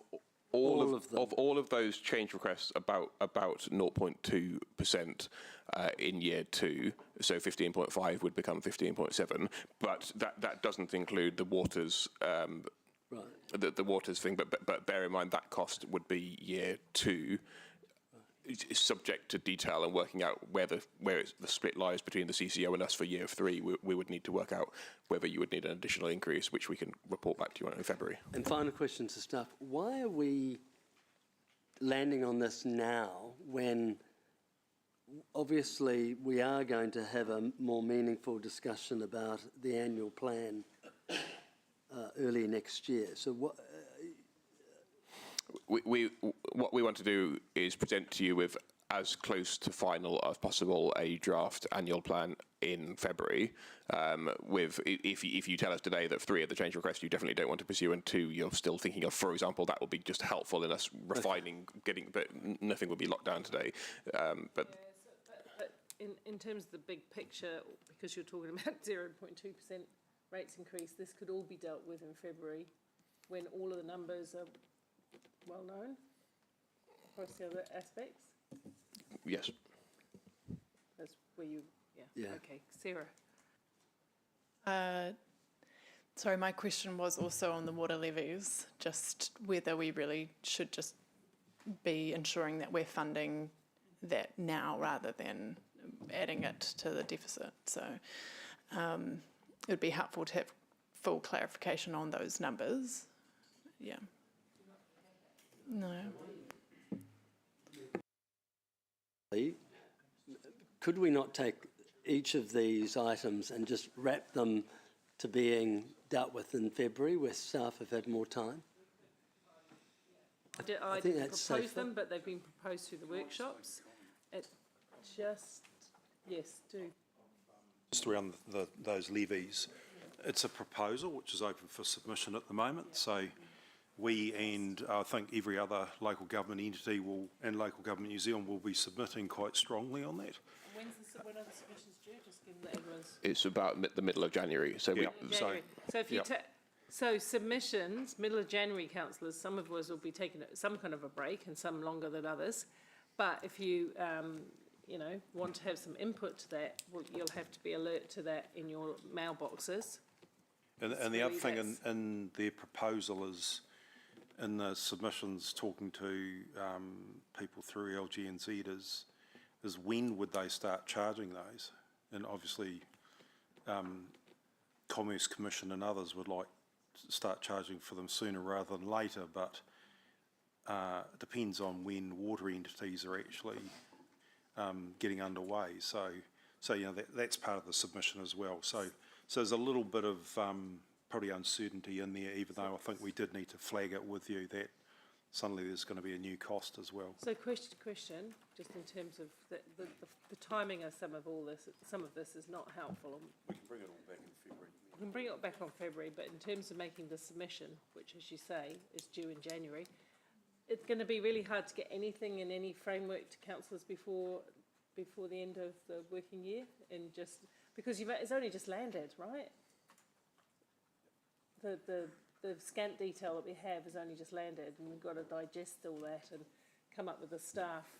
all of those change requests, about 0.2% in year 2, so 15.5 would become 15.7. But that doesn't include the waters. The waters thing, but bear in mind that cost would be year 2. It's subject to detail and working out where the split lies between the CCO and us for year 3. We would need to work out whether you would need an additional increase, which we can report back to you on in February. And final question to staff: why are we landing on this now when obviously we are going to have a more meaningful discussion about the annual plan early next year? So what? What we want to do is present to you with as close to final as possible a draft annual plan in February. If you tell us today that 3 of the change requests you definitely don't want to pursue and 2 you're still thinking of, for example, that would be just helpful in us refining, but nothing would be locked down today. But in terms of the big picture, because you're talking about 0.2% rates increase, this could all be dealt with in February when all of the numbers are well known across the other aspects? Yes. That's where you, yeah. Okay, Sarah. Sorry, my question was also on the water levies, just whether we really should just be ensuring that we're funding that now rather than adding it to the deficit. So it would be helpful to have full clarification on those numbers. Yeah. No. Could we not take each of these items and just wrap them to being dealt with in February, where staff have had more time? I didn't propose them, but they've been proposed through the workshops. It just, yes, do. Just around those levies, it's a proposal which is open for submission at the moment. So we and I think every other local government entity and Local Government New Zealand will be submitting quite strongly on that. When are the submissions due? Just given that everyone's... It's about the middle of January. So January. So if you submissions, middle of January, councillors, some of us will be taking some kind of a break and some longer than others. But if you, want to have some input to that, you'll have to be alert to that in your mailboxes. And the other thing in their proposal is, in the submissions talking to people through LGNZ is when would they start charging those? And obviously Commerce Commission and others would like to start charging for them sooner rather than later, but it depends on when water entities are actually getting underway. So that's part of the submission as well. So there's a little bit of probably uncertainty in there, even though I think we did need to flag it with you that suddenly there's going to be a new cost as well. So question, just in terms of the timing of some of this is not helpful. We can bring it all back in February. We can bring it back on February, but in terms of making the submission, which as you say is due in January, it's going to be really hard to get anything in any framework to councillors before the end of the working year, and just because it's only just landed, right? The scant detail that we have has only just landed, and we've got to digest all that and come up with a staff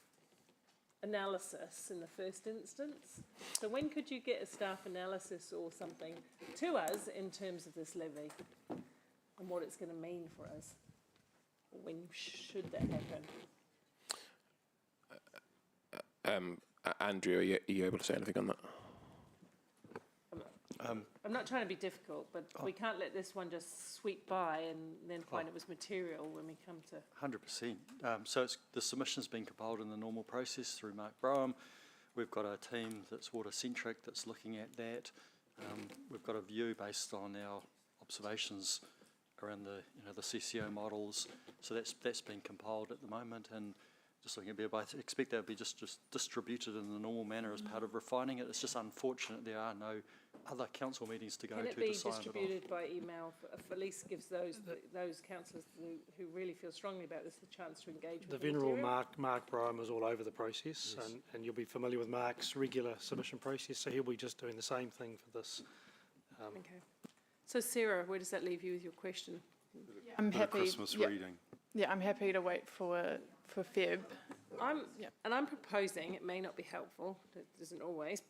analysis in the first instance. So when could you get a staff analysis or something to us in terms of this levy and what it's going to mean for us? When should that happen? Andrew, are you able to say anything on that? I'm not trying to be difficult, but we can't let this one just sweep by and then find it was material when we come to... 100%. So the submission's been compiled in the normal process through Mark Broham. We've got a team that's water-centric that's looking at that. We've got a view based on our observations around the CCO models. So that's been compiled at the moment, and just looking at it, but I expect that would be just distributed in the normal manner as part of refining it. It's just unfortunate there are no other council meetings to go to Can to it be sign it off. distributed by email? At least gives those councillors who really feel strongly about this the chance to engage with The the Venerable material. Mark Bryan was all over the process, and you'll be familiar with Mark's regular submission process, so he'll be just doing the same thing for this. Okay. So Sarah, where does that leave you with your question? I'm Bit of happy. Christmas yeah, reading. Yeah, I'm happy to wait for Feb. I'm proposing, it may not be helpful, it isn't always,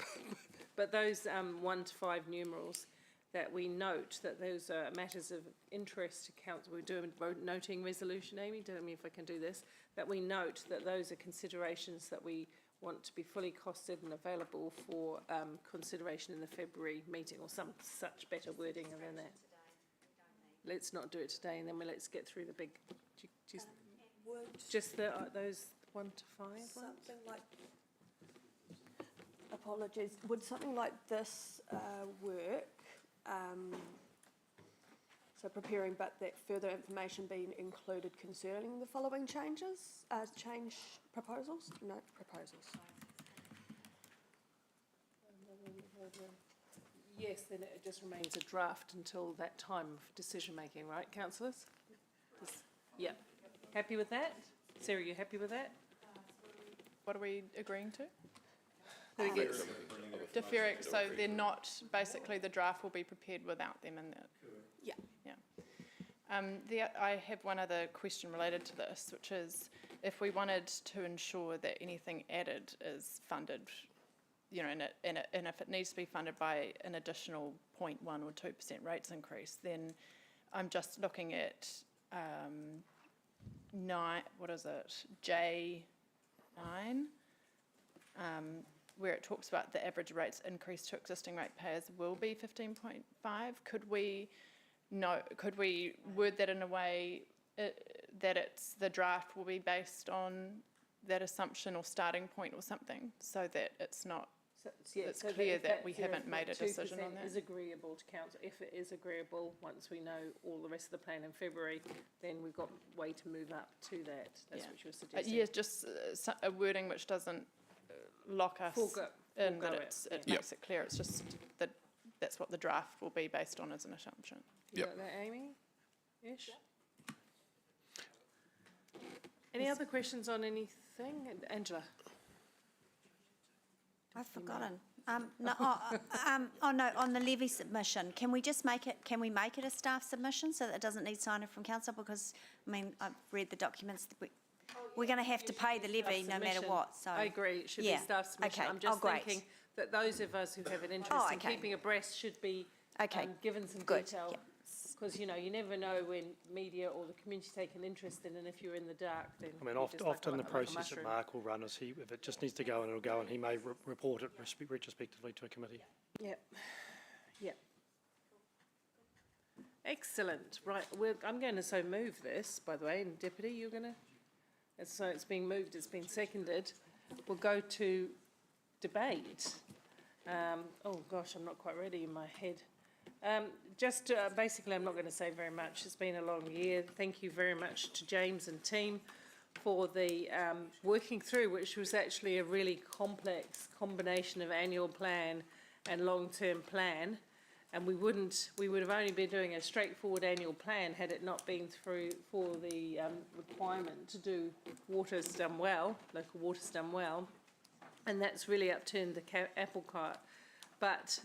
but those 1 to 5 numerals, that we note that those are matters of interest to council. We're doing a noting resolution, Amy, tell me if I can do this, that we note that those are considerations that we want to be fully costed and available for consideration in the February meeting, or some such better wording than that. Let's not do it today, and then let's get through the big, just those 1 to 5 ones? Something like, apologies, would something like this work? So preparing, but that further information being included concerning the following changes, change proposals? No, proposals. Yes, then it just remains a draft until that time of decision making, right, councillors? Yeah. Happy with that? Sarah, you happy with that? What are we agreeing to? That it gets- Deferric, so they're not, basically the draft will be prepared without them in there. Yeah. Yeah. I have one other question related to this, which is if we wanted to ensure that anything added is funded, you know, and if it needs to be funded by an additional 0.1 or 2% rates increase, then I'm just looking at J9, where it talks about the average rates increase to existing rate payers will be 15.5. Could we word that in a way that it's the draft will be based on that assumption or starting point or something, so that it's not, it's clear that we haven't made a decision on that? Is agreeable to council. If it is agreeable, once we know all the rest of the plan in February, then we've got way to move up to that. That's what you're suggesting. Yeah, just a wording which doesn't lock us in, that it makes it clear. It's just that that's what the draft will be based on as an assumption. You got that, Amy? Ish? Any other questions on anything? Angela? I've forgotten. No, on the levy submission, can we make it a staff submission so that it doesn't need sign-off from council? Because, I mean, I've read the documents, we're going to have to pay the levy no matter what, so. I agree, it should be staff submission. Okay. I'm just great. thinking that those of us who have an interest in keeping abreast should be given some detail. Because, you know, you never know when media or the community take an interest in, and if you're in the dark, then. I mean, often the process that Mark will run is if it just needs to go in, it'll go, and he may report it retrospectively to a committee. Yep. Yep. Excellent. Right, I'm going to so move this, by the way, and Deputy, you're going to? So it's being moved, it's been seconded. We'll go to debate. Oh gosh, I'm not quite ready in my head. Basically, I'm not going to say very much. It's been a long year. Thank you very much to James and team for the working through, which was actually a really complex combination of annual plan and long-term plan. And we would have only been doing a straightforward annual plan had it not been through for the requirement to do waters done well, local waters done well. And that's really upturned the apple cart. But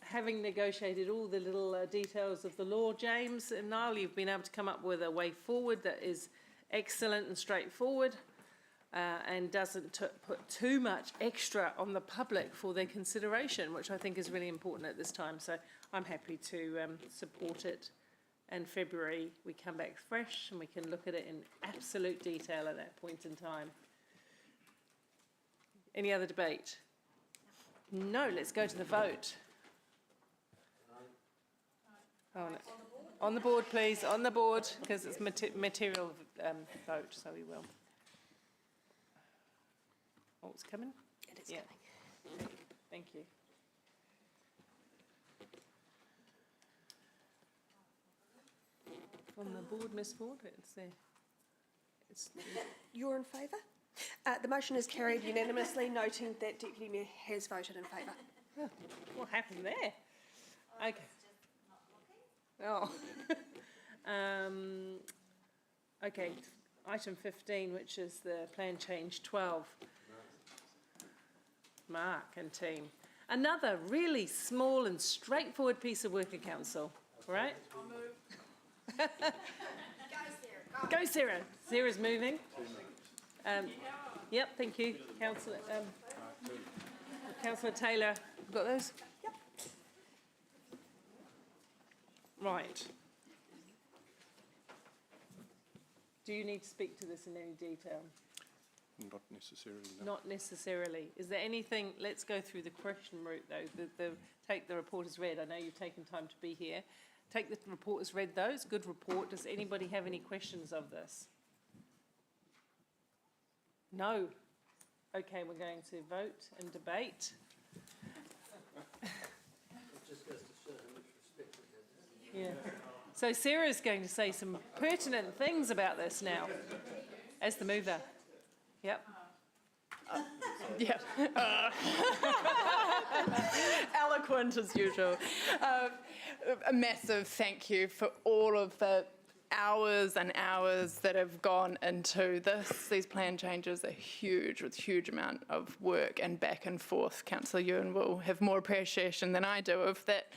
having negotiated all the little details of the law, James and Niall, you've been able to come up with a way forward that is excellent and straightforward and doesn't put too much extra on the public for their consideration, which I think is really important at this time. So I'm happy to support it. And February, we come back fresh and we can look at it in absolute detail at that point in time. Any other debate? No, let's go to the vote. Oh, no. On the board, please, on the board, because it's material vote, so we will. Oh, it's coming? It is coming. Okay. Thank you. On the board, Ms. Ford, it's there. You're in favour? The motion is carried unanimously, noting that Deputy Mayor has voted in favour. Oh, what happened there? Okay. Oh. Okay, item 15, which is the plan change 12. Mark and team. Another really small and straightforward piece of work at council, right? I'll move. Go, Sarah. Sarah's moving. Yep, thank you, Councillor. Councillor Taylor, got those? Yep. Right. Do you need to speak to this in any detail? Not necessarily, no. Not necessarily. Is there anything, let's go through the question route though, take the report as read. I know you've taken time to be here. Take the report as read though, it's a good report. Does anybody have any questions of this? No. Okay, we're going to vote and debate. Yeah. So Sarah's going to say some pertinent things about this now, as the mover. Yep. Yeah. Eloquent as usual. A massive thank you for all of the hours and hours that have gone into this. These plan changes are huge, with huge amount of work and back and forth. Councillor Ewan will have more appreciation than I do of that.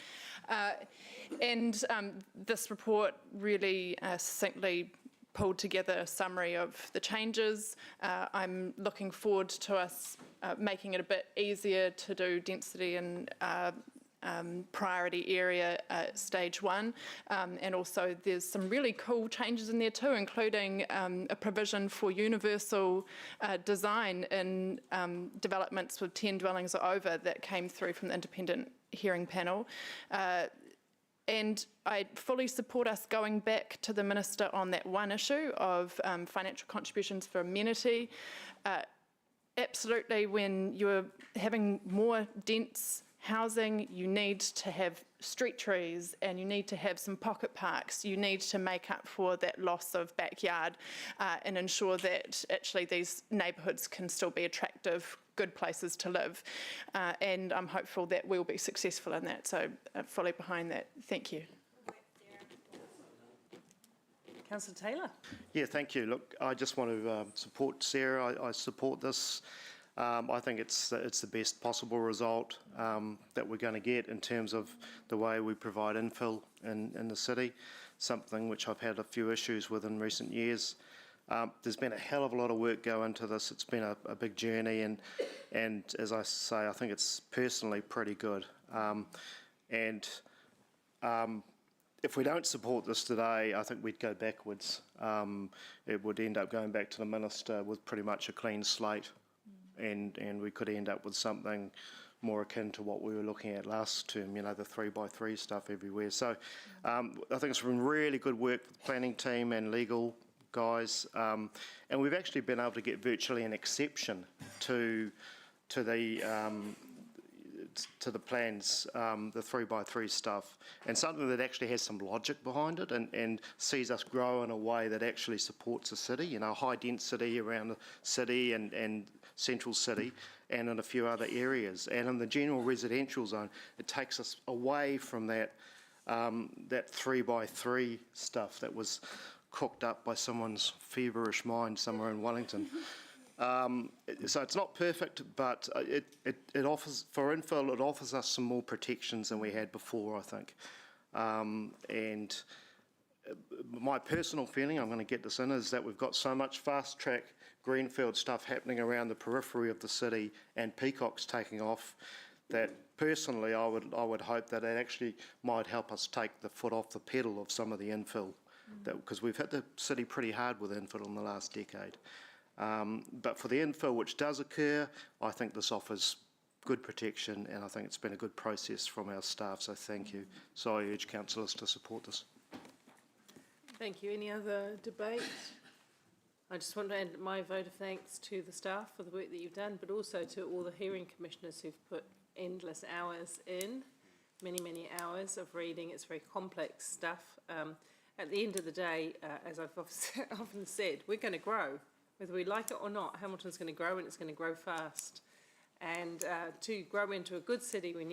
This report really succinctly pulled together a summary of the changes. I'm looking forward to us making it a bit easier to do density and priority area stage 1, and also there's some really cool changes in there too, including a provision for universal design in developments with 10 dwellings or over that came through from the independent hearing panel. And I fully support us going back to the Minister on that one issue of financial contributions for amenity. Absolutely, when you're having more dense housing, you need to have street trees and you need to have some pocket parks. You need to make up for that loss of backyard and ensure that actually these neighbourhoods can still be attractive, good places to live. And I'm hopeful that we'll be successful in that. So fully behind that. Thank you. Councillor Taylor. Yeah, thank you. Look, I just want to support Sarah. I support this. I think it's the best possible result that we're going to get in terms of the way we provide infill in the city, something which I've had a few issues with in recent years. There's been a hell of a lot of work go into this. It's been a big journey, and as I say, I think it's personally pretty good. If we don't support this today, I think we'd go backwards. It would end up going back to the Minister with pretty much a clean slate. And we could end up with something more akin to what we were looking at last term, you know, the 3x3 stuff everywhere. So I think it's been really good work with the planning team and legal guys, and we've actually been able to get virtually an exception to the plans, the 3x3 stuff, and something that actually has some logic behind it and sees us grow in a way that actually supports the city, you know, high density around the city and central city and in a few other areas. And in the general residential zone, it takes us away from that 3x3 stuff that was cooked up by someone's feverish mind somewhere in Wellington. So it's not perfect, but it offers, for infill, it offers us some more protections than we had before, I think. And my personal feeling, I'm going to get this in, is that we've got so much fast-track greenfield stuff happening around the periphery of the city and peacocks taking off, that personally I would hope that it actually might help us take the foot off the pedal of some of the infill, because we've hit the city pretty hard with infill in the last decade. But for the infill which does occur, I think this offers good protection, and I think it's been a good process from our staff, so thank you. So I urge councillors to support this. Thank you. Any other debate? I just want to add my vote of thanks to the staff for the work that you've done, but also to all the hearing commissioners who've put endless hours in, many, many hours of reading. It's very complex stuff. at the end of the day, as I've often said, we're going to grow. Whether we like it or not, Hamilton's going to grow, and it's going to grow fast. And to grow into a good city, we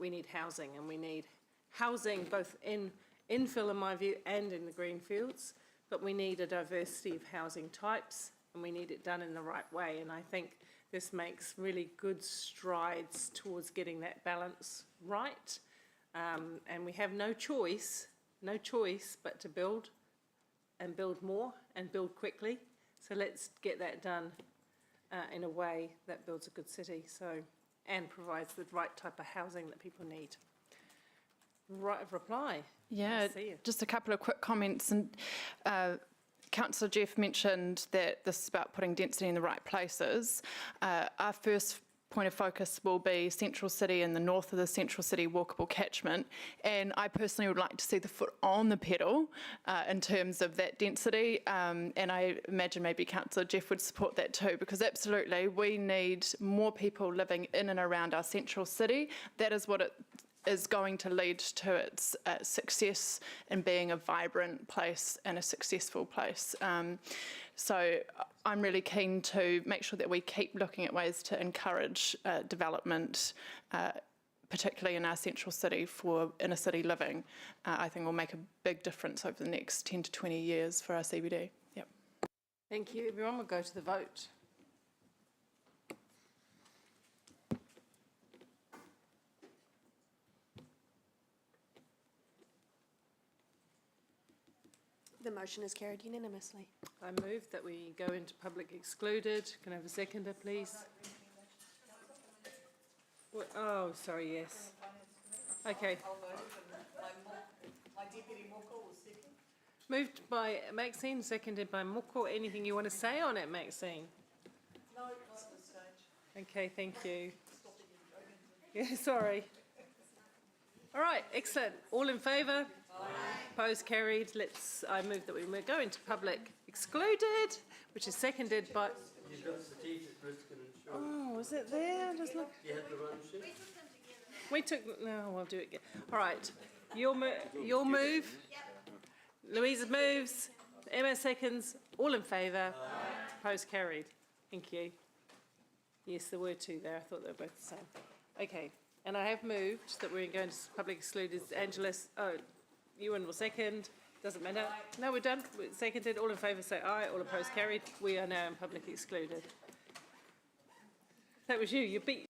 need housing, and we need housing both in infill, in my view, and in the greenfields. But we need a diversity of housing types, and we need it done in the right way. And I think this makes really good strides towards getting that balance right. And we have no choice but to build and build more and build quickly. So let's get that done in a way that builds a good city, and provides the right type of housing that people need. Right of reply. Yeah, Nice to see you. just a couple of quick comments. And Councillor Jeff mentioned that this is about putting density in the right places. Our first point of focus will be Central City and the north of the Central City walkable catchment. And I personally would like to see the foot on the pedal in terms of that density. And I imagine maybe Councillor Jeff would support that too, because absolutely we need more people living in and around our Central City. That is what it is going to lead to its success in being a vibrant place and a successful place. So I'm really keen to make sure that we keep looking at ways to encourage development, particularly in our Central City for inner city living. I think will make a big difference over the next 10 to 20 years for our CBD. Yep. Thank you. Everyone will go to the vote. The motion is carried unanimously. I move that we go into public excluded. Can I have a seconder, please? Oh, sorry, yes. Okay. Moved by Maxine, seconded by Moko. Anything you want to say on it, Maxine? No, not at this stage. Okay, thank you. Yeah, sorry. All right, excellent. All in favour? Opposed, carried. I move that we go into public excluded, which is seconded by... You've got strategic risk and insurance. Oh, was it there? Just look. You had the run sheet? We took... No, we'll do it again. All right. Your move. Louisa moves. Emma seconds. All in favour? Opposed, carried. Thank you. Yes, there were two there. I thought they were both the same. Okay. And I have moved that we're going to public excluded. Angelis, Ewan will second. Doesn't matter. No, we're done. We're seconded. All in favour say aye. All opposed carried. We are now in public excluded. That was you. You beat